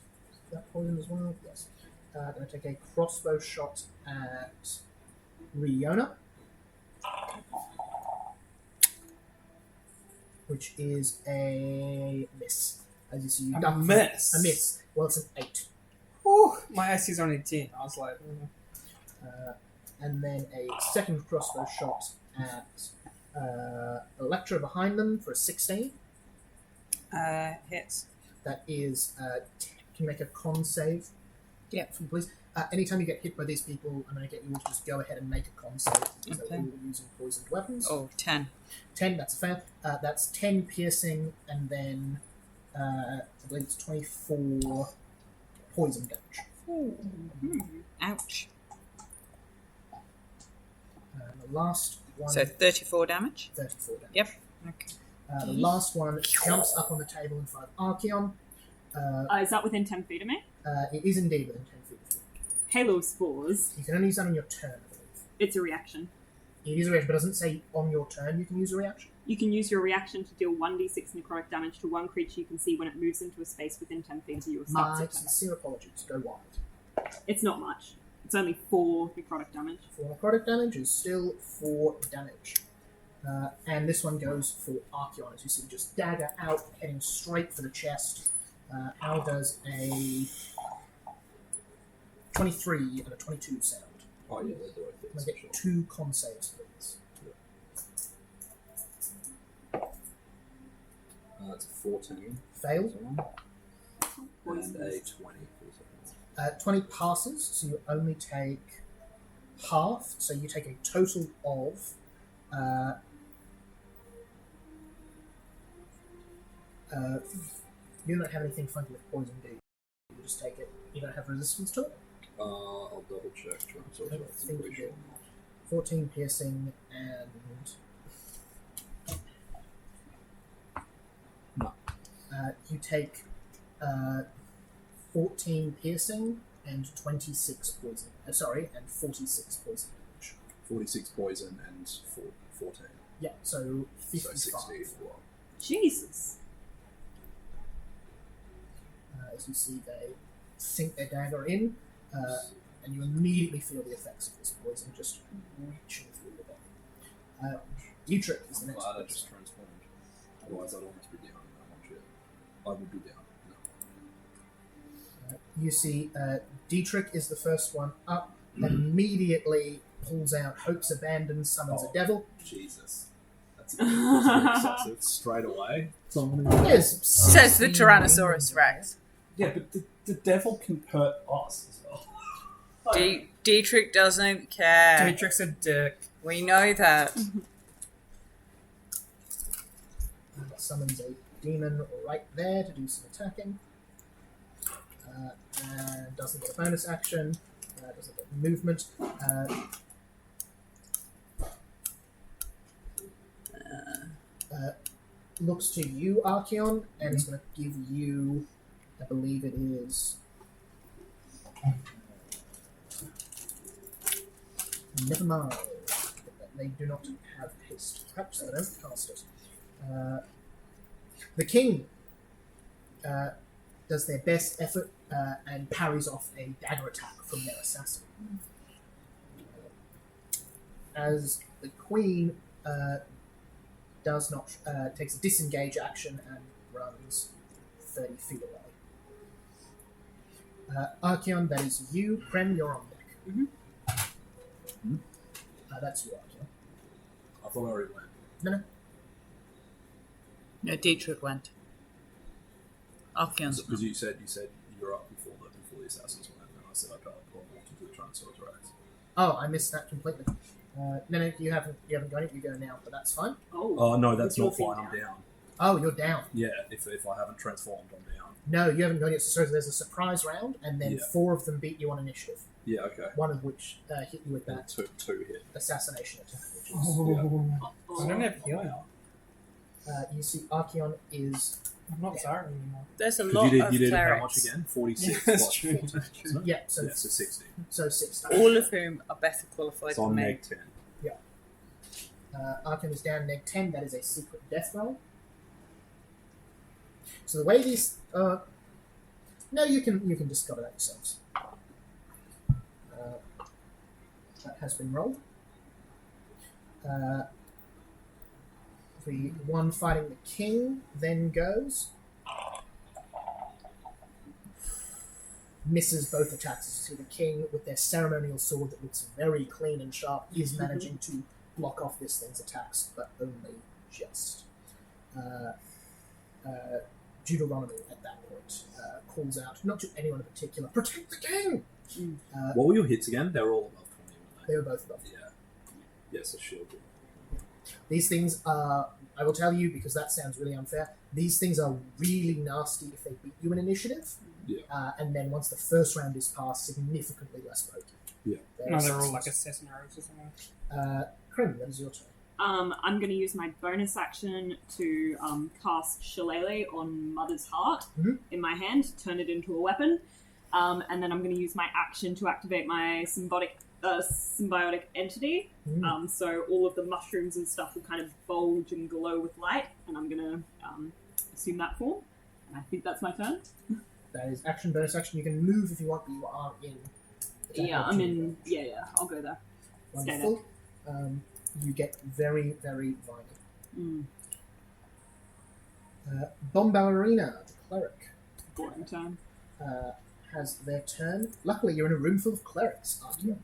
that poison as well? Yes. Going to take a crossbow shot at Riona, which is a miss. As you see, you duck. miss? A miss. Well, it's an 8. Whew, my IC is only 10. I was like... And then a second crossbow shot at Electra behind them for a 16. Hits. That is, can you make a con save? Yeah. Please. Anytime you get hit by these people, I'm going to get you all to just go ahead and make a con save because they're all using poisoned weapons. Oh, 10. 10, that's a fail. That's 10 piercing, and then I believe it's 24 poison damage. Ooh. Ouch. The last one... So 34 damage? 34 damage. Yep. Okay. The last one jumps up on the table in front of Archeon. Is that within 10 feet of me? It is indeed within 10 feet of you. Halo spores. You can only use that on your turn, I believe. It's a reaction. You use a reaction, but it doesn't say on your turn you can use a reaction. You can use your reaction to deal 1d6 necrotic damage to one creature you can see when it moves into a space within 10 feet of you. Or starts My its turn. sincere apologies. Go wild. It's not much. It's only 4 necrotic damage. 4 necrotic damage is still 4 damage. And this one goes for Archeon, as you see, just dagger out, heading straight for the chest. Al does a 23 and a 22 sound. Oh yeah, they're doing Can I things. get 2 con saves, please? It's a 14. Fail. And a 20. 20 passes, so you only take half, so you take a total of you don't have anything funky with poison, do you? You just take it. You don't have resistance to it? I'll double check. I don't think you do. 14 piercing and... No. You take 14 piercing and 26 poison. And 46 poison damage. 46 poison and 14. Yeah, so 55. So 64. Jesus. As you see, they sink their dagger in, and you immediately feel the effects of this poison just reaching through your body. Dietrich is the I'm next glad I person. just transformed. Otherwise, I'd almost be down in that one shit. I would be down. No. You see, Dietrich is the first one up, immediately pulls out Hope's Abandon, summons a devil. Jesus. That's a bit excessive. Straight away. Yes, Says the Tyrannosaurus Rex. Yeah, but the devil can hurt us as well. Dietrich doesn't care. Dietrich's a dick. We know that. Summons a demon right there to do some attacking. And doesn't get a bonus action. Doesn't get movement. Looks to you, Archeon, and is going to give you, I believe it is... Never mind. They do not have haste. Perhaps they don't cast it. The king does their best effort and parries off a dagger attack from their assassin. As the queen does not takes a disengage action and runs 30 feet away. Archeon, that is you. Krem, you're on deck. That's you, Archeon. I thought I already went. No. No, Dietrich went. Archeon's Because you said you were up before the assassins went, and I said I can't walk into the Tyrannosaurus Rex. Oh, I missed that completely. No, you haven't got it. You go now, but that's fine. Oh no, that's You're not fine. down. I'm down. Oh, you're down. Yeah, if I haven't transformed, I'm down. No, you haven't got it. So there's a surprise round, and then 4 of them beat you on initiative. Yeah, okay. One of which hit you with that Two hit. assassination attack. Which is, I don't have healing. you see, Archeon is I'm not Zara anymore. There's a Because lot you did of how much clerics, again? 46 That's plus true, 14, that's true. isn't it? yeah, so Yeah, so 60. 60. all of whom are better qualified So than I'm me. neg 10. Archeon is down neg 10. That is a secret death roll. So the way these no, you can discover that yourselves. That has been rolled. The one fighting the king then goes. misses both attacks. As you see the king, with their ceremonial sword that looks very clean and sharp, is managing to block off this thing's attacks, but only just. Deuteronomy at that point calls out, not to anyone in particular, protect the king! What were your hits again? They were all above 20, weren't They were both above. they? Yeah. Yes, a shield. These things are, I will tell you, because that sounds really unfair, these things are really nasty if they beat you in initiative. Yeah. And then once the first round is passed, significantly less potent. Yeah. No, they're all like assassin arrows or something. Krim, that is your turn. I'm going to use my bonus action to cast Shillelagh on Mother's Heart in my hand, turn it into a weapon, and then I'm going to use my action to activate my symbiotic entity. So all of the mushrooms and stuff will kind of bulge and glow with light, and I'm going to assume that form. And I think that's my turn. That is action, bonus action. You can move if you want, but you are in. Yeah, I'm in. Yeah, I'll go there. Wonderful. You get very, very violent. Bomb Ballerina, the cleric, Boring turn. has their turn. Luckily, you're in a room full of clerics, aren't you?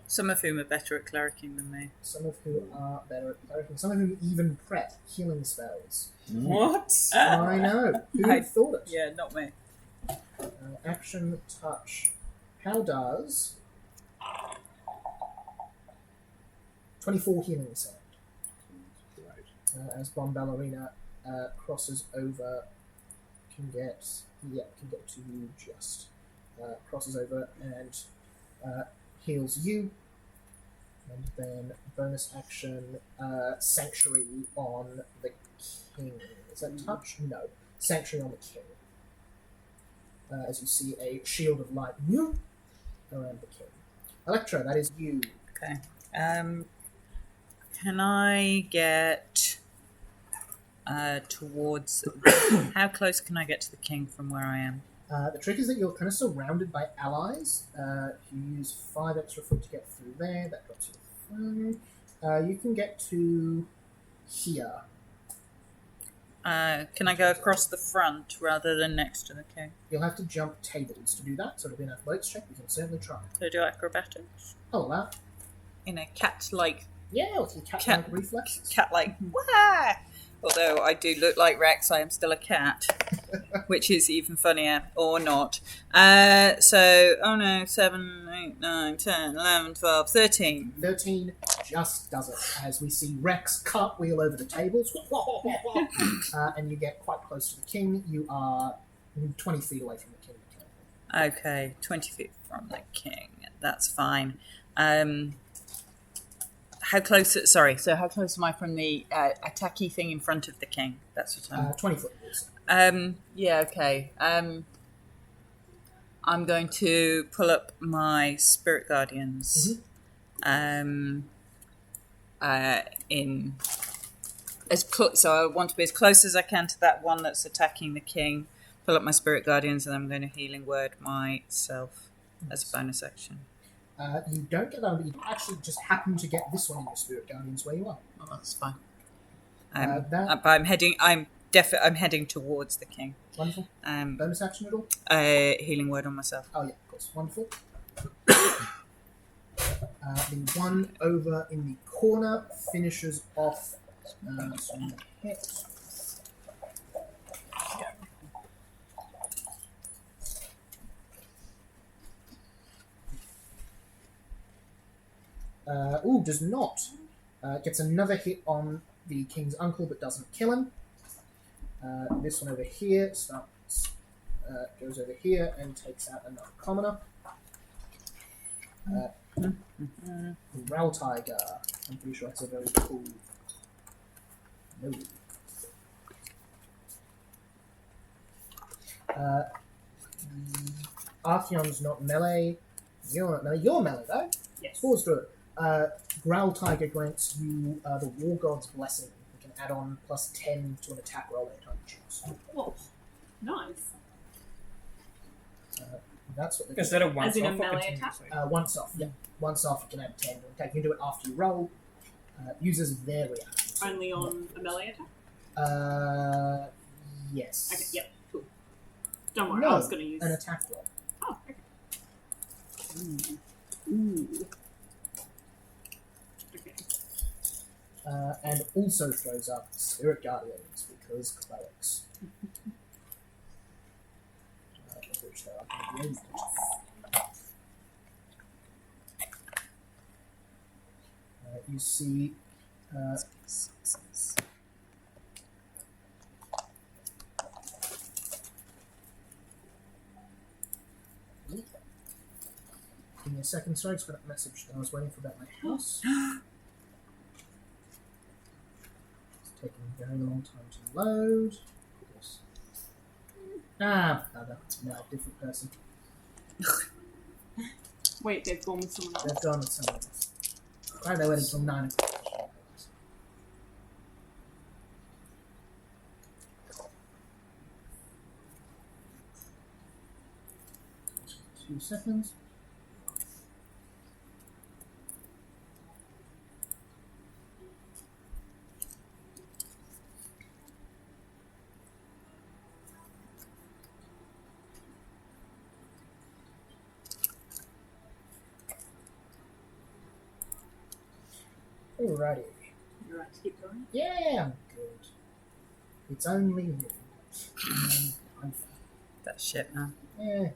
Some of whom are better at clericing than me. Some of whom are better at clericing. Some of whom even prep healing spells. What? I know. Who would have thought it? Yeah, not me. Action, touch. How does 24 healing sound? As Bomb Ballerina crosses over, can get to you just. Crosses over and heals you. And then bonus action, Sanctuary on the king. Is that touch? No. Sanctuary on the king. As you see a shield of light around the king. Electra, that is you. Okay. Can I get towards... How close can I get to the king from where I am? The trick is that you're kind of surrounded by allies. You use 5 extra foot to get through there. That drops you to 5. You can get to here. Can I go across the front rather than next to the king? You'll have to jump tables to do that, so it'll be an athletics check. You can certainly try. Can I do acrobatics? Oh, that. In a cat-like... Yeah, with your cat-like reflexes. Cat-like... Wah! Although I do look like Rex, I am still a cat. Which is even funnier, or not. 7, 8, 9, 10, 11, 12, 13. 13 just does it, as we see Rex cartwheel over the tables, and you get quite close to the king. You are 20 feet away from the king. Okay, 20 feet from the king. That's fine. How close... Sorry, so how close am I from the attacky thing in front of the king? That's what I'm... 20 foot. Yeah, okay. I'm going to pull up my spirit guardians. In so I want to be as close as I can to that one that's attacking the king. Pull up my spirit guardians, and I'm going to healing word myself as a bonus action. You don't get that, but you actually just happen to get this one in your spirit guardians where you are. Oh, that's fine. That- But I'm heading towards the king. Wonderful. Bonus action at all? Healing word on myself. Oh yeah, of course. Wonderful. The one over in the corner finishes off some hit. Does not. Gets another hit on the king's uncle, but doesn't kill him. This one over here starts, goes over here and takes out another commoner. Growl Tiger. I'm pretty sure that's a very cool move. Artheon's not melee. You're not melee. You're melee, though. Yes. Forwards through it. Growl Tiger grants you the War God's Blessing. You can add on plus 10 to an attack roll anytime you choose. Oh, nice. That's what Is that a once As in a off or melee continuously? once off, yeah. Once off, you can add 10 to an attack. You can do it after you roll. Uses their reaction. Only on a melee attack? Yes. Okay, yep, cool. Don't worry, No, I was going to use... an attack roll. Oh, okay. Ooh. Okay. And also throws up Spirit Guardians, because clerics. Of which there are going to be you see give me a second, sorry, just got a message that I was waiting for about my house. It's taking a very long time to load. No, different person. Wait, they've gone with someone else? They've gone with someone else. Right, they waited until 9 o'clock. 2 seconds. Alrighty. You're right to keep going? Yeah, I'm good. It's only you. I'm fine. That shit, man. Yeah.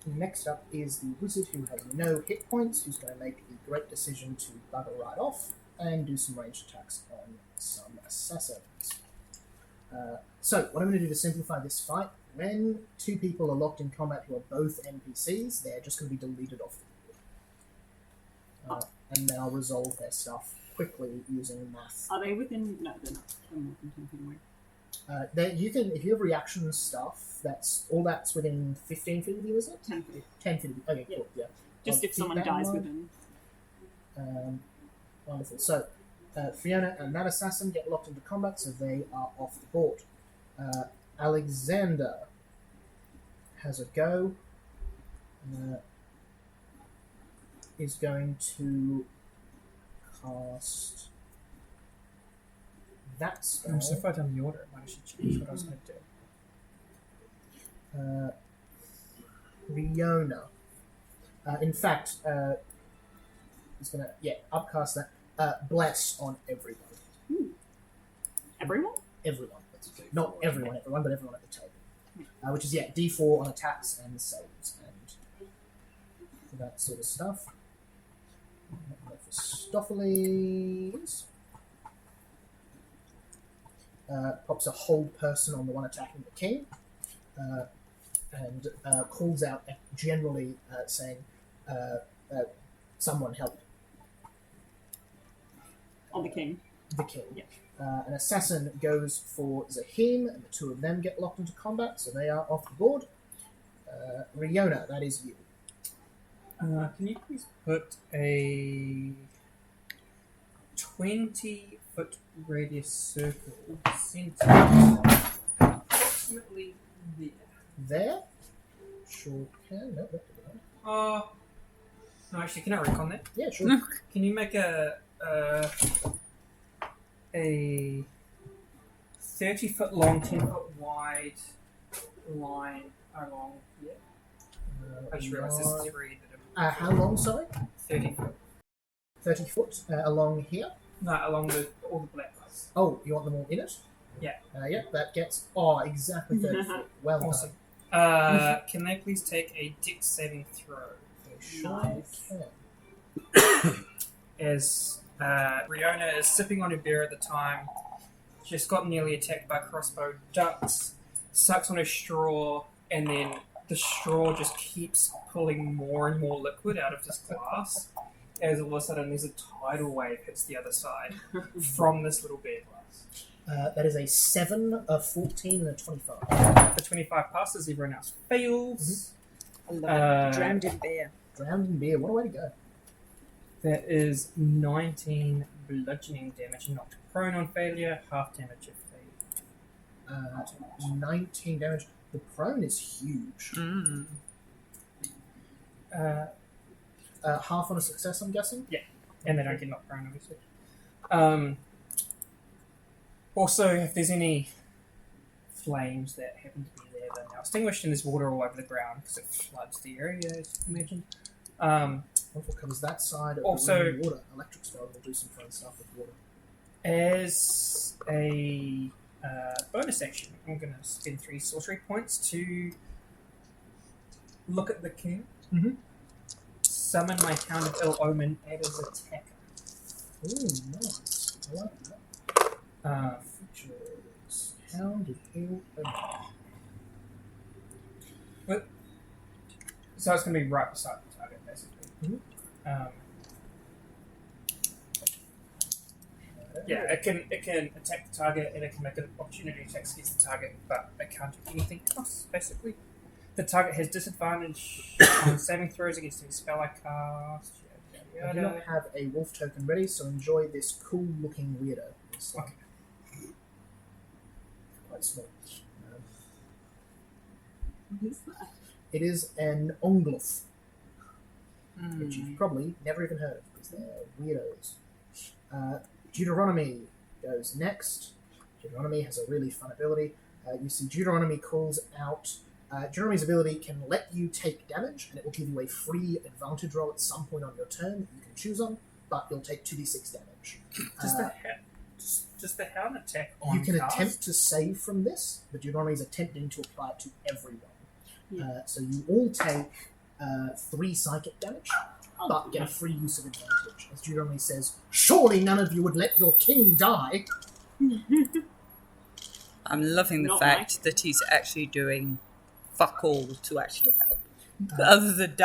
Next up is the wizard who has no hit points, who's going to make the great decision to bugger right off and do some ranged attacks on some assassins. So, what I'm going to do to simplify this fight, when 2 people are locked in combat who are both NPCs, they're just going to be deleted off the board. And then I'll resolve their stuff quickly using math. Are they within... No, they're not. They're more than 10 feet away. You can, if you have reaction stuff, that's within 15 feet of you, is it? 10 feet. 10 feet of you. Okay, cool. Yeah. Just I'll if keep someone that in dies mind. within... Wonderful. So, Fiona and that assassin get locked into combat, so they are off the board. Alexander has a go. Is going to cast that spell. I'm so far down the order. I should change what I was going to do. Riona. In fact, he's going to, upcast that. Bless on everybody. Everyone? Everyone. Not everyone, but everyone at the table. Which is, D4 on attacks and saves and that sort of stuff. Mephistopheles. Pops a hold person on the one attacking the king. And calls out generally saying, someone help. On the king. The king. Yeah. An assassin goes for Zahim, and the 2 of them get locked into combat, so they are off the board. Riona, that is you. Can you please put a 20-foot radius circle centered approximately there? There? Sure can. No, No, actually, can I recon that? yeah, sure. Can you make a 30-foot long, 10-foot wide line along here? I just realised there's 3 that are How long, sorry? 30 foot. 30 foot along here. No, along all the black lines. Oh, you want them all in it? Yeah. Yep, that gets exactly 30 feet. Well Awesome. done. Can they please take a dex saving throw? They sure Nice. can. As Riona is sipping on her beer at the time, just got nearly attacked by crossbow ducks, sucks on her straw, and then the straw just keeps pulling more and more liquid out of this glass, as all of a sudden there's a tidal wave hits the other side from this little beer glass. That is a 7, a 14, and a 25. The 25 passes, everyone else fails. I love it. Drowned in beer. Drowned in beer. What a way to go. That is 19 bludgeoning damage, knocked prone on failure, half damage if they... 19 damage. The prone is huge. Mm. Half on a success, I'm guessing? And they don't get knocked prone, obviously. Also, if there's any flames that happen to be there. They're now extinguished, and there's water all over the ground because it floods the area, as you can imagine. What covers that side of Also- the room? Water. Electric spell will do some fun stuff with water. As a bonus action, I'm going to spend 3 sorcery points to look at the king. Mhm. Summon my Hound of Ill Omen as attacker. Ooh, nice. I like that. Features. Hound of Ill Omen. So it's going to be right beside the target, basically. Mhm. Yeah, it can attack the target and it can make an opportunity attacks against the target, but it can't do anything else, basically. The target has disadvantage on saving throws against any spell I cast. I do not have a wolf token ready, so enjoy this cool-looking weirdo. It's Okay. quite small. What is that? It is an Ongloff, Hmm. which you've probably never even heard of, because they're weirdos. Deuteronomy goes next. Deuteronomy has a really fun ability. You see Deuteronomy calls out... Deuteronomy's ability can let you take damage, and it will give you a free advantage roll at some point on your turn that you can choose on, but you'll take 2d6 damage. Does the Hound attack on You can cast? attempt to save from this, but Deuteronomy is attempting to apply it to everyone. Yeah. So you all take 3 psychic damage, but get a free use of advantage. As Deuteronomy says, surely none of you would let your king die. I'm loving the Not fact that he's actually doing fuck all to actually help. Other than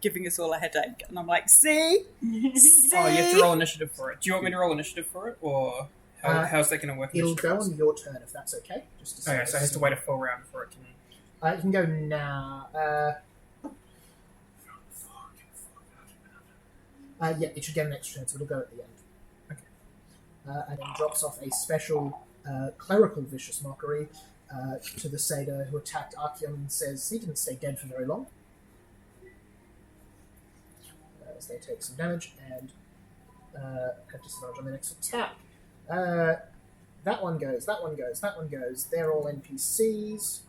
giving us all a headache. And I'm like, see? See? Oh, you have to roll initiative for it. Do you want me to roll initiative for it, or how's that going to work? It'll go initiative-wise? on your turn if that's okay. Just to Okay, so it has to wait a full round before it can... You can go now. Yeah, it should get an extra turn, so it'll go at the end. Okay. And then drops off a special clerical vicious mockery to the satyr who attacked Archeon and says he didn't stay dead for very long. As they take some damage and have disadvantage on the next attack. That one goes, that one goes, that one goes. They're all NPCs.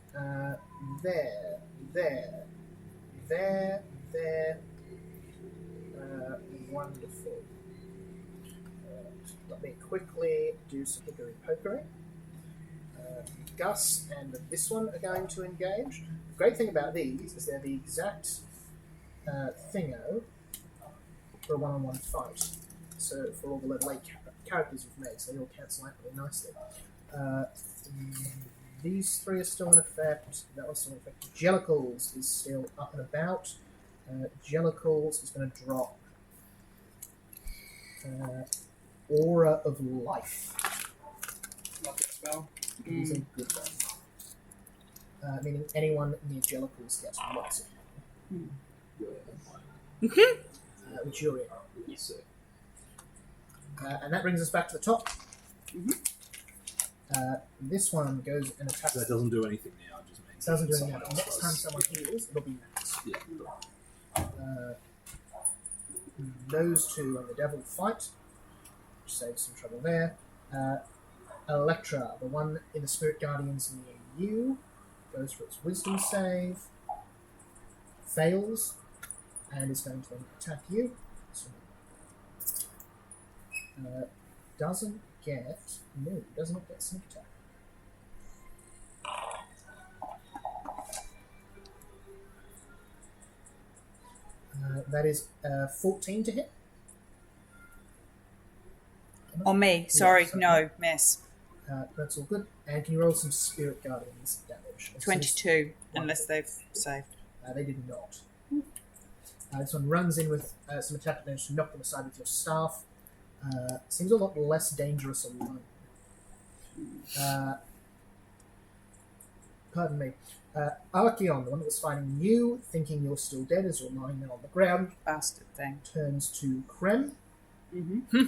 There. Wonderful. Let me quickly do some hickory pokery. Gus and this one are going to engage. The great thing about these is they're the exact thingo for a one-on-one fight. So for all the level 8 characters you've made, so they all cancel out really nicely. These 3 are still in effect. That one's still in effect. Jellicles is still up and about. Jellicles is going to drop Aura of Life. Love that spell. Is a good one. Meaning anyone near Jellicles gets lots of health. Which you're in. Yes. And that brings us back to the top. This one goes and attacks. So that doesn't do anything now. It just means Doesn't do someone anything. else Next time does. someone heals, it'll be max. Yeah. Those 2 and the devil fight, which saves some trouble there. Electra, the one in the Spirit Guardians near you, goes for its wisdom save, fails, and is going to then attack you. So, does not get sneak attack. That is 14 to hit. On me. Sorry, Yeah, sorry. no, miss. That's all good. And can you roll some Spirit Guardians damage? 22, unless they've saved. They did not. This one runs in with some attack damage to knock them aside with your staff. Seems a lot less dangerous alone. Pardon me. Archeon, the one that was fighting you, thinking you're still dead as you're lying there on the ground, Bastard thing. turns to Krem. Mm-hmm.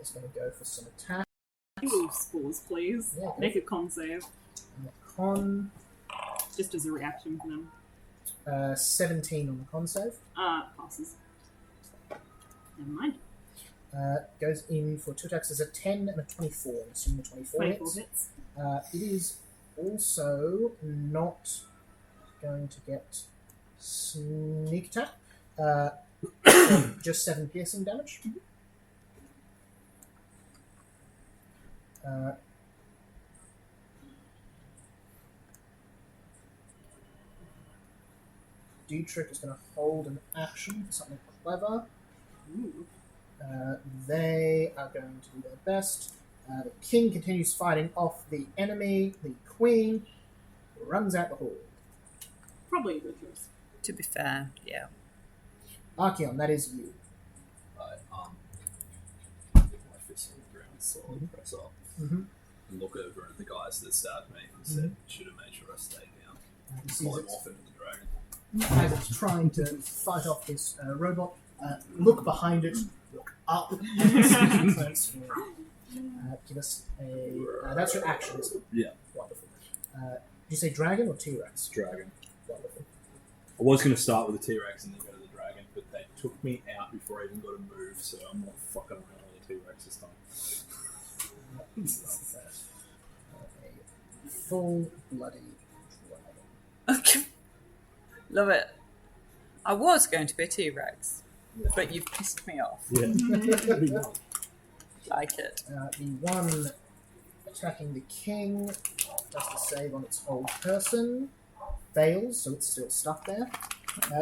Is going to go for some attack. Wolf spores, please. Yeah, Make a con save, Con just as a reaction for them. 17 on the con save. Passes. Never mind. Goes in for 2 attacks as a 10 and a 24. I'm assuming the 24 24 hits. hits. It is also not going to get sneak attack. Just 7 piercing damage. Dietrich is going to hold an action for something clever. They are going to do their best. The king continues fighting off the enemy. The queen runs out the hall. Probably a good choice. To be fair, yeah. Archeon, that is you. Right, my fist on the ground, so I'll press up Mm-hmm. and look over at the guys that stabbed me and said, should have made sure I stayed down. He sees Pull him it off into the dragon. as it's trying to fight off this robot. Look behind it, look up, and transform. Give us a... that's your action, isn't it? Yeah. Wonderful. Did you say dragon or T-Rex? Dragon. Wonderful. I was going to start with the T-Rex and then go to the dragon, but they took me out before I even got a move, so I'm not fucking around with the T-Rex this time. A full bloody dragon. Love it. I was going to be a T-Rex, but you've pissed me off. Yeah. Like it. The one attacking the king does the save on its whole person. Fails, so it's still stuck there.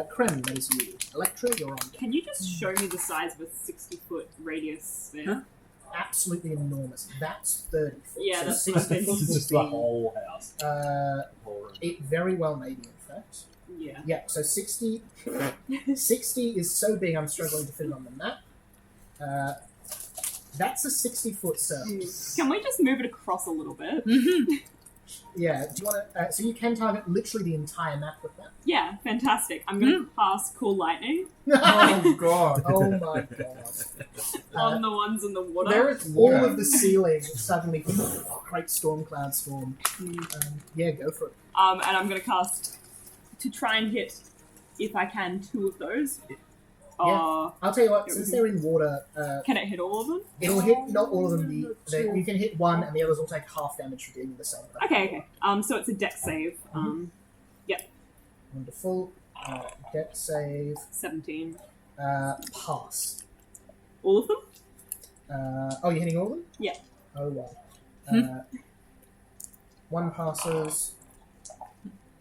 Krem, that is you. Electra, you're on. Can you just show me the size of a 60-foot radius sphere? Huh? Absolutely enormous. That's 30 foot. Yeah, so that's 60 foot This is would just be, the whole house. Whole room. it very well may be, in fact. Yeah. Yeah, so 60 is so big I'm struggling to fit it on the map. That's a 60-foot circle. Can we just move it across a little bit? Yeah, do you want to... so you can target literally the entire map with that. Yeah, fantastic. I'm going to cast Cool Lightning Oh god. Oh my god. on the ones in the water. There is all of the ceiling suddenly great storm clouds form. Yeah, go for it. And I'm going to cast to try and hit, if I can, 2 of those. I'll tell you what, since they're in water, Can it hit all of them? it'll hit not all of them. You can hit one, and the others will take half damage for doing the same. Okay. So it's a dex save. Wonderful. Dex save. 17. Pass. All of them? Oh, you're hitting all of them? Yeah. Oh, wow. One passes.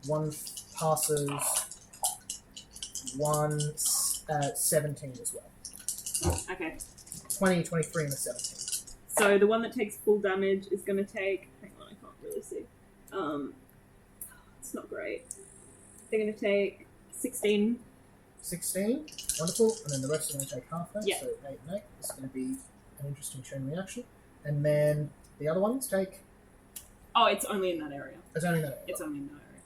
One passes. One 17 as well. Okay. 20, 23, and a 17. So the one that takes full damage is going to take... Hang on, I can't really see. It's not great. They're going to take 16. 16. Wonderful. And then the rest are going to take half that. Yeah. So 8 and 8. This is going to be an interesting chain reaction. And then the other ones take... Oh, it's only in that area. It's only that. It's only in that area.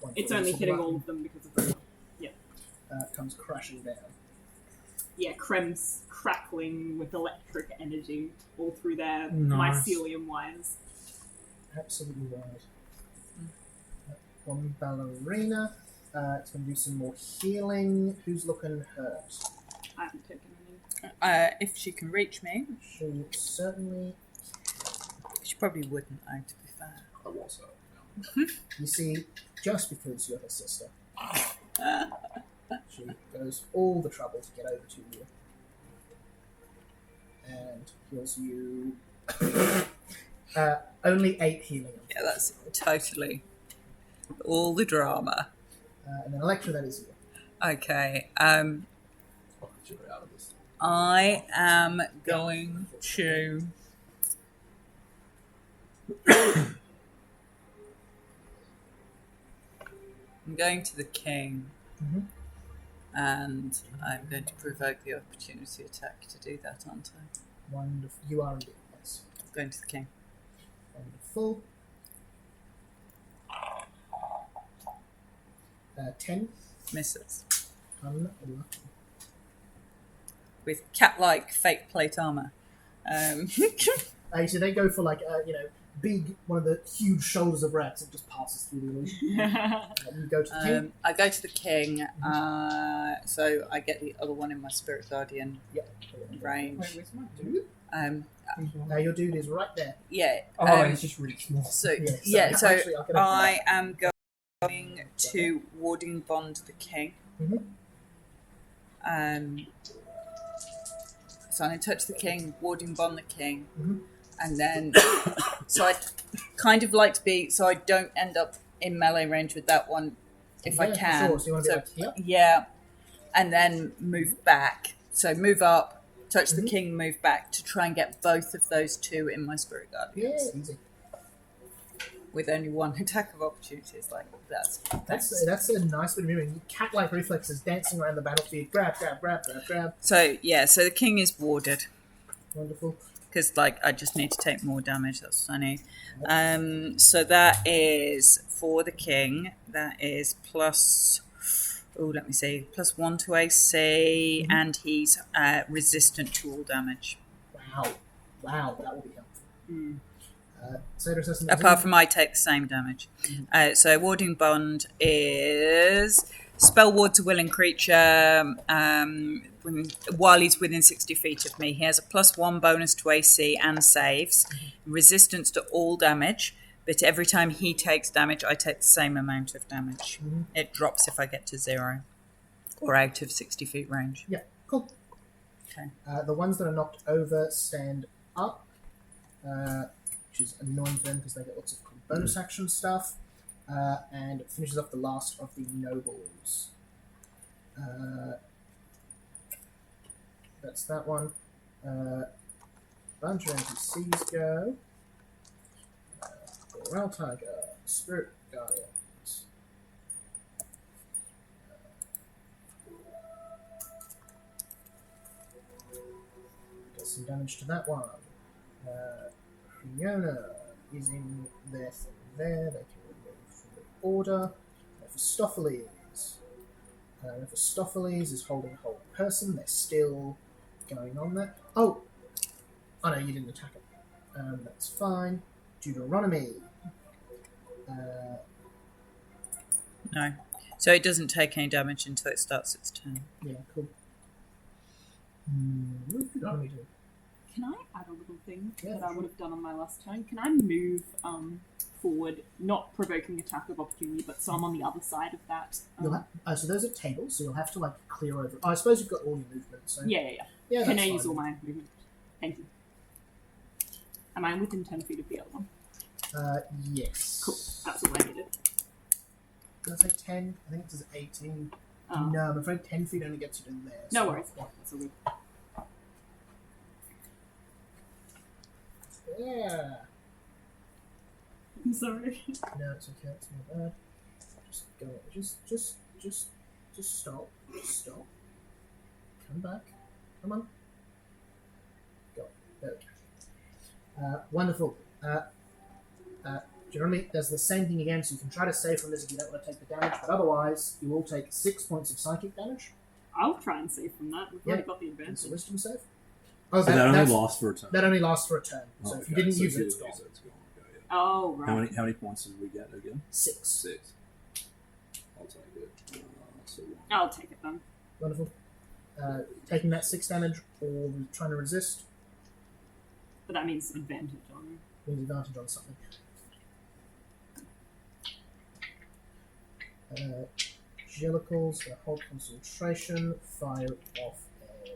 Wonderful. It's only So the hitting one, all of them because of the... comes crashing down. Yeah, Krem's crackling with electric energy all through their Nice. mycelium wires. Absolutely right. One ballerina. It's going to do some more healing. Who's looking hurt? I haven't taken any. If she can reach me, She certainly... she probably wouldn't, though, to be fair. I was You see, just because you're her sister, she goes all the trouble to get over to you. And heals you... only 8 healing. Yeah, that's totally all the drama. And then Electra, that is you. Okay, I'll get you out of this. I am going to... I'm going to the king, and I'm going to provoke the opportunity attack to do that, aren't I? Wonderful. You are indeed, yes. I'm going to the king. Wonderful. 10. Misses. Unlucky. With cat-like fake plate armour. So they go for big, one of the huge shoulders of rats and just passes through the illusion. You go to the king. I go to the king, so I get the other one in my spirit guardian Yep. range. Wait, where's my dude? Your dude is right there. Yeah. Oh, it's just really small. So Yeah, so actually, I'll get a- I am going to warding bond the king. Mhm. So I'm going to touch the king, warding bond the king, Mhm. and then so I kind of like to be so I don't end up in melee range with that one if I Yeah, for can. sure. So you want to be like here? Yeah, and then move back. So move up, touch the Mhm. king, move back to try and get both of those two in my spirit Yeah, guardians easy. with only one attack of opportunity. It's like that's That's a nice bit of moving. Cat-like reflexes dancing around the battlefield. Grab, grab, grab, grab, grab. So yeah, so the king is warded Wonderful. because like I just need to take more damage. That's funny. So that is for the king. That is plus. Oh, let me see. Plus 1 to AC, and he's resistant to all damage. Wow, that will be helpful. Mm. Seder assessment. Apart from I take the same damage. So warding bond is spell wards a willing creature while he's within 60 feet of me. He has a +1 bonus to AC and saves, resistance to all damage. But every time he takes damage, I take the same amount of damage. Mhm. It drops if I get to 0 or out of 60 feet range. Yeah, cool. Okay. The ones that are knocked over stand up, which is annoying for them because they get lots of cool bonus action stuff, and it finishes off the last of the nobles. That's that one. Bunch of NPCs go. Royal Tiger, Spirit Guardians. Get some damage to that one. Fiona is in their thing there. They can remove from the order. Mephistopheles. Mephistopheles is holding a whole person. They're still going on there. Oh no, you didn't attack it. That's fine. Deuteronomy. No. So it doesn't take any damage until it starts its turn. Yeah, cool. What did Deuteronomy do? Can I add a little thing Yeah, that I sure. would have done on my last turn? Can I move forward, not provoking attack of opportunity, but so I'm on the other side of that? You'll so those are tables, so you'll have to clear over. Oh, I suppose you've got all your movement. So Yeah. yeah, Can that's I use fine. all my movement? Thank you. Am I within 10 feet of the other one? Yes. Cool. That's all I needed. Did I say 10? I think it says 18. Um, No, I'm afraid 10 feet only gets you to there. No so- worries. That's all good. Yeah. I'm sorry. No, it's okay. It's not bad. Just go. Just stop. Just stop. Come back. Come on. Go. There we go. Wonderful. Jeremy does the same thing again, so you can try to save from this if you don't want to take the damage, but otherwise you will take 6 points of psychic damage. I'll try and save from that. We've Yeah. already got the It's a advantage. wisdom save. Oh, That only that's- lasts for a turn. that only lasts for a turn. So Oh, if you okay, didn't so use if it, you it's didn't gone. use it, it's gone. Okay, yeah. Oh, right. How many points did we get again? 6. 6. I'll take it. So one. I'll take it then. Wonderful. Taking that 6 damage or trying to resist But that means advantage on with advantage on something. Jellicles, hold concentration, fire off a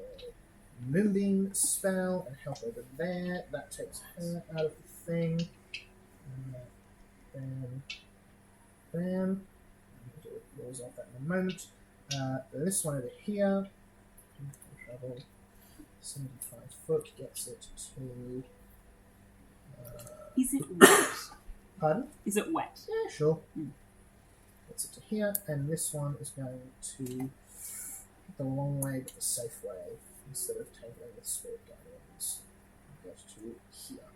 Moonbeam spell and help over there. That takes her out of the thing. Bam. Bam. Rolls off that in a moment. This one over here. Travel 75 foot gets it to. Is it wet? Pardon? Is it wet? Yeah, sure. Mm. Gets it to here, and this one is going to the long way but the safe way instead of tangling with Spirit Guardians. Get to here.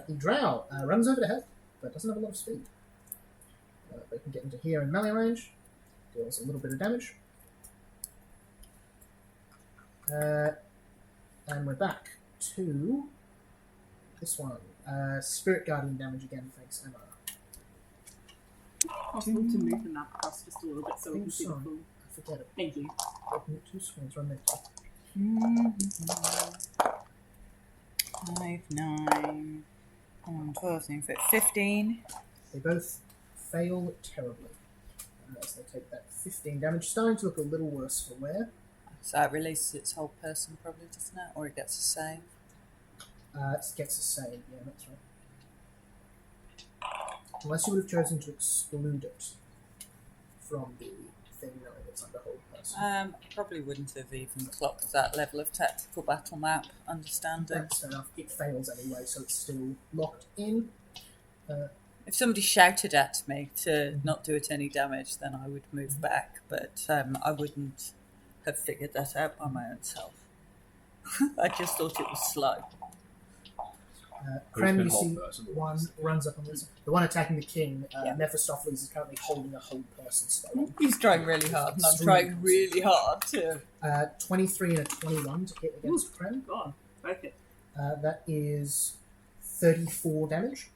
The Drow runs over to help, but doesn't have a lot of speed. They can get into here in melee range, deals a little bit of damage. And we're back to this one. Spirit Guardian damage again, thanks, Emma. Possible to move the map across just a little bit so we can see the Sorry. full. I forget it. Thank you. Open it 2 screens, run next. 5, 9, 12, 15. They both fail terribly. As they take that 15 damage. Starting to look a little worse for wear. So it releases its whole person, probably, doesn't it? Or it gets a save. It gets a save, yeah, that's right. Unless you would have chosen to exclude it from the thing knowing it's under whole person. Probably wouldn't have even clocked that level of tactical battle map understanding. That's fair enough. It fails anyway, so it's still locked in. If somebody shouted at me to not do it any damage, then I would move back, but I wouldn't have figured that out by my own self. I just thought it was slow. Krem, you been whole see person, but one what's runs up on this. The one attacking the king, Yeah. Mephistopheles, is currently holding a whole person spell. He's trying really hard, and I'm Extremely trying really hard to... 23 and a 21 to hit against Krem. God, okay. That is 34 damage.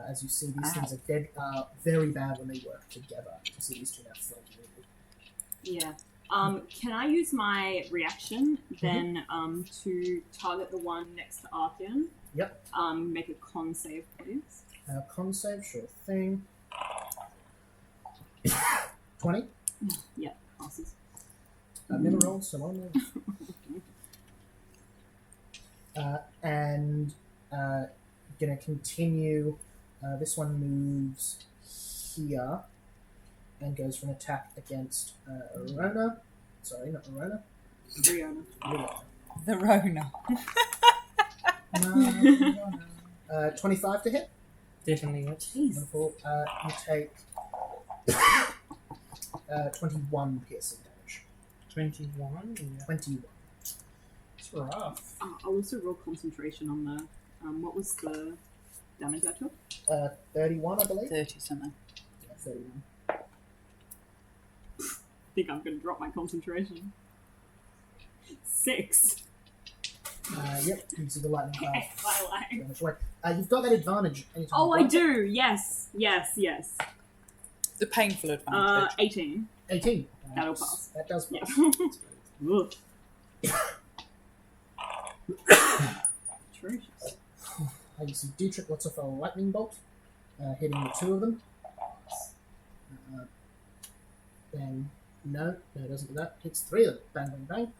As you see, these things are very bad when they work together. You see these two now flanking you. Yeah. Can I use my reaction then to target the one next to Archeon? Yep. Make a con save, please. Con save, sure thing. 20. Yeah, passes. I've never rolled, so I'm and gonna continue. This one moves here and goes for an attack against Arona. Sorry, not Arona. Rihanna. Rihanna. The Rona. No, 25 to hit. Definitely it. Wonderful. You take 21 piercing damage. 21. Yeah. 21. It's rough. I'll also roll concentration on the. What was the damage I took? 31, I believe. 30 something. Yeah, 31. I think I'm going to drop my concentration. 6. Yep, you see the lightning path. I like. Damage away. You've got that advantage anytime. Oh, you I roll. do. Yes. The painful advantage. 18. 18. That'll pass. That does Yeah. pass. Atrocious. You see Dietrich lets off a lightning bolt, hitting the two of them. Then, no, it doesn't do that. Hits 3 of them. Bang, bang, bang.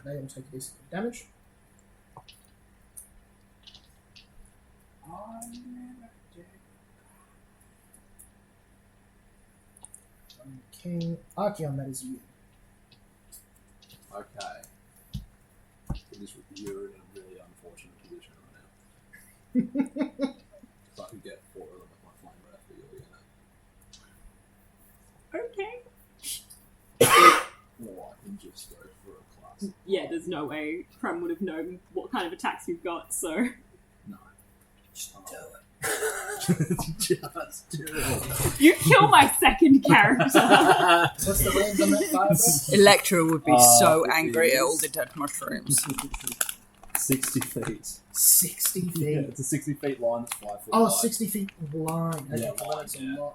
They all take a decent bit of damage. King Archeon, that is you. Okay. You're in a really unfortunate position right now. If I could get 4 of them with my flame breath, but you're gonna. Okay. Or I can just go for a class. Yeah, there's no way Prem would have known what kind of attacks you've got, so. No. Just do it. Just do it. You kill my second character! What's the range on that fire breath? Electra would be so it angry at is- all the dead mushrooms. 60 feet. 60 feet. Yeah, it's a 60 feet line, it's 5 foot Oh, wide. 60 feet line. Okay, Yeah, well, that makes yeah. a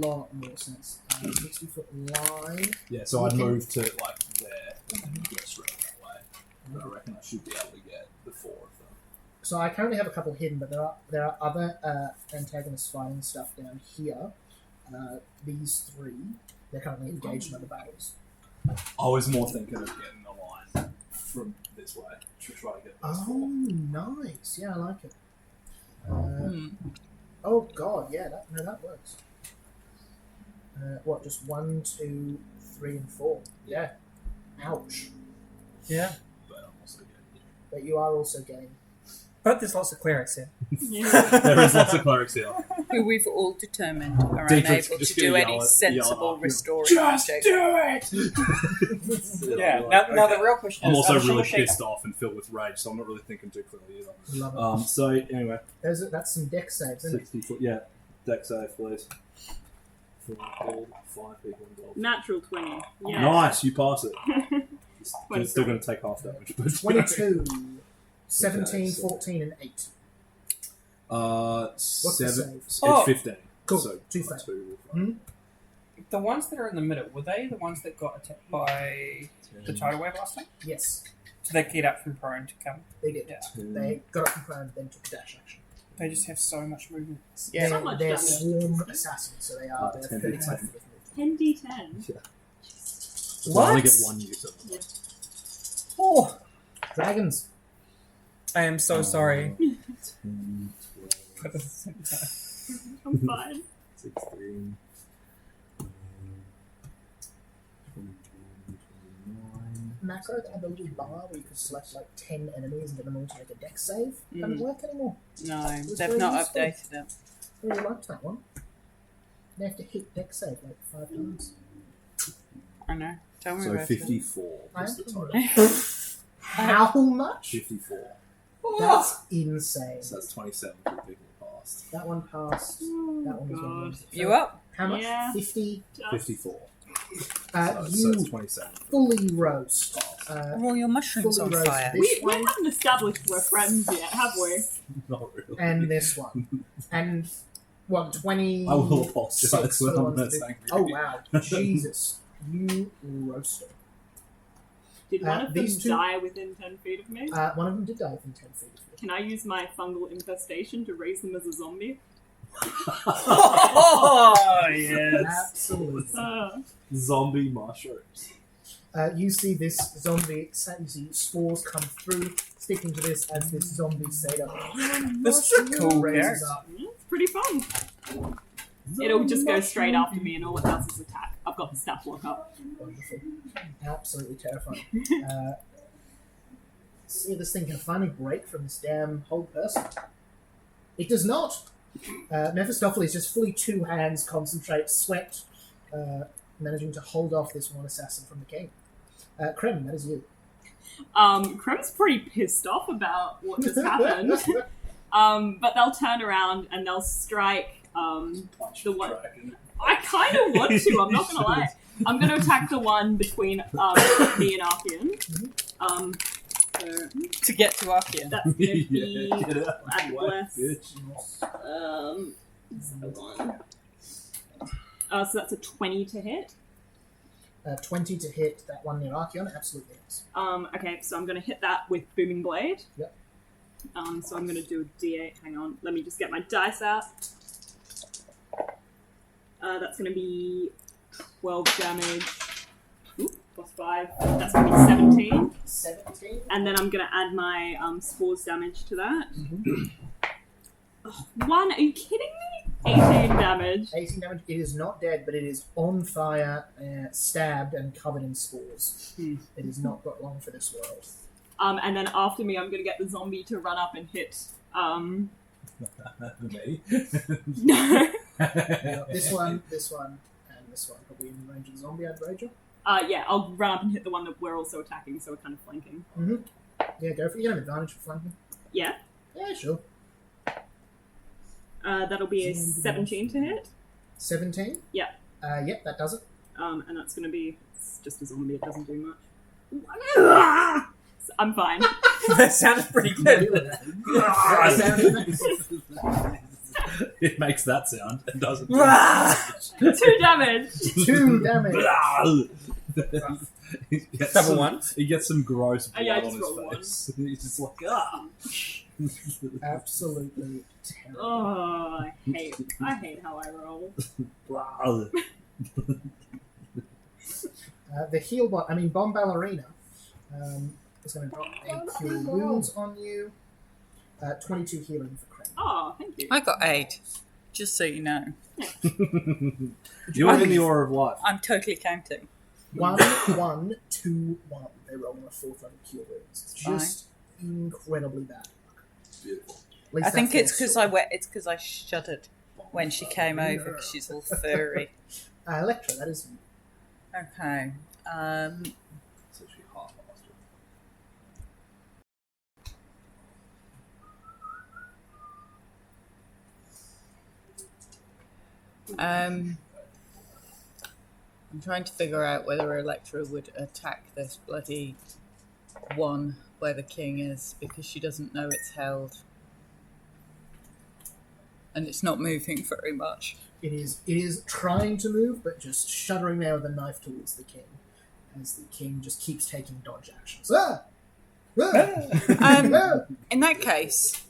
lot more sense. 60 foot line. Yeah, so I'd Okay. move to like there and then go straight that way. And I reckon I should be able to get the 4 of them. So I currently have a couple hidden, but there are other antagonists fighting stuff down here. These 3, they're currently engaged in other battles. I was more thinking of getting a line from this way to try to get those 4. Oh, nice. Yeah, I like it. Oh god, yeah, that works. What? Just 1, 2, 3, and 4. Yeah. Ouch. Yeah. But I'm also getting But you are also getting. But there's lots of clerics here. there is lots of clerics here. Who we've all determined are Dietrich's unable to just do gonna any yell sensible at- restoring Just magic. do it! Yeah. Now the real question I'm is, also how much really shape- pissed off and filled with rage, so I'm not really thinking too clearly either. Love it. So anyway, That's some deck saves, isn't it? 60 foot, yeah. Deck save, please. For all 5 people involved. Natural 20. Yeah. Nice, you pass it. It's 23. still going to take half damage, but 22, 17, Okay, so- 14, and 8. What's the 7? save? It's Oh. 15. Cool. So 2 2 fail. will Hmm? The ones that are in the middle, were they the ones that got attacked by the tidal wave last time? Yes, So they get up from prone to come. they did. Yeah. They got up from prone, then took a dash action. They just have so much movement. Yeah. So much They're damage. swarm assassins, so they are. They're 10 35 10. feet of movement. 10d10. So I only get one use of them. Oh, Dragons. I am so sorry. 10, 12, I'm fine. 16, 22, 29. Macro, they had a little bar where you could select like 10 enemies and get them all to make a dex save. Doesn't work anymore. No, was they've very not useful. updated it. I really liked that one. They have to hit dex save like 5 times. I know. Tell me So about 54 is the total. it. How much? 54. That's insane. So that's 27 for the people that passed. That one passed. That one was God. one. You up? How much? Yeah. 50. 54. So You it's 27. fully roast. Roll your mushrooms Fully on roast fire. this We one haven't established we're friends yet, have we? Not really. and this one. And, what, 20... I will apologise six for when the I'm ones that that- angry. Oh, wow. Jesus. You roasted. Did one of them these two- die within 10 feet of me? One of them did die within 10 feet of you. Can I use my fungal infestation to raise them as a zombie? Oh, yes. Absolutely. Zombie mushrooms. You see this zombie, you see spores come through, sticking to this as this zombie Seder This is a cool raises character. up. It's pretty fun. It'll just go straight after me and all it does is attack. I've got the staff lock up. Wonderful. Absolutely terrifying. See if this thing can finally break from this damn whole person. It does not. Mephistopheles just fully 2 hands concentrate, sweat, managing to hold off this one assassin from the king. Krem, that is you. Krem's pretty pissed off about what just happened. But they'll turn around and they'll strike Punch the one. dragon. I kind of want to, I'm not gonna lie. I'm gonna attack the one between me and Archean. So To get to Archean. that's gonna be Yeah, get out at of the way, less. bitch. What's the one? So that's a 20 to hit. 20 to hit that one near Archeon, absolutely hits. Okay, so I'm gonna hit that with Booming Blade. Yep. So I'm gonna do a D8. Hang on, let me just get my dice out. That's gonna be 12 damage. Ooh, plus 5. That's gonna be 17. 17? And then I'm gonna add my spores damage to that. Mm-hmm. One, are you kidding me? 18 damage. 18 damage. It is not dead, but it is on fire, stabbed, and covered in spores. It has not got long for this world. And then after me, I'm gonna get the zombie to run up and hit. Me? No. This one, and this one. Probably in range of the zombie, I'd wager. Yeah, I'll run up and hit the one that we're also attacking, so we're kind of flanking. Yeah, go for it. You have advantage for flanking. Yeah. Yeah, sure. That'll be a 17 to hit. 17? Yeah. Yep, that does it. And that's gonna be it's just a zombie. It doesn't do much. So I'm fine. That sounds pretty good. It makes that sound and doesn't. 2 damage. 2 damage. He gets Double some- ones. He gets some gross blood Yeah, I on just his rolled face. He's just like, ah. Absolutely terrible. Oh, I hate how I roll. The heal Bomb Ballerina is going to drop a Cure Wounds on you. 22 healing for Craig. Oh, thank you. I got 8. Just so you know. You're in the aura of life. I'm totally counting. 1, 1, 2, 1. They roll on a 4th level Cure Wounds. It's just incredibly bad. Beautiful. At least I think that's it's their because I shuddered when she came over because she's all furry. Electra, that is you. Okay. It's actually half I'm trying to figure out whether Electra would attack this bloody one where the king is because she doesn't know it's held. And it's not moving very much. It is trying to move, but just shuddering there with a knife towards the king, as the king just keeps taking dodge actions. In that case,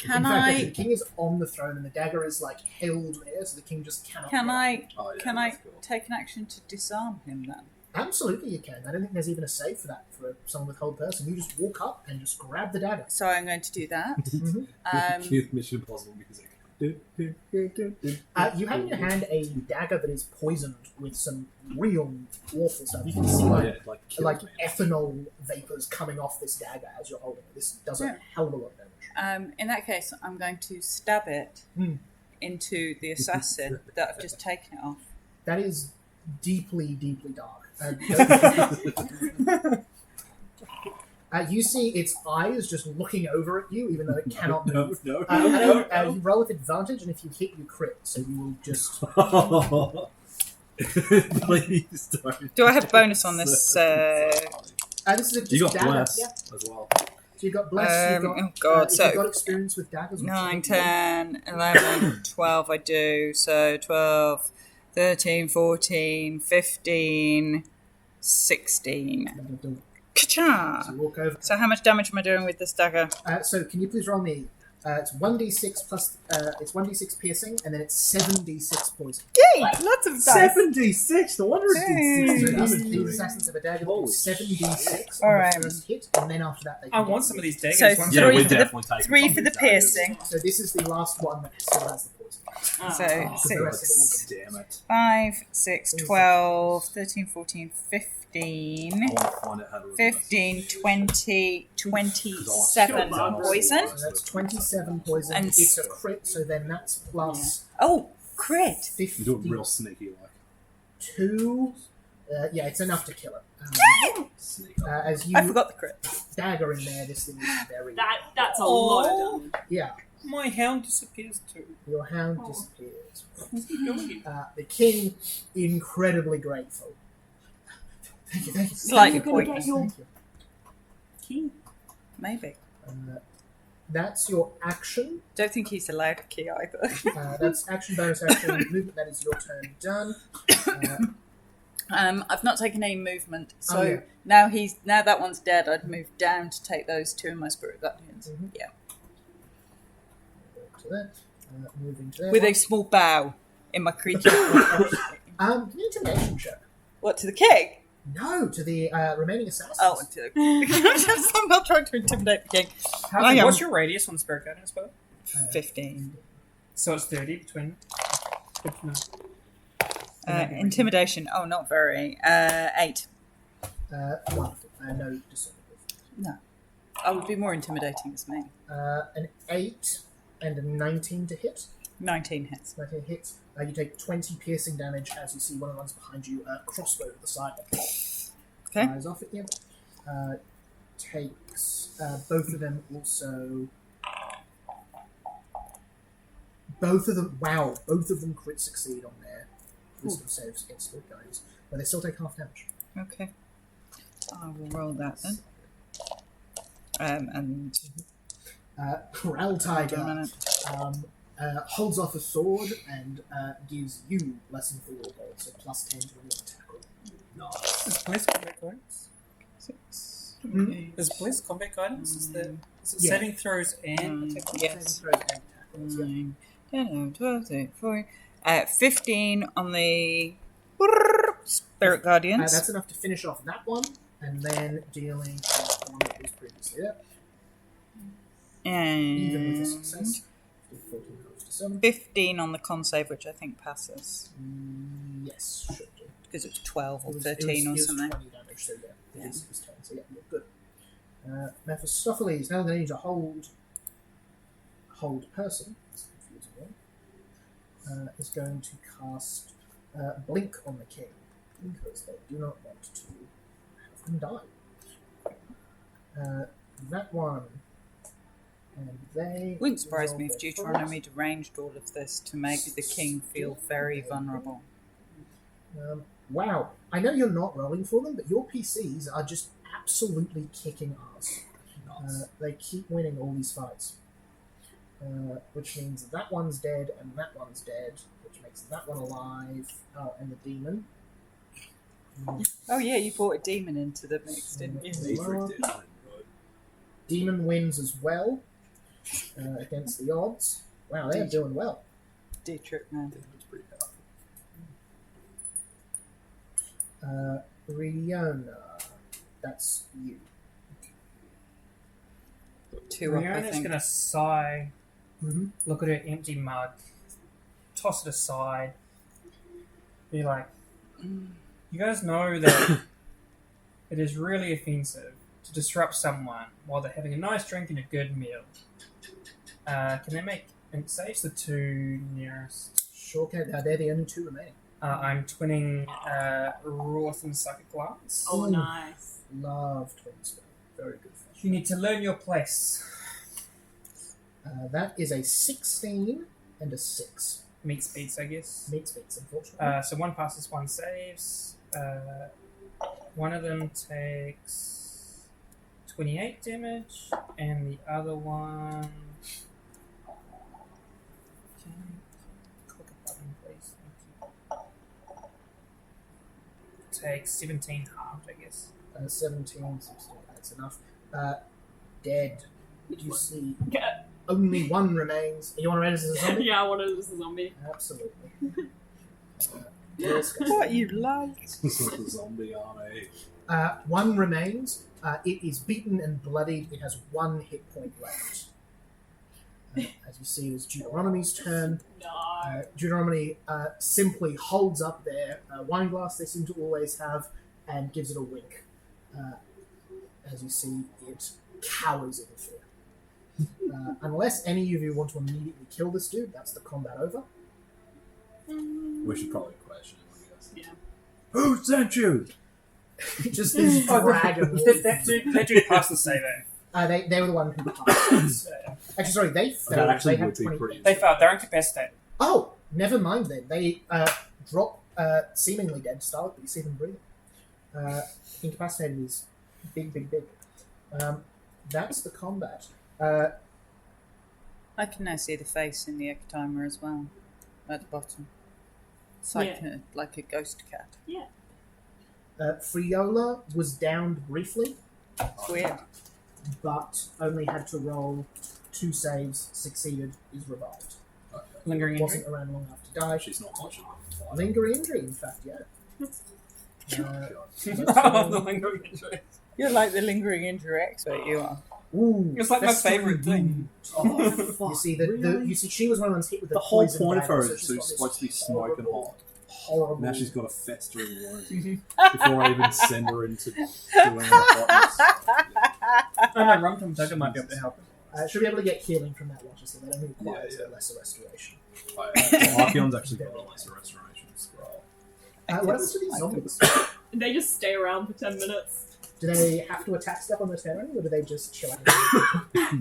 In fact, actually, the king is on the throne and the dagger is like held there, so the king just cannot. can get up. I Oh, yeah, can I that's cool. take an action to disarm him then? Absolutely, you can. I don't think there's even a save for that for someone with hold person. You just walk up and just grab the dagger. So I'm going to do that. Mission Impossible music. You have in your hand a dagger that is poisoned with some real awful stuff. You can see like ethanol vapors coming off this dagger as you're holding it. This does a hell of a lot of damage. In that case, I'm going to stab it into the assassin that I've just taken it off. That is deeply, deeply dark. You see its eyes just looking over at you, even though it cannot move. No. You roll with advantage, and if you hit, you crit. So you will just. Please don't. Do I have bonus on this? This is a You got dagger. bless Yeah. as well. So you got bless. If so you've got experience with daggers. 9, 10, 11, 12 I do. So 12, 13, 14, 15, 16. Ka-cha! So you walk over. So how much damage am I doing with this dagger? So can you please roll me? It's 1d6 plus. It's 1d6 piercing, and then it's 7d6 poison. Yay! Lots of dice. 76. No wonder it did 60 So damage. these assassins have a dagger that is 7d6 All on right. the first hit, and then after that they. I can want get some of these daggers. So One's Yeah, three we're for the- definitely taking 3 some for of the these daggers. piercing. So this is the last one that still has the poison. So the rest of it will 6, Damn it. 5, 6, 12, 13, 14, 15, I want to find out how to reverse 15, 20, 27 poison. So that's 27 poison. And It's a crit, so then that's plus Oh, crit! 52. You do it real sneaky like. Yeah, it's enough to kill it. Sneak. As you I forgot the crit. dagger in there, this thing is very. That's a lot of damage. Yeah, My hound disappears too. your hound disappears. What's he doing? The king, incredibly grateful. Thank you. Slightly You're gonna get pointless. your Thank you. key. Maybe. That's your action. Don't think he's allowed a key either. That's action, bonus action, movement. That is your turn done. I've not taken any movement, so Oh, yeah. now that one's dead. I'd move down to take those two in my spirit guardians. Mhm. Yeah, To that. Moving to there. with a small bow in my creaky. Give me an intimidation check. What, to the king? No, to the remaining assassins. Oh, to the... I'm not trying to intimidate the king. What's your radius on Spirit Guardian spell? 15. So it's 30 between. Good to know. Intimidation. Oh, not very. 8. Wonderful. No discernible. No. I would be more intimidating as me. An 8 and a 19 to hit. 19 hits. 19 hits. You take 20 piercing damage as you see one of the ones behind you crossbow at the side. Okay. Fires off at you. Takes both of them also. Both of them crit succeed on their wisdom saves against spirit guys, but they still take half damage. Okay. I will roll that then. And Corral hold on a Tiger minute. holds off a sword and gives you lesson for your roll, so plus 10 to your attack roll. Nice. Is Bliss combat guidance? 6. Mhm. Is Bliss combat guidance? Is it Yeah. saving throws and attack rolls? Yes. Saving throws and attack rolls, yeah. 9, 10, 11, 12, 13, 14. 15 on the Spirit Guardians. That's enough to finish off that one, and then dealing with one that was previously there. Even with a And success. 14 goes to 7. 15 on the con save, which I think passes. Yes, should do. Because it was 12 or It was- 13 it or was something. 20 damage, so yeah, it was 10, so yeah, you're good. Mephistopheles, now they need to hold person, that's a confusing one, is going to cast Blink on the king, because they do not want to have him die. That one, and they... Wouldn't surprise me if resolve their Deuteronomy had arranged all of this to make the king feel very vulnerable. Wow, I know you're not rolling for them, but your PCs are just absolutely kicking ass. They keep winning all these fights. Which means that one's dead and that one's dead. which makes that one alive. Oh, and the demon. Oh yeah, you brought a demon into the mix, didn't you? Dietrich did something good. Demon wins as well against the odds. Wow, they're doing well. Dietrich, man. Demon's pretty powerful. Riona, that's you. Two up, I Riona's think. gonna sigh, Mm-hmm. look at her empty mug, toss it aside, be like, you guys know that it is really offensive to disrupt someone while they're having a nice drink and a good meal. Can they make int saves? The two nearest. Sure can. They're the only two remaining. I'm twinning Wrath and Psychic Glance. Oh, Ooh. nice. Love twin spell. Very good. You need to learn your place. That is a 16 and a 6. Meets beats, I guess. Meets beats, unfortunately. So one passes, one saves. One of them takes 28 damage, and the other one. Click a button, please. Thank you. Takes 17 halved, I guess. 17, 16, that's enough. Dead. You see, Yeah, only one remains. You want to raise as a zombie? yeah, I wanted this as a zombie. Absolutely. Yes, guys. What you like? Zombie army. One remains. It is beaten and bloodied. It has 1 hit point left. As you see, it's Deuteronomy's turn. No. Deuteronomy simply holds up their wine glass they seem to always have and gives it a wink. As you see, it cowers in fear. Unless any of you want to immediately kill this dude, that's the combat over. We should probably question him, I guess. Yeah. Who sent you? Just this dragon. That dude passed the save. They were the one who passed. Actually, sorry, they failed. That actually they would had be 20. pretty. They failed. They're incapacitated. Oh, never mind then. They drop seemingly dead style, but you see them breathing. Incapacitated is big, big, big. That's the combat. I can now see the face in the egg timer as well, at the bottom. It's like, like a ghost cat. Yeah. Friola was downed briefly, It's weird. but only had to roll 2 saves, succeeded, is revived. Okay. Lingering injury. Wasn't around long enough to die. She's not conscious. Lingering injury, in fact, yeah. The lingering injury. You're like the lingering injury expert, you are. Ooh, It's like my festering favourite thing. wound. You see you see, she was one of the ones hit with The whole poison point of her dagger, is so she's she's supposed to be smoking hot. horrible. Now she's got a festering wound. Before I even send her into doing her hotness. I know, Rum Tum Tugger might be able to help. She'll be able to get healing from that watch, so they don't require Yeah, yeah. lesser restoration. Archeon's actually got a lesser restoration scroll. What happens to these zombies? They just stay around for 10 minutes. Do they have to attack stuff on their turn, or do they just chill out?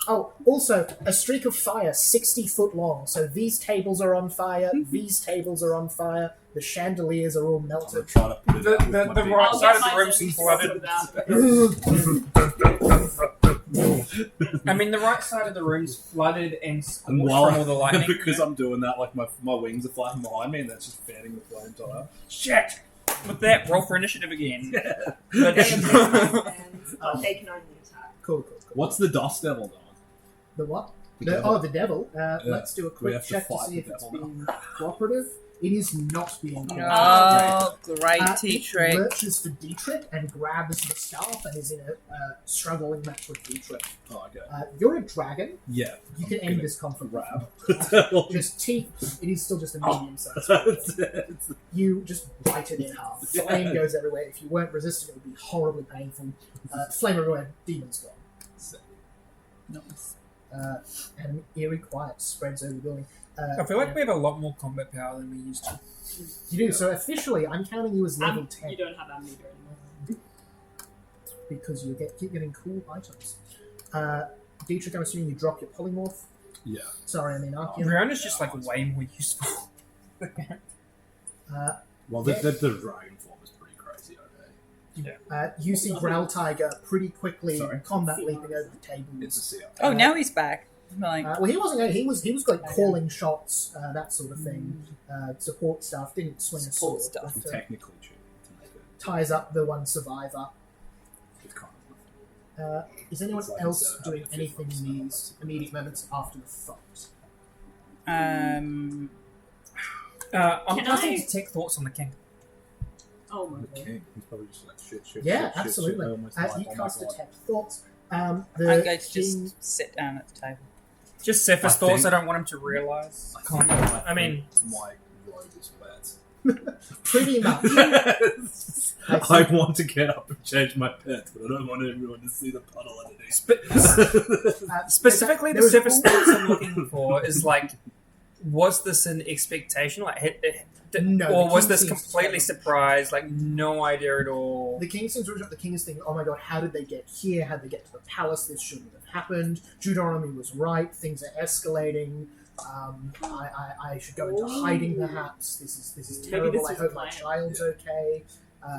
Oh, also, a streak of fire 60 foot long. So these tables are on fire, these tables are on fire, the chandeliers are all I'm melted. trying to put it out with The my big- right I'll side get of the my room's sense flooded. of that. I mean, the right side of the room's flooded and And scorched while from all the lightning. because I'm doing that, like my wings are flying behind me, and that's just fanning the flame tire. Shit! With that, roll for initiative again. They have hands, but they can only attack. Cool. What's the dust devil doing? The what? The The devil. devil. Let's do a We quick have to check to fight see if the it's devil being cooperative. It is not being cooperative. Oh, great It T-Trick. lurches for Dietrich and grabs the staff and is in a struggling match with Dietrich. Oh, okay. You're a dragon. Yeah. You can end this conflict. Grab. Just teeth. It is still just a medium size. You just bite it in half. Flame goes everywhere. If you weren't resisting, it would be horribly painful. Flame everywhere. Demon's gone. Nice. And an eerie quiet spreads over the building. I feel like we have a lot more combat power than we used to. You do. So officially, I'm counting you as level 10 You don't have amnesia anymore. because you keep getting cool items. Dietrich, I'm assuming you drop your polymorph. Yeah. Sorry, I mean Archeon. Riona's just like way more useful. Well, the dragon form is pretty crazy, okay? You see Growl Tiger pretty quickly Sorry. combat leaping over the table. It's a seal. Oh, now he's back. Like, Well, he wasn't. He was like calling shots, that sort of thing. Support stuff. Didn't swing a Support sword. stuff. But, Technically true. To make it, ties up the one survivor. it's kind of Is anyone It's like else instead of doing having anything fifth in ones, these immediate moments after the fight? I'm Can casting I- detect thoughts on the king. Oh my the god. king. He's probably just like shit. Yeah, shit, absolutely. Shit, almost You like, oh my cast God. detect thoughts. The I'm going to king- just sit down at the table. Just Cephas I thoughts think- I don't want him to realise. I mean, my robe is wet. pretty much. I want to get up and change my pants, but I don't want everyone to see the puddle underneath. specifically, there the was Cephas all- thoughts I'm looking for is like, was this an expectation? Like, No, or the was king this seems completely to- surprised? Like, no idea at all. The king seems to the king is thinking, oh my god, how did they get here? How did they get to the palace? This shouldn't have happened. Deuteronomy was right. Things are escalating. I should go into hiding, perhaps. This is Maybe terrible. this I was hope the my plan. child's okay.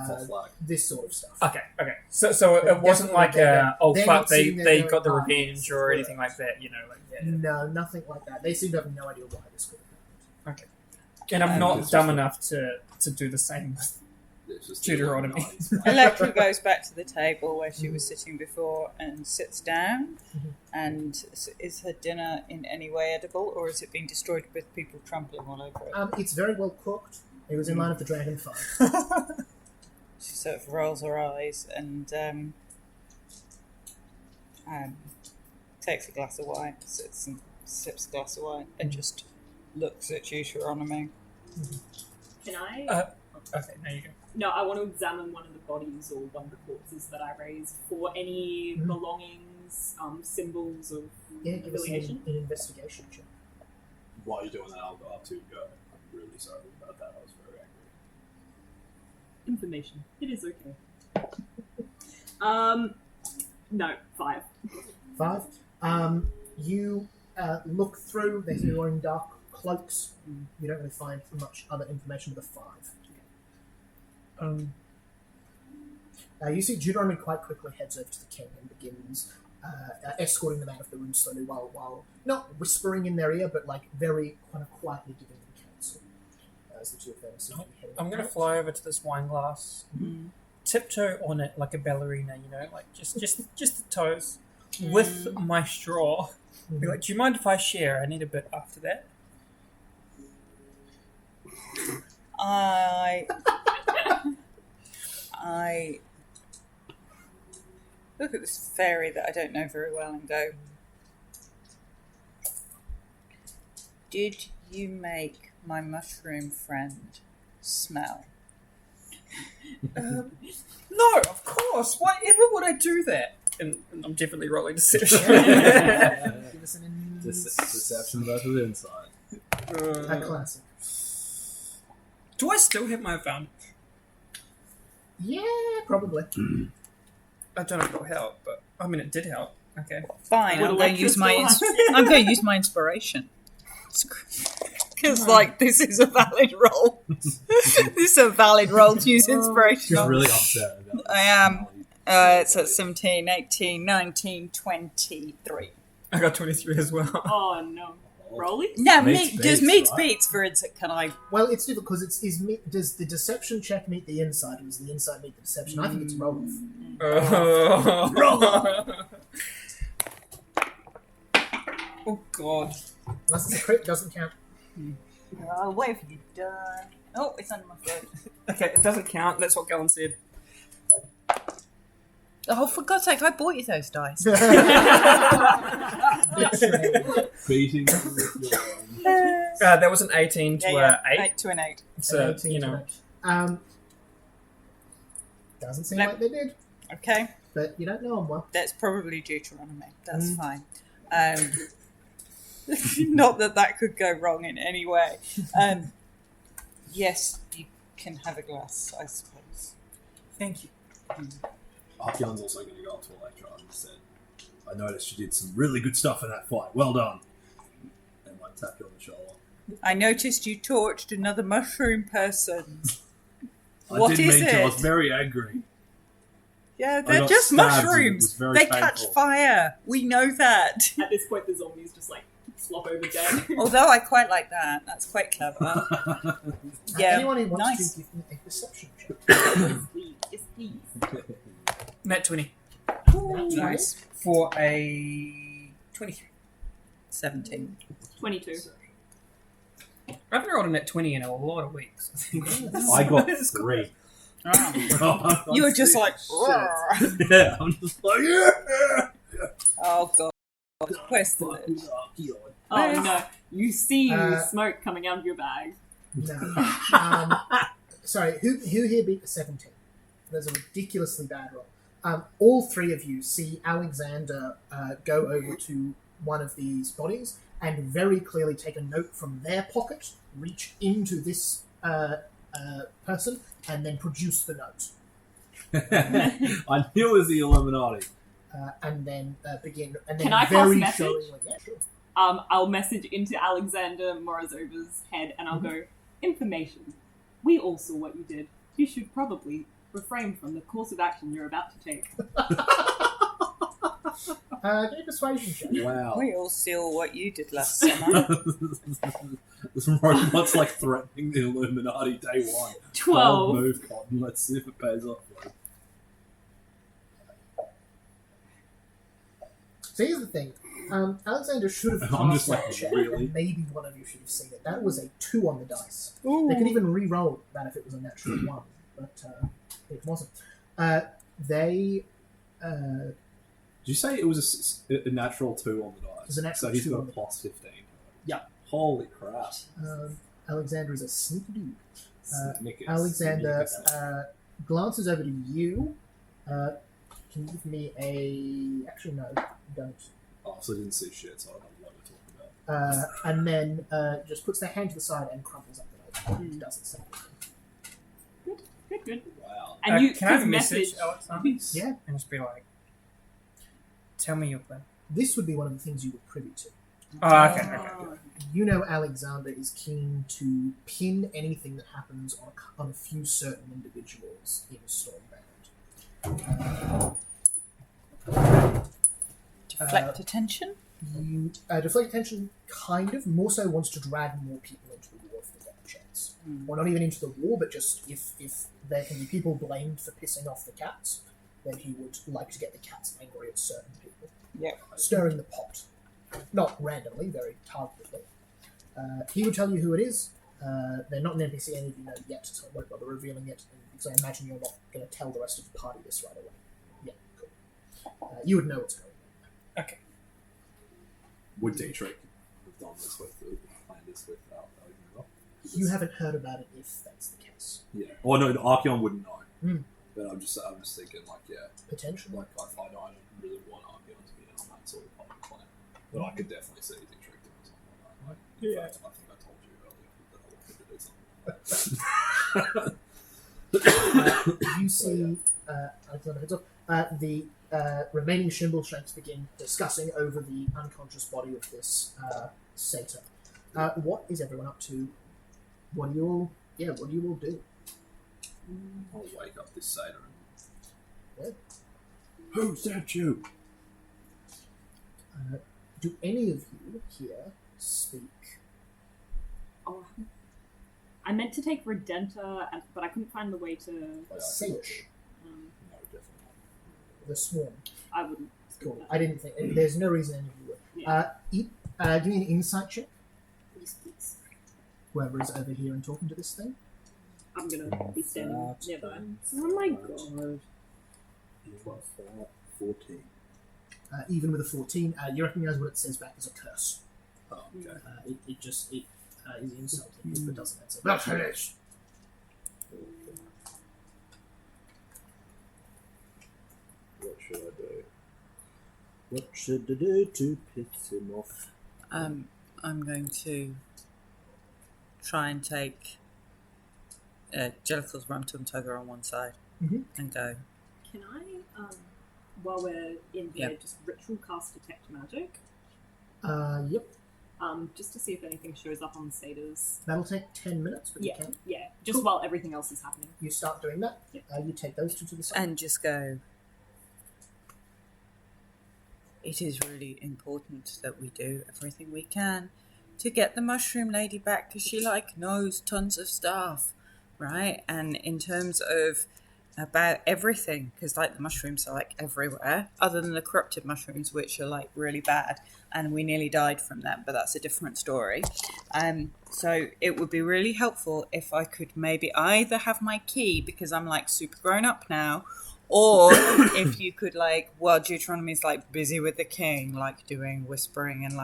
False flag. This sort of stuff. Okay. So it wasn't Definitely like they're oh fuck, not sitting there they going, got the "Ah, revenge this or is anything like that. You know, like yeah. No, nothing like that. They seem to have no idea why this could have happened. And I'm Um, not it's dumb just- enough to do the same. It's just Deuteronomy. Electra goes back to the table where she was sitting before and sits down. And is her dinner in any way edible, or has it been destroyed with people trampling all over it? It's very well cooked. It was in line with the dragon fight. She sort of rolls her eyes and takes a glass of wine, sits and sips a glass of wine, and just looks at you, Deuteronomy. Can I? Okay, now you go. No, I want to examine one of the bodies or one of the corpses that I raised for any belongings, symbols of Yeah, give us affiliation. an investigation check. While you're doing that, I'll go up to you and go, I'm really sorry about that. I was very angry. Information. It is okay. No, 5. 5. You look through. They're wearing dark cloaks. You don't really find much other information with a 5. You see Deuteronomy quite quickly heads over to the king and begins escorting them out of the room slowly while not whispering in their ear, but like very kind of quietly giving them counsel. As the two of them seem to be heading I'm gonna out. fly over to this wine glass, tiptoe on it like a ballerina, you know, like just the toes, with my straw. Be like, do you mind if I share? I need a bit after that. I look at this fairy that I don't know very well and go, did you make my mushroom friend smell? No, of course. Why ever would I do that? And I'm definitely rolling deception. Give us an Deception versus insight. a classic. Do I still have my advantage? Yeah, probably. I don't know if it'll help, but I mean, it did help. Okay. Fine, Would I'm going to Electra use my still I'm going to use my inspiration. Because like this is a valid role. This is a valid role to use inspiration. She's on. really upset about I am. It's at 17, 18, 19, 23. I got 23 as well. Oh no. Rolly? No, Meets does beats, meets right? beats for instance? Can I? Well, it's difficult because does the deception check meet the insight, or does the insight meet the deception? I think it's roll. Oh god. Unless it's a crit, it doesn't count. I'll wait for you done. Oh, it's under my foot. Okay, it doesn't count. That's what Galen said. Oh, for God's sake! I bought you those dice. beating. That was an 18 to Yeah, 8. 8 to an 8. So, you know. Doesn't seem Nope. like they did, Okay, but you don't know them well. that's probably Deuteronomy. That's fine. Not that could go wrong in any way. Yes, you can have a glass, I suppose. Thank you. Archeon's also going to go up to Electra and said, I noticed you did some really good stuff in that fight. Well done. And like tap you on the shoulder. I noticed you torched another mushroom person. I What didn't is mean to. I was it? very angry. Yeah, I they're got just stabbed and it mushrooms. was very They catch painful. fire. We know that. At this point, the zombies just like flop over dead. Although I quite like that. That's quite clever. Yeah, Anyone who wants nice. to give me a perception check. Yes, please. Yes, please. Net 20. Nice. For a 23. 17. 22. I haven't rolled a net 20 in a lot of weeks. I got 3. Oh. You were just like, "Roar." Yeah, I'm just like, yeah. Oh god. Where's the lid? Oh no! You see Uh, smoke coming out of your bag. No. Sorry, who here beat the 17? There's a ridiculously bad roll. All three of you see Alexander go over to one of these bodies and very clearly take a note from their pocket, reach into this person, and then produce the note. I knew it was the Illuminati. And then begin. And then Can I cast very message? showingly, yeah, sure. I'll message into Alexander Morozova's head and I'll go, information. We all saw what you did. You should probably refrain from the course of action you're about to take. Give me a persuasion check. Wow. We all saw what you did last summer. This robot's like threatening the Illuminati day one. 12. Bold move, Cotton. Let's see if it pays off. So here's the thing. Alexander should have I'm passed just like, that check, really? and maybe one of you should have seen it. That was a 2 on the dice. They could even re-roll that if it was a natural 1, but it wasn't. They... Did you say it was a natural 2 on the dice? It was a natural so he's 2 got on a the plus 15. Yeah. Holy crap. Alexander is a sneaky dude. Snickers. Alexander Snickers. glances over to you. Can you give me a... Actually, no, don't. Oh, so I didn't see shit, so I don't know what we're talking about. And then just puts their hand to the side and crumples up the note. And doesn't say anything. Good. Wow. And you can I have a his message, Alexander? Yeah. And just be like, tell me your plan. This would be one of the things you were privy to. Oh, okay. You know Alexander is keen to pin anything that happens on a few certain individuals in Stormbound. Deflect attention? You deflect attention, kind of, more so wants to drag more people into the war if they get the chance. Or not even into the war, but just if there can be people blamed for pissing off the cats, then he would like to get the cats angry at certain people. Yeah. Stirring the pot. Not randomly, very targetedly. He would tell you who it is. They're not an NPC any of you know yet, so I won't bother revealing it, because I imagine you're not going to tell the rest of the party this right away. Yeah, cool. You would know what's going on. Okay. Would Dietrich have done this with, planned this with Alexander? You haven't heard about it if that's the case. Yeah. Oh no, Archeon wouldn't know. Mm. But I'm just thinking, like, yeah, Potentially. like I don't really want Archeon to be in on that sort of public plan, but I could definitely see Dietrich doing something like that. Like, in fact, I think I told you earlier that I wanted to do something. You see, Alexander heads up. The remaining Shimble Shanks begin discussing over the unconscious body of this satyr. What is everyone up to? What do you all do? I'll wake up this satyr. Yeah. Who sent you? Do any of you here speak? Oh, I meant to take Redenta, but I couldn't find the way to. Salish, No, definitely not. the swarm. I wouldn't. Cool. I didn't think. There's no reason any of you would. Yeah. Give me an insight check. Please. Whoever is over here and talking to this thing. I'm gonna be standing nearby. Oh my god. 14. Even with a 14, you recognize what it says back as a curse. Oh, okay. It just is insulting, but doesn't answer. That's finished. What should I do? What should I do to piss him off? I'm going to try and take Jellicle's Rum Tum Tugger on one side and go. Can I, while we're in here, Yep. just ritual cast detect magic? Yep. Just to see if anything shows up on the satyrs. That'll take 10 minutes, but Yeah, you can. yeah. Just Cool. while everything else is happening. You start doing that. Yep. You take those two to the side. And just go, it is really important that we do everything we can to get the mushroom lady back, because she knows tons of stuff, right? And in terms of about everything, because the mushrooms are everywhere, other than the corrupted mushrooms, which are really bad, and we nearly died from them, but that's a different story. So it would be really helpful if I could maybe either have my key, because I'm super grown up now, or if you could Deuteronomy's busy with the king, doing whispering and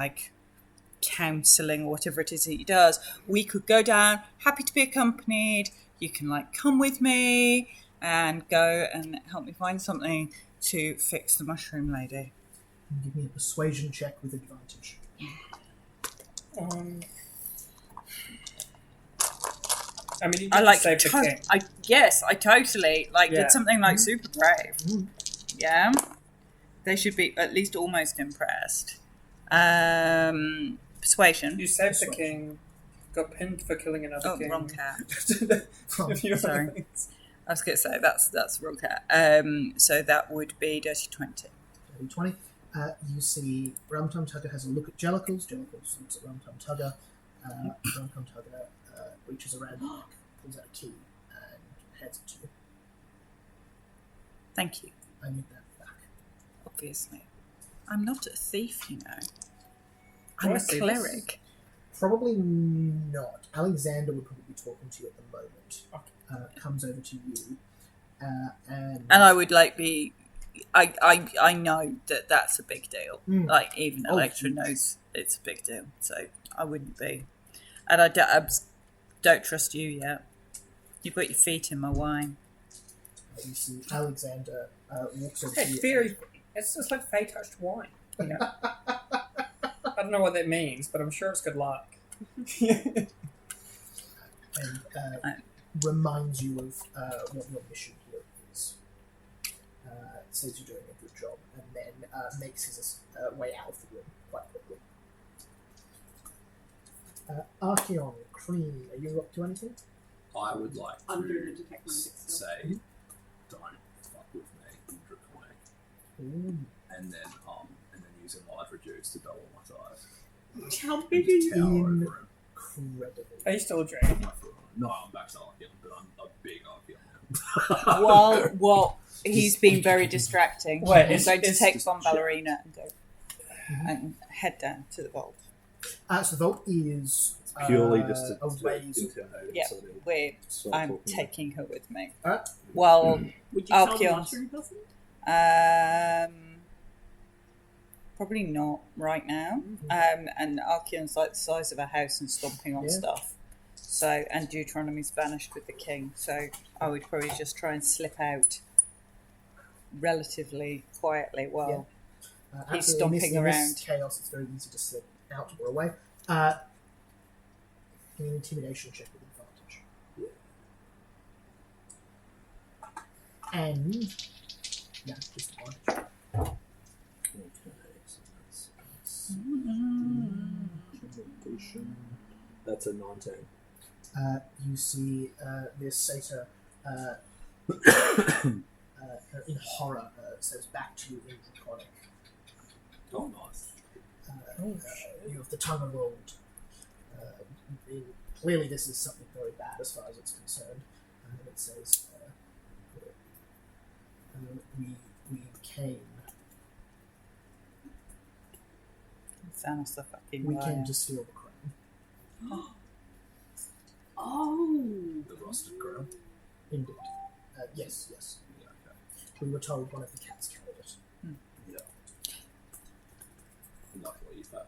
counseling or whatever it is that he does. We could go down, happy to be accompanied. You can come with me and go and help me find something to fix the mushroom lady. Give me a persuasion check with advantage. I mean, you did save the king. I totally did something super brave. Mm. Yeah, they should be at least almost impressed. Persuasion. You saved the king. Got pinned for killing another king. Wrong cat. Sorry. I was going to say that's the wrong cat. So that would be dirty 20. Dirty 20. You see Rumtum Tugger has a look at Jellicles. Jellicles looks at Rumtum Tugger. Rumtum Tugger reaches around the neck, pulls out a key, and hands it to you. Thank you. I need that back. Obviously. I'm not a thief, you know. I'm a I see cleric. Probably not. Alexander would probably be talking to you at the moment. Comes over to you, and I would be. I know that that's a big deal. Mm. Even Electra knows it's a big deal, so I wouldn't be. And I don't trust you yet. You've got your feet in my wine. You see Alexander walks over to It's you. very. It's just like Faye touched wine. You know? I don't know what that means, but I'm sure it's good luck. and reminds you of what your mission here is. Says you're doing a good job, and then makes his way out of the room quite quickly. Archeon, Cream, are you up to anything? I would like I'm doing the to detect magic still. say, don't fuck with me, Draconic, Ooh. and then use a life reduce to double my size. How big are you? Tower over him. Incredible. Are you still a dragon? No, I'm back to Archeon, but I'm a big Archeon. Well, he's been very distracting. Wait, I'm going to take just Von Ballerina and go and head down to the vault. So the vault is Purely just to a ways. intimidate Yeah, I'm talking. taking her with me. Alright. Well, Would you tell the Archeon's- mushroom person? probably not right now. And Archeon's the size of a house and stomping on stuff. So, and Deuteronomy's vanished with the king. So I would probably just try and slip out relatively quietly while he's stomping in around. this chaos, it's very easy to slip out or away. Give me an intimidation check with advantage. And disadvantage. That's a 19. You see this satyr in horror says back to you in Draconic. Oh, nice. You have the tongue rolled. Clearly this is something very bad as far as it's concerned. And it says, we came. Thanos the fucking We liar. came to steal the crown. Oh. The rusted crown. Indeed. Yes. Yeah, okay. We were told one of the cats carried it. Yeah. Luckily you failed.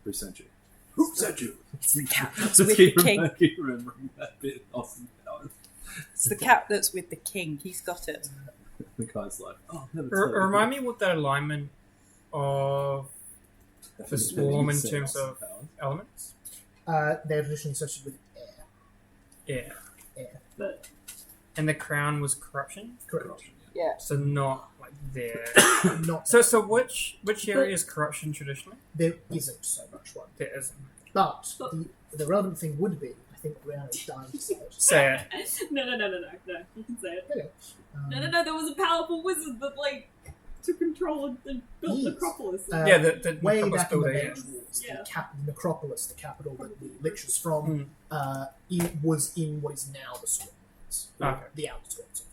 Who sent you? Who sent you? It's the cat that's Just with the keep king. keep remembering that bit. Awesome. It's the cat that's with the king. He's got it. The guy's like, oh, never told you. Remind me what the alignment of That's the what swarm in you said, terms awesome of powers. elements. They're traditionally associated with air. Yeah. But And the crown was corruption, Correct. Corruption, Yeah. so not like there. Not So which area is corruption traditionally? there isn't so much one. There isn't. But the relevant thing would be, I think Brianna is dying to say it. Say it. no. You can say it. Okay. No. There was a powerful wizard that to control and built Yes. Necropolis. Yeah, the way Necropolis back in the builder, Mage Wars, Yeah. the Necropolis, the capital that the Lich is from, it was in what is now the Stormlands, Okay. the outskirts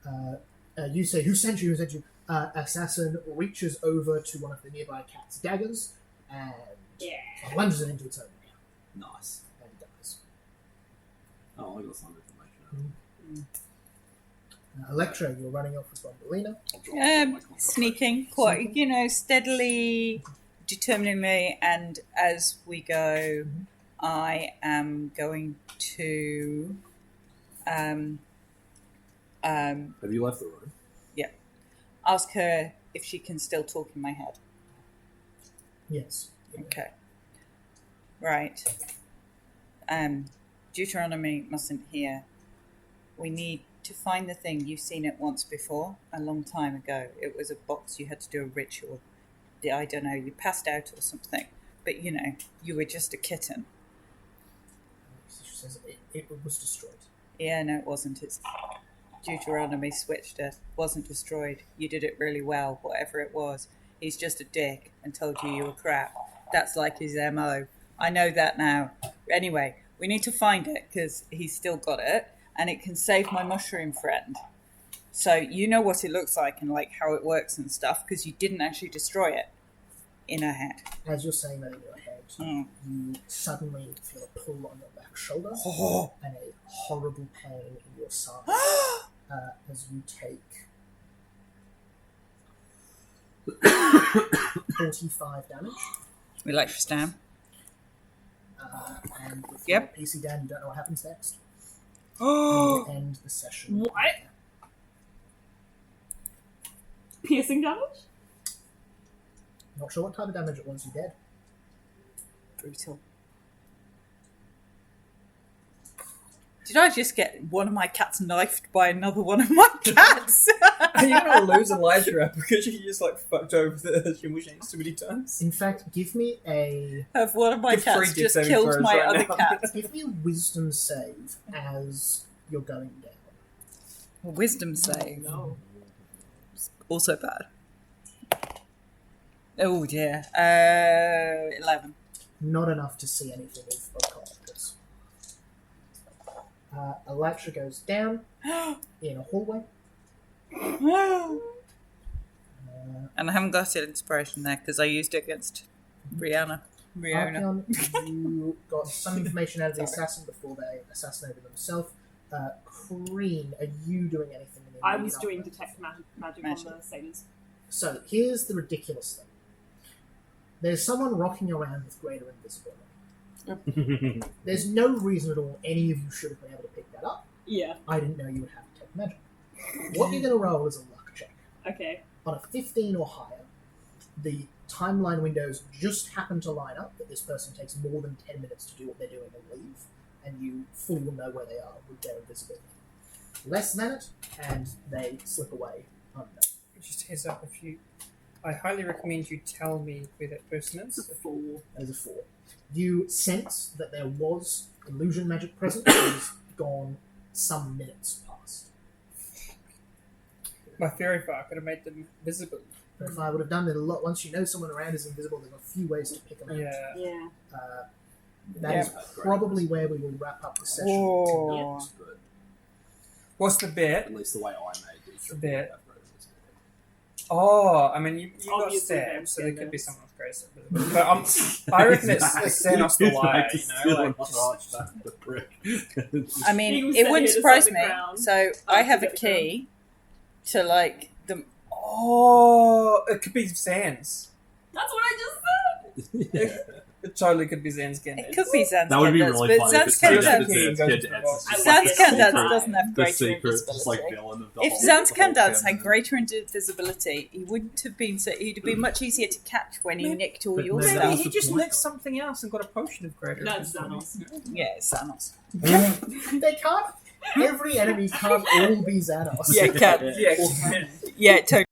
of it. You say, "Who sent you? Who sent you?" Assassin reaches over to one of the nearby cat's daggers and plunges it into its own mouth Nice. and dies. Oh, I got some information. Electra, you're running off with Bombalina. I'll drop my contract. Sneaking, quite, steadily, determinedly, and as we go, I am going to. Have you left the room? Ask her if she can still talk in my head. Yes. Okay. Right. Deuteronomy mustn't hear. We need to find the thing. You've seen it once before, a long time ago. It was a box. You had to do a ritual. I don't know, you passed out or something. But, you were just a kitten. She says it was destroyed. Yeah, no, it wasn't. It's Deuteronomy switched it. Wasn't destroyed. You did it really well, whatever it was. He's just a dick and told you were crap. That's like his MO. I know that now. Anyway, we need to find it because he's still got it and it can save my mushroom friend. So you know what it looks like and like how it works and stuff because you didn't actually destroy it in her head. As you're saying that in your head, you suddenly feel a pull on your back shoulder and a horrible pain in your side as you take 45 damage. We like Tristan. And with Yep. your PC down, you don't know what happens next. Oh, And you end the session. What? Piercing damage? Not sure what type of damage it was, you dead. brutal. Did I just get one of my cats knifed by another one of my cats? Are you gonna lose a life trap because you just fucked over the human machines too many times? In fact, give me a Have one of my Give 3 cats dick just saving killed throws my right other now. cat? give me a wisdom save as you're going down. A wisdom save. No. Also bad. Oh dear. 11. Not enough to see anything of characters. Electra goes down in a hallway. And I haven't got an inspiration there because I used it against Riona. Archeon, you got some information out of the assassin before they assassinated themselves. Crean, are you doing anything? In the I immediate was doing aftermath? detect magic Magic. on the satyrs. So here's the ridiculous thing. There's someone rocking around with greater invisibility. There's no reason at all any of you should have been able to pick that up. Yeah. I didn't know you would have to take magic. What you're going to roll is a luck check. Okay. On a 15 or higher, the timeline windows just happen to line up that this person takes more than 10 minutes to do what they're doing and leave, and you fully will know where they are with their invisibility. Less than it, and they slip away unknown. Just heads up if you. I highly recommend you tell me where that person is. It's a 4. That is a 4. You sense that there was illusion magic present, but it is gone some minutes past. My fairy fire could have made them visible. But if I would have done it a lot, once you know someone around is invisible, there's a few ways to pick them out. Yeah. Yeah. That is probably where we will wrap up the session Whoa. tonight. But What's the bet? at least the way I made it. The bet. Oh, I mean, you got Obviously, stabbed, so there they're could be someone with grace. But I reckon it's Xenos the liar, you know? Like, the brick. I He mean, was it set wouldn't here to surprise set me. the ground. So I have a to get the key to the. oh, it could be Zan's. That's what I just said! It totally could be Zan's again. It could be Zan's That would be Candance, really but funny. Zan's if it's Candance- Zan's Candance. I Zan's like Candance it. doesn't have The greater secret, just invisibility. villain of the If whole. Zan's the whole Candance had campaign. greater invisibility, he wouldn't have been so. He'd have been much easier to catch when he Maybe- nicked all but your maybe Maybe stuff. that's he the just point. nicked something else and got a potion of greater. That's invisibility. Yeah, it's Thanos. They can't. Every enemy can't all be Xanos. Yeah, it can. Yeah, Yeah, totally.